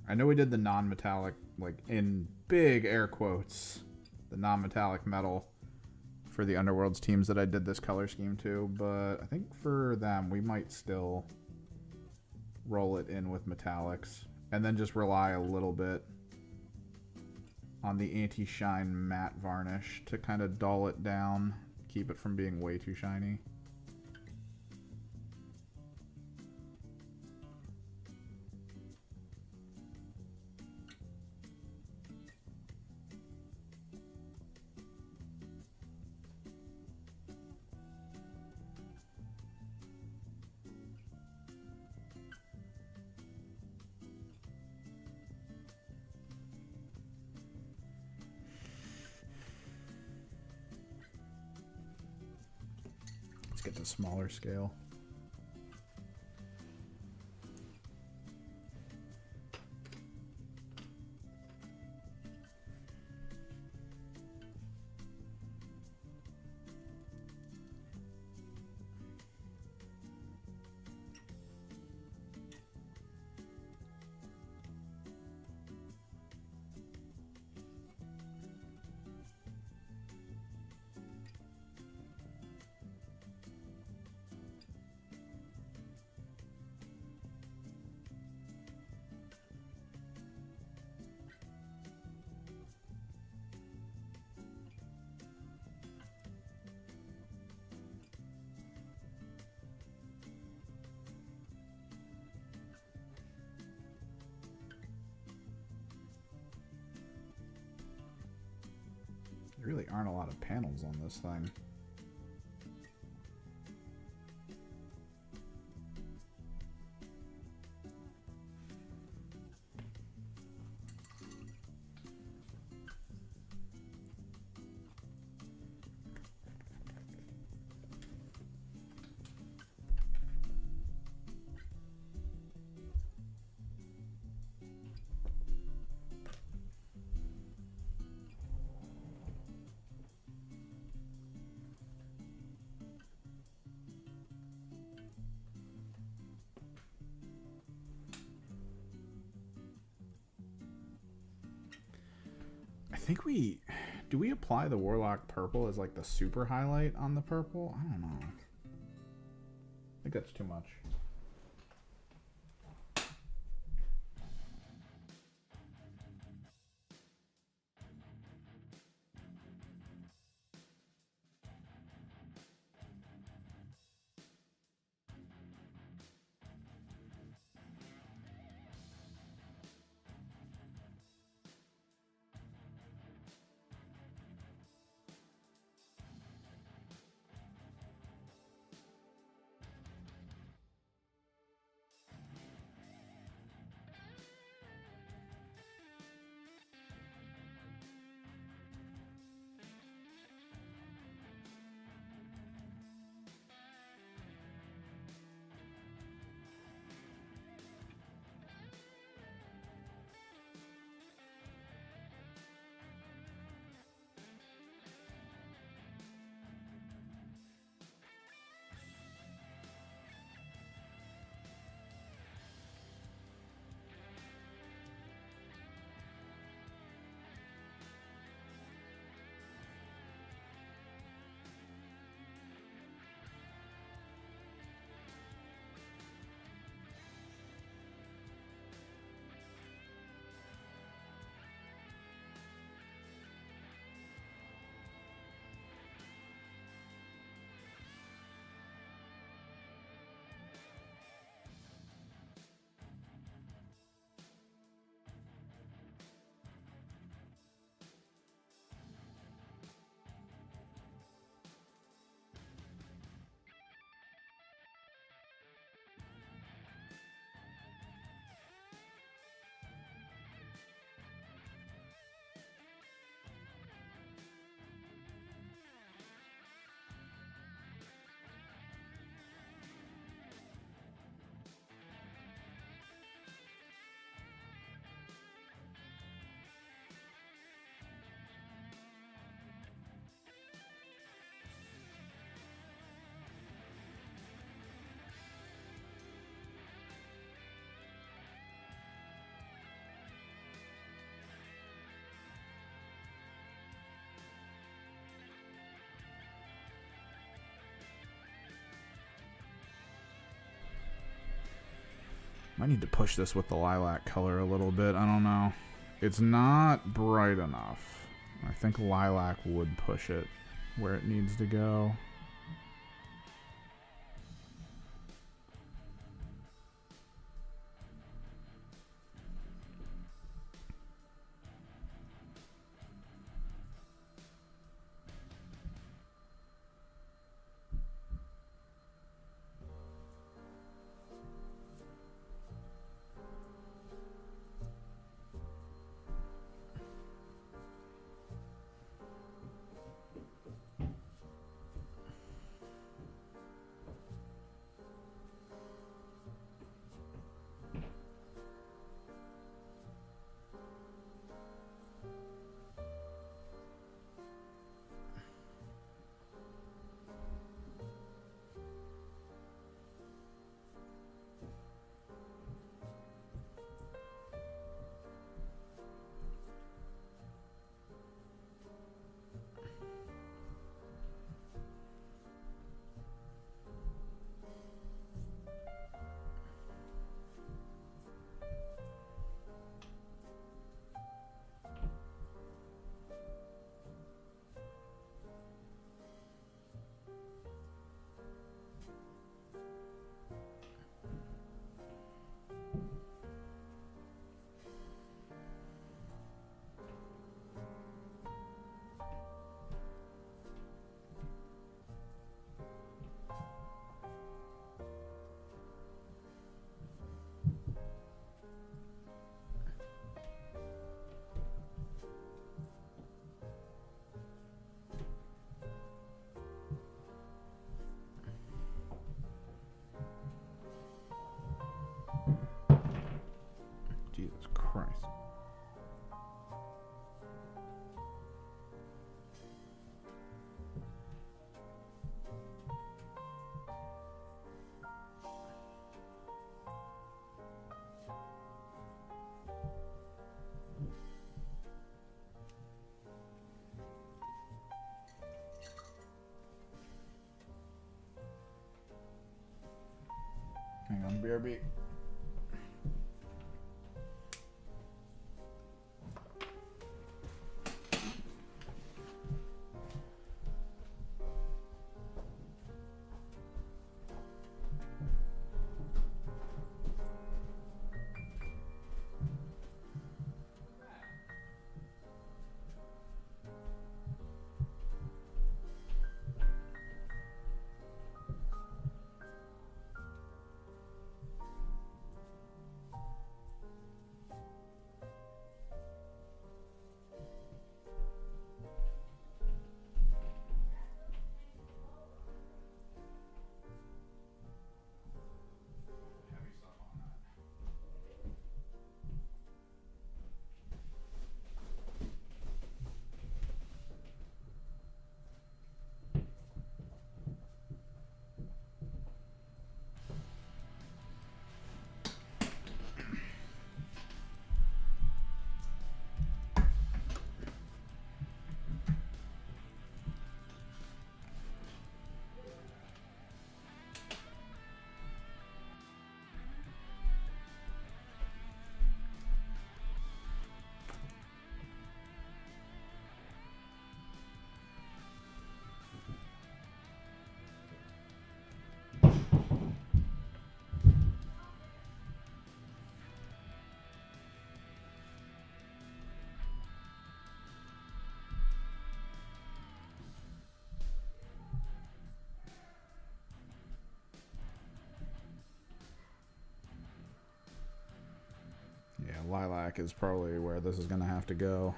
I know we did the non-metallic, like in big air quotes, the non-metallic metal for the Underworlds teams that I did this color scheme to, but I think for them we might still roll it in with metallics and then just rely a little bit on the anti-shine matte varnish to kind of dull it down, keep it from being way too shiny. Get the smaller scale. There really aren't a lot of panels on this thing. Do we apply the Warlock purple as like the super highlight on the purple? I don't know. I think that's too much. I need to push this with the lilac color a little bit. I don't know. It's not bright enough. I think lilac would push it where it needs to go. Jesus Christ. Hang on, BRB. Yeah, lilac is probably where this is going to have to go.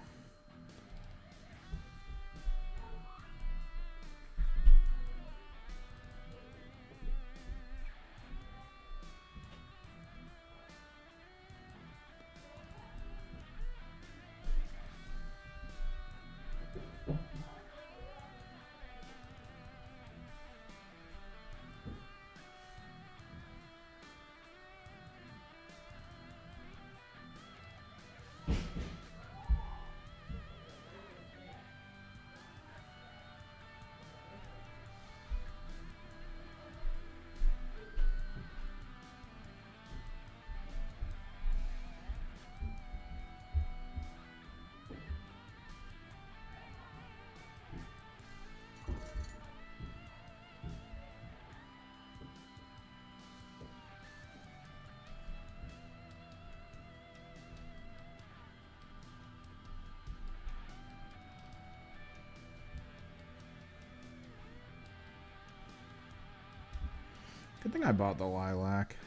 Good thing I bought the lilac.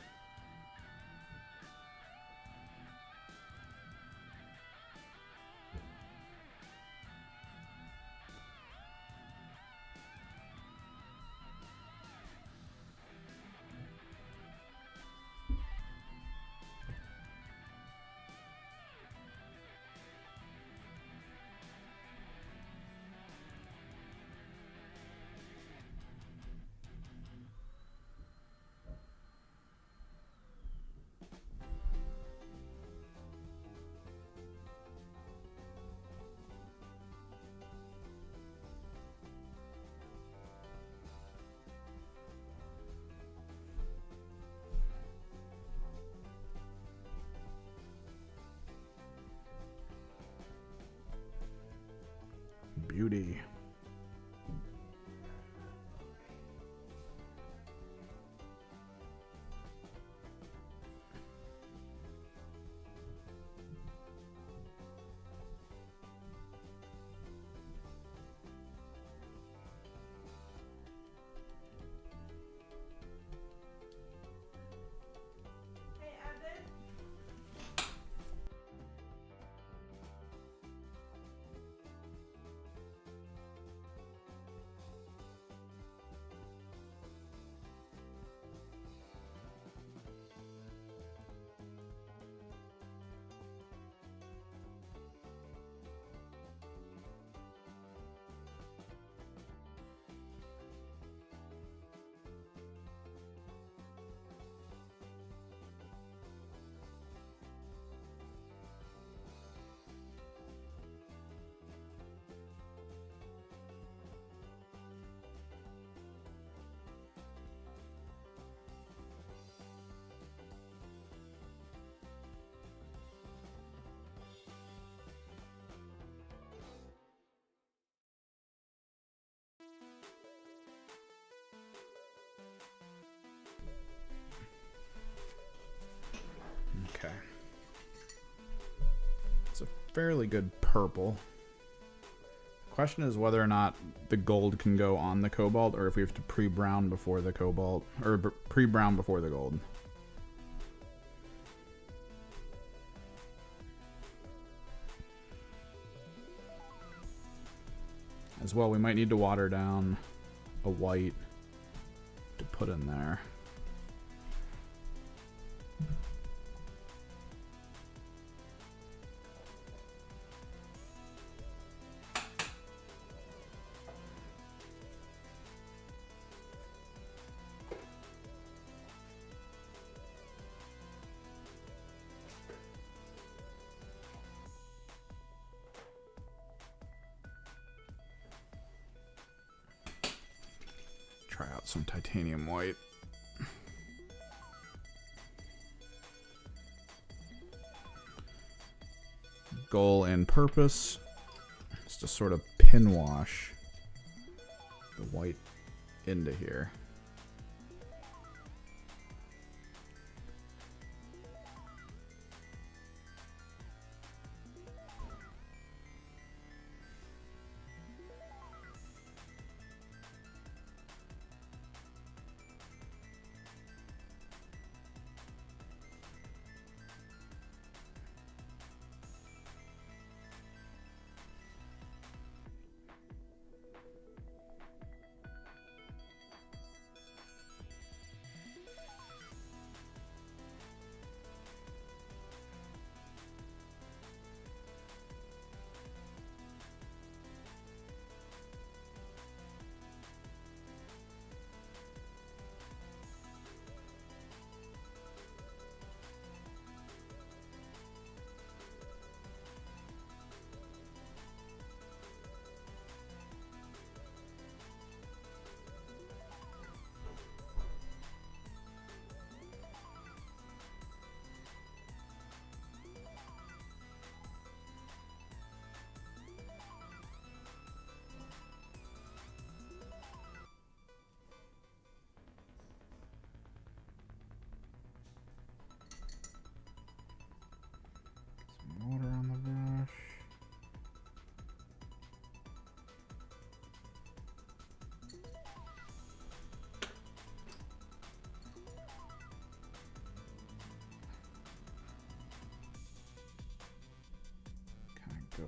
Beauty. Okay. It's a fairly good purple. Question is whether or not the gold can go on the cobalt, or if we have to pre-brown before the cobalt, or pre-brown before the gold. As well, we might need to water down a white to put in there. Try out some titanium white. Goal and purpose is to sort of pin wash the white into here.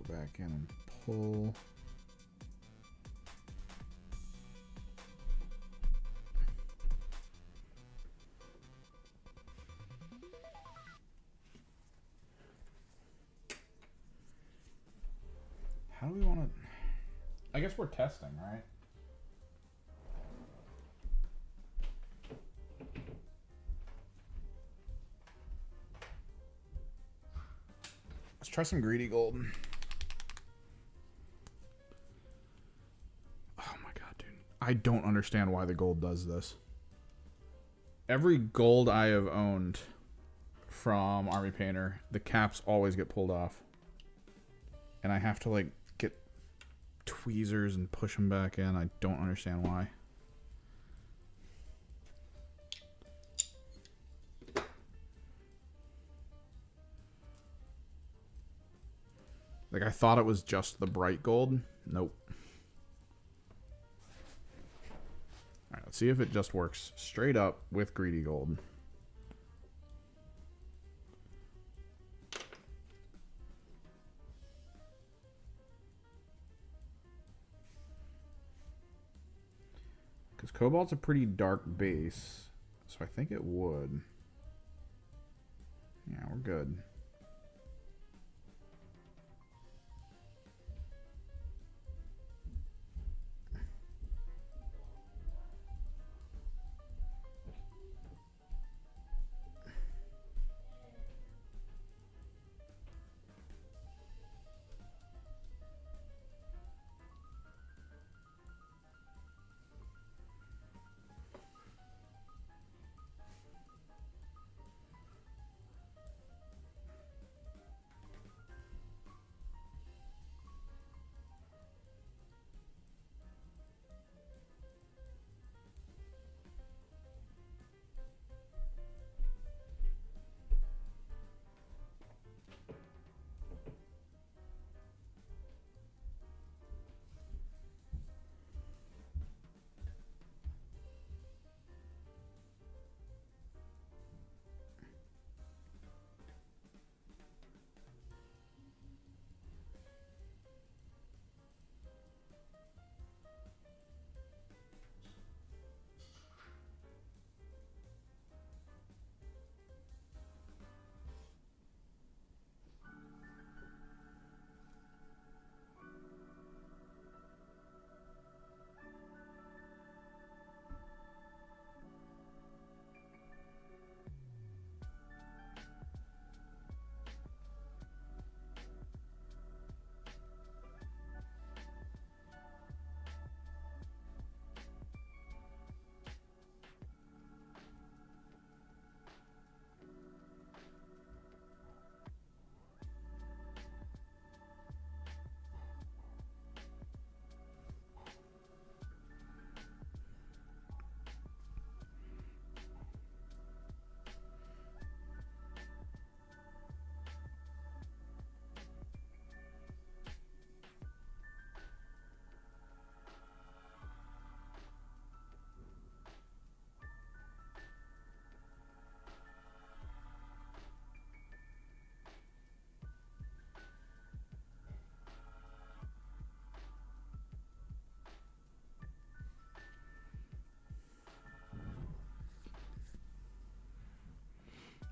go back in and pull. How do we want to... I guess we're testing, right? Let's try some greedy gold. Oh my god, dude. I don't understand why the gold does this. Every gold I have owned from Army Painter, the caps always get pulled off. And I have to like get tweezers and push them back in. I don't understand why. Like, I thought it was just the bright gold. Nope. Alright, let's see if it just works straight up with greedy gold. Because cobalt's a pretty dark base, so I think it would. Yeah, we're good.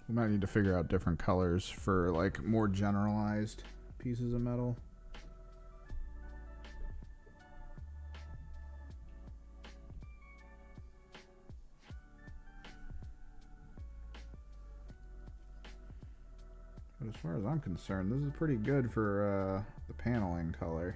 We might need to figure out different colors for like more generalized pieces of metal. But as far as I'm concerned, this is pretty good for the paneling color.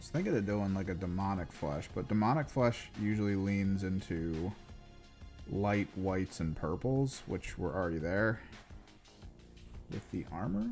was thinking of doing like a demonic flesh, but demonic flesh usually leans into light whites and purples, which were already there with the armor.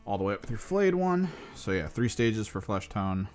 all the way up with your flayed one. So yeah, 3 stages for flesh tone.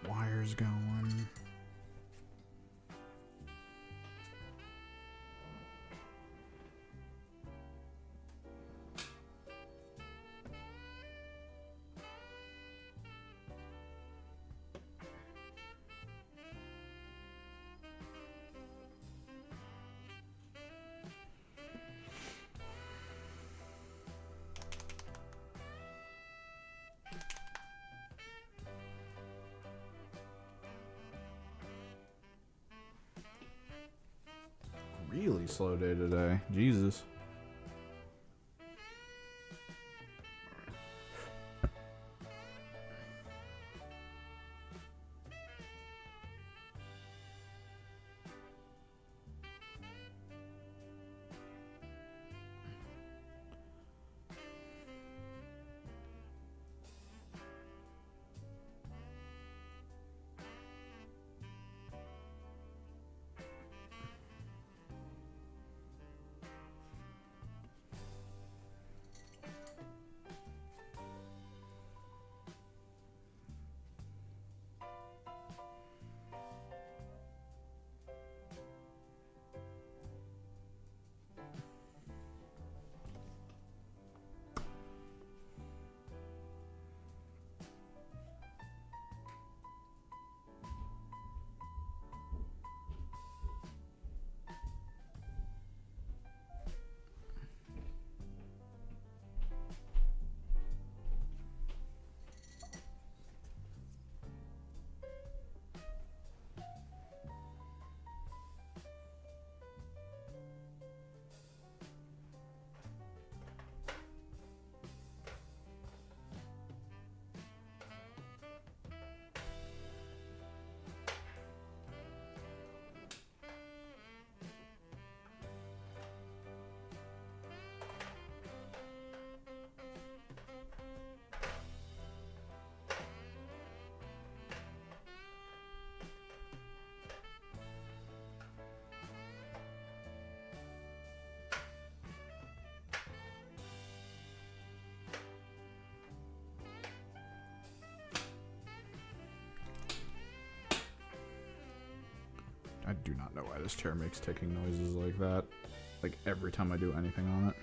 Wires going. Really slow day today. Jesus. I do not know why this chair makes ticking noises like that. Like every time I do anything on it.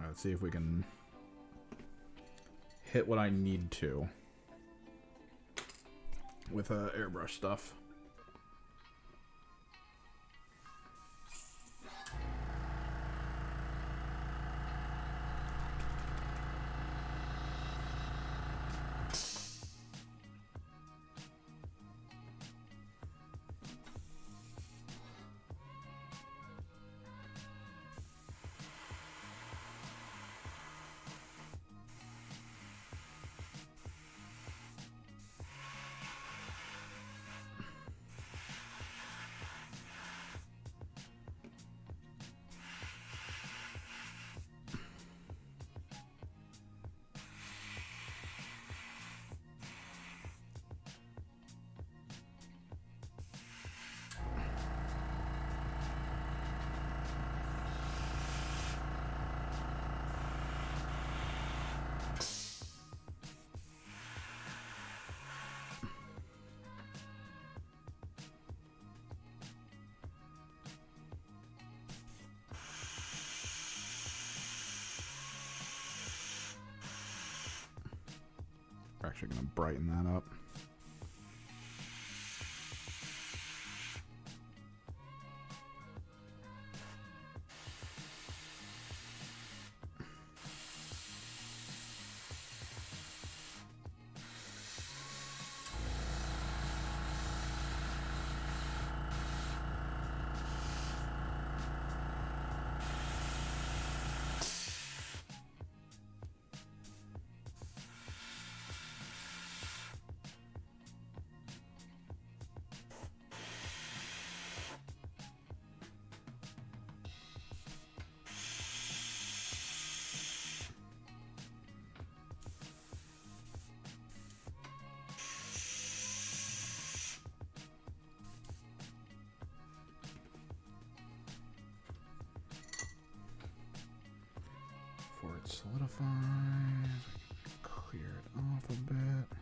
Let's see if we can hit what I need to with airbrush stuff. We're actually going to brighten that up. Before it solidifies, clear it off a bit.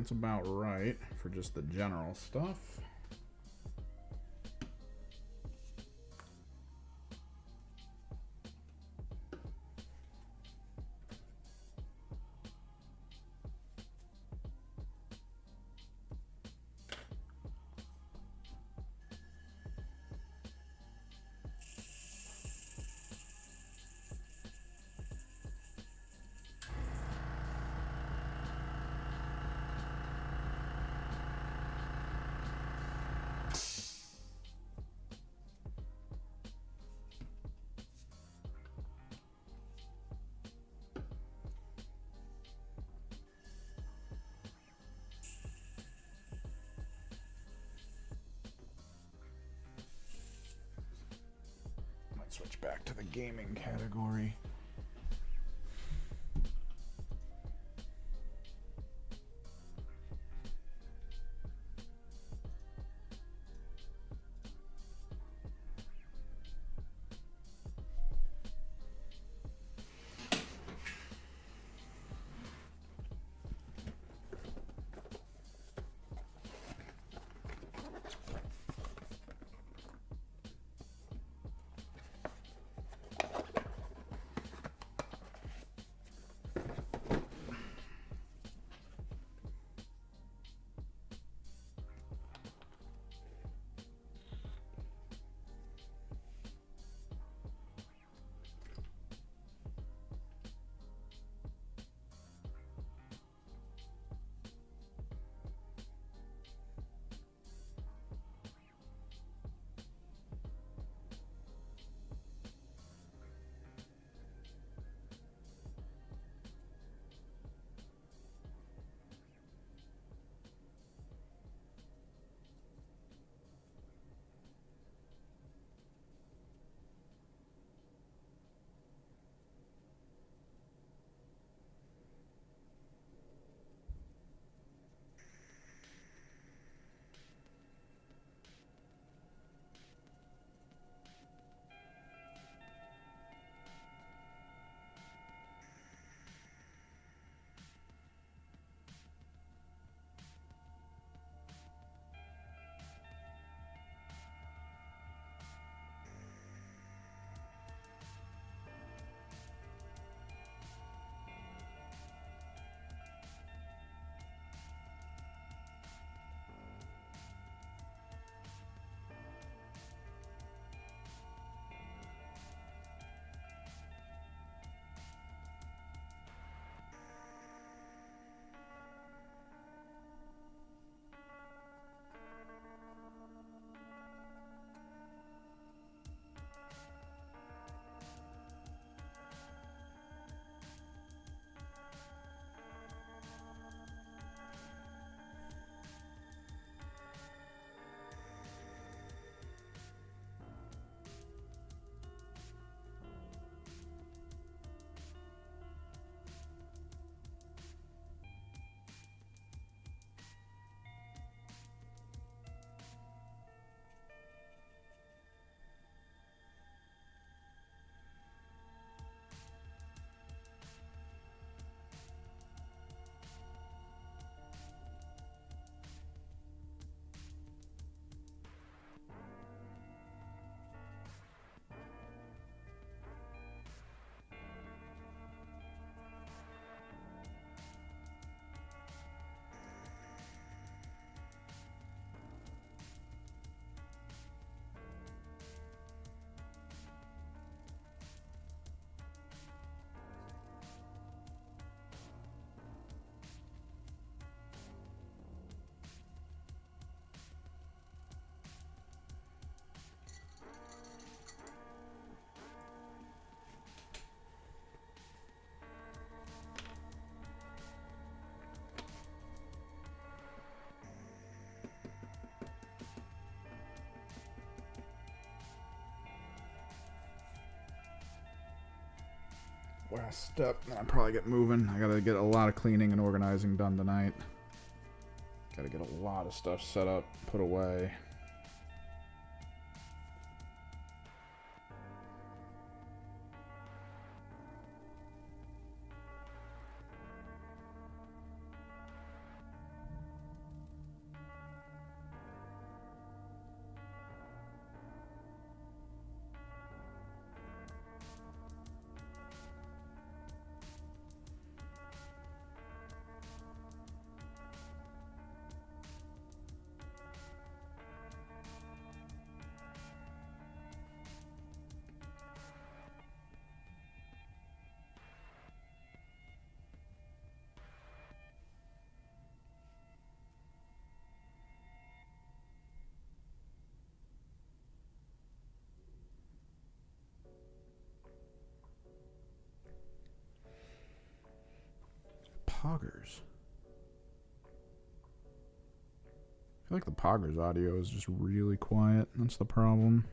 That's about right for just the general stuff. Switch back to the gaming category. Last step, then I probably get moving. I gotta get a lot of cleaning and organizing done tonight. Gotta get a lot of stuff set up, put away. Poggers. I feel like the Poggers audio is just really quiet. That's the problem.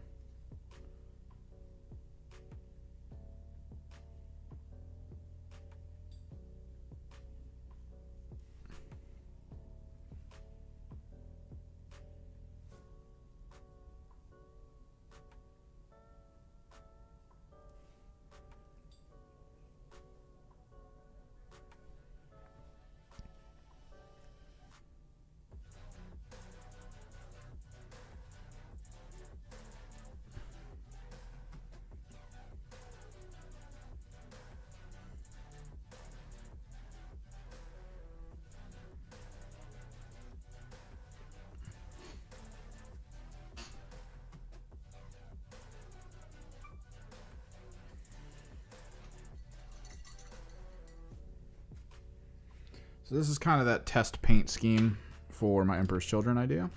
So this is kind of that test paint scheme for my Emperor's Children idea.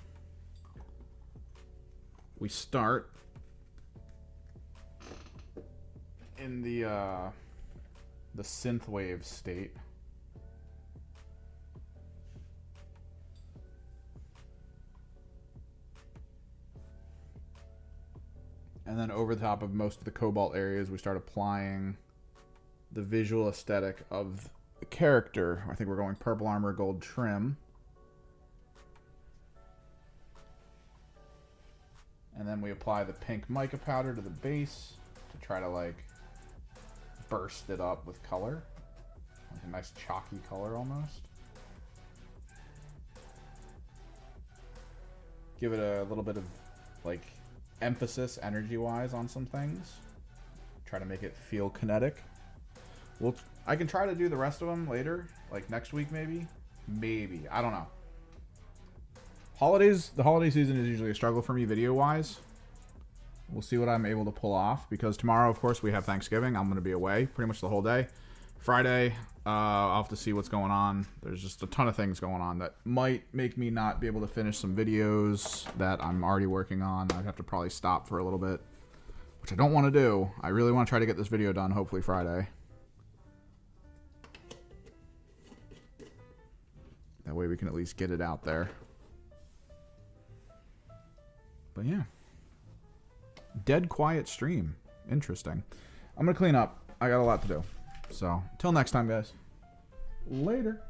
We start in the synthwave state. And then over the top of most of the cobalt areas, we start applying the visual aesthetic of the character. I think we're going purple armor, gold trim. And then we apply the pink mica powder to the base to try to like burst it up with color. Like a nice chalky color almost. Give it a little bit of like emphasis energy-wise on some things. Try to make it feel kinetic. I can try to do the rest of them later, like next week maybe. Maybe. I don't know. The holiday season is usually a struggle for me video-wise. We'll see what I'm able to pull off, because tomorrow, of course, we have Thanksgiving. I'm going to be away pretty much the whole day. Friday, I'll have to see what's going on. There's just a ton of things going on that might make me not be able to finish some videos that I'm already working on. I'd have to probably stop for a little bit, which I don't want to do. I really want to try to get this video done, hopefully Friday. That way we can at least get it out there. But yeah. Dead quiet stream. Interesting. I'm going to clean up. I got a lot to do. So, till next time, guys. Later.